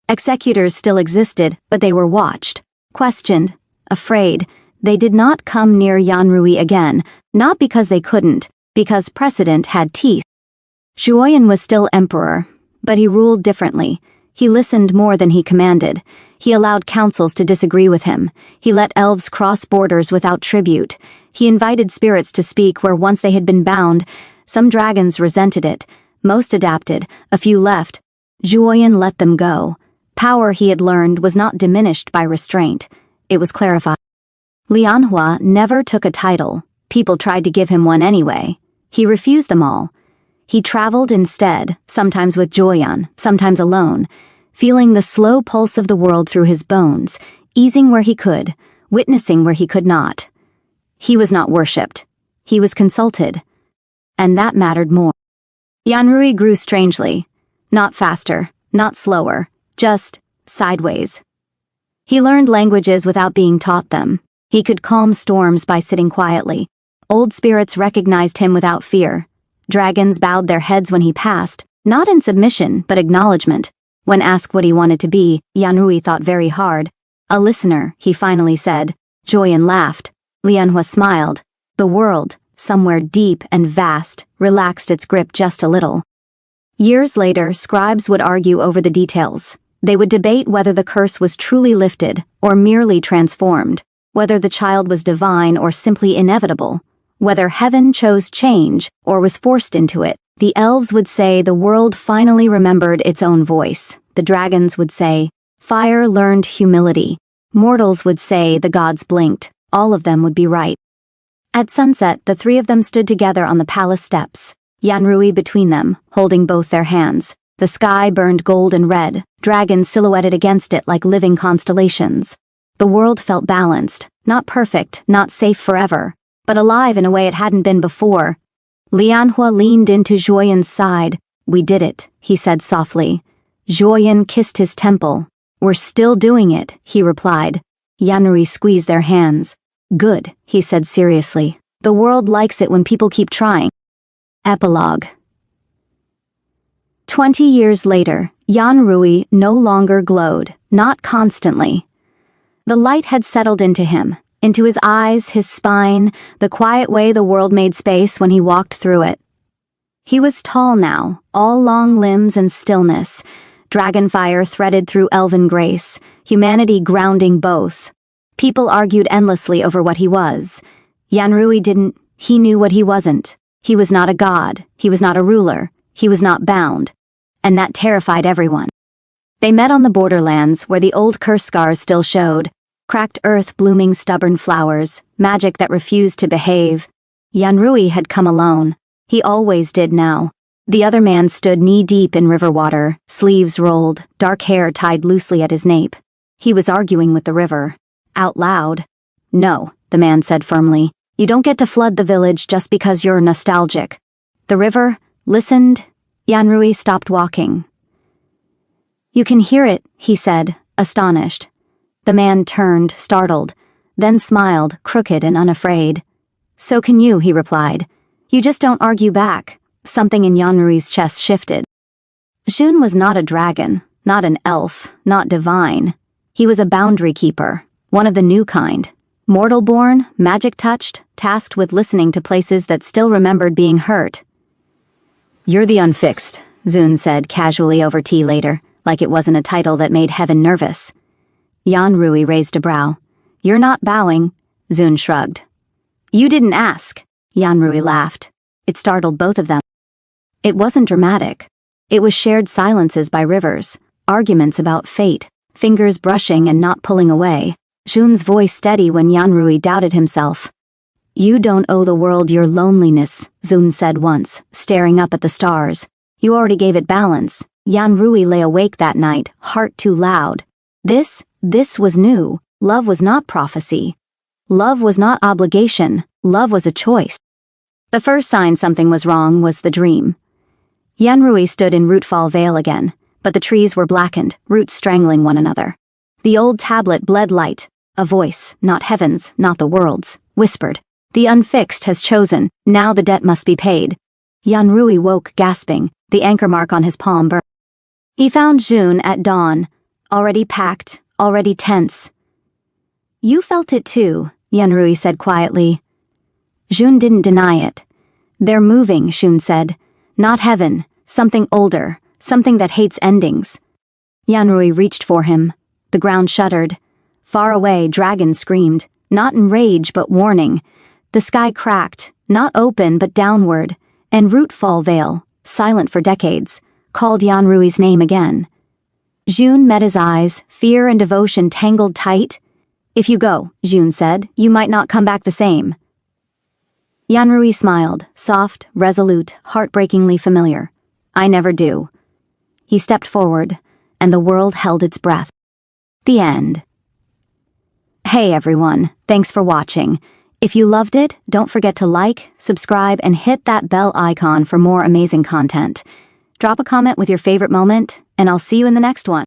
[SPEAKER 1] Executors still existed, but they were watched, questioned, afraid. They did not come near Yanrui again, not because they couldn't, because precedent had teeth. Juoyan was still emperor, but he ruled differently. He listened more than he commanded. He allowed councils to disagree with him. He let elves cross borders without tribute. He invited spirits to speak where once they had been bound. Some dragons resented it. Most adapted. A few left. Juoyan let them go. Power, he had learned, was not diminished by restraint. It was clarified. Lianhua never took a title. People tried to give him one anyway. He refused them all. He traveled instead, sometimes with Juoyan, sometimes alone, feeling the slow pulse of the world through his bones, easing where he could, witnessing where he could not. He was not worshipped. He was consulted. And that mattered more. Yanrui grew strangely. Not faster, not slower, just sideways. He learned languages without being taught them. He could calm storms by sitting quietly. Old spirits recognized him without fear. Dragons bowed their heads when he passed, not in submission, but acknowledgement. When asked what he wanted to be, Yanrui thought very hard. A listener, he finally said. Juoyan laughed. Lianhua smiled. The world, somewhere deep and vast, relaxed its grip just a little. Years later, scribes would argue over the details. They would debate whether the curse was truly lifted or merely transformed, whether the child was divine or simply inevitable, whether heaven chose change or was forced into it. The elves would say the world finally remembered its own voice. The dragons would say, Fire learned humility. Mortals would say the gods blinked. All of them would be right. At sunset, the three of them stood together on the palace steps, Yanrui between them, holding both their hands. The sky burned gold and red, dragons silhouetted against it like living constellations. The world felt balanced, not perfect, not safe forever, but alive in a way it hadn't been before. Lianhua leaned into Zhuoyan's side. "We did it," he said softly. Zhuoyan kissed his temple. "We're still doing it," he replied. Yanrui squeezed their hands. "Good," he said seriously. "The world likes it when people keep trying." Epilogue. 20 years later, Yanrui no longer glowed, not constantly. The light had settled into him, into his eyes, his spine, the quiet way the world made space when he walked through it. He was tall now, all long limbs and stillness, dragonfire threaded through elven grace, humanity grounding both. People argued endlessly over what he was. Yanrui didn't. He knew what he wasn't. He was not a god. He was not a ruler. He was not bound. And that terrified everyone. They met on the borderlands where the old curse scars still showed. Cracked earth blooming stubborn flowers, magic that refused to behave. Yanrui had come alone. He always did now. The other man stood knee-deep in river water, sleeves rolled, dark hair tied loosely at his nape. He was arguing with the river. Out loud. "No," the man said firmly. "You don't get to flood the village just because you're nostalgic." The river listened. Yanrui stopped walking. "You can hear it," he said, astonished. The man turned, startled, then smiled, crooked and unafraid. "So can you," he replied. "You just don't argue back." Something in Yanrui's chest shifted. Jun was not a dragon, not an elf, not divine. He was a boundary keeper, one of the new kind. Mortal-born, magic-touched, tasked with listening to places that still remembered being hurt. "You're the unfixed," Zun said casually over tea later, like it wasn't a title that made heaven nervous. Yanrui raised a brow. "You're not bowing," Zun shrugged. "You didn't ask," Yanrui laughed. It startled both of them. It wasn't dramatic. It was shared silences by rivers, arguments about fate, fingers brushing and not pulling away. Jun's voice steady when Yanrui doubted himself. "You don't owe the world your loneliness," Zun said once, staring up at the stars. "You already gave it balance." Yanrui lay awake that night, heart too loud. This was new. Love was not prophecy. Love was not obligation. Love was a choice. The first sign something was wrong was the dream. Yanrui stood in Rootfall Vale again, but the trees were blackened, roots strangling one another. The old tablet bled light. A voice, not heaven's, not the world's, whispered, "The unfixed has chosen, now the debt must be paid." Yanrui woke gasping, the anchor mark on his palm burned. He found Jun at dawn, already packed, already tense. "You felt it too," Yanrui said quietly. Jun didn't deny it. "They're moving," Jun said. "Not heaven, something older, something that hates endings." Yanrui reached for him. The ground shuddered. Far away, dragons screamed, not in rage but warning. The sky cracked, not open but downward, and Rootfall Vale, silent for decades, called Yanrui's name again. Jun met his eyes, fear and devotion tangled tight. "If you go," Jun said, "you might not come back the same." Yanrui smiled, soft, resolute, heartbreakingly familiar. "I never do." He stepped forward, and the world held its breath. The end. Hey everyone, thanks for watching. If you loved it, don't forget to like, subscribe, and hit that bell icon for more amazing content. Drop a comment with your favorite moment, and I'll see you in the next one.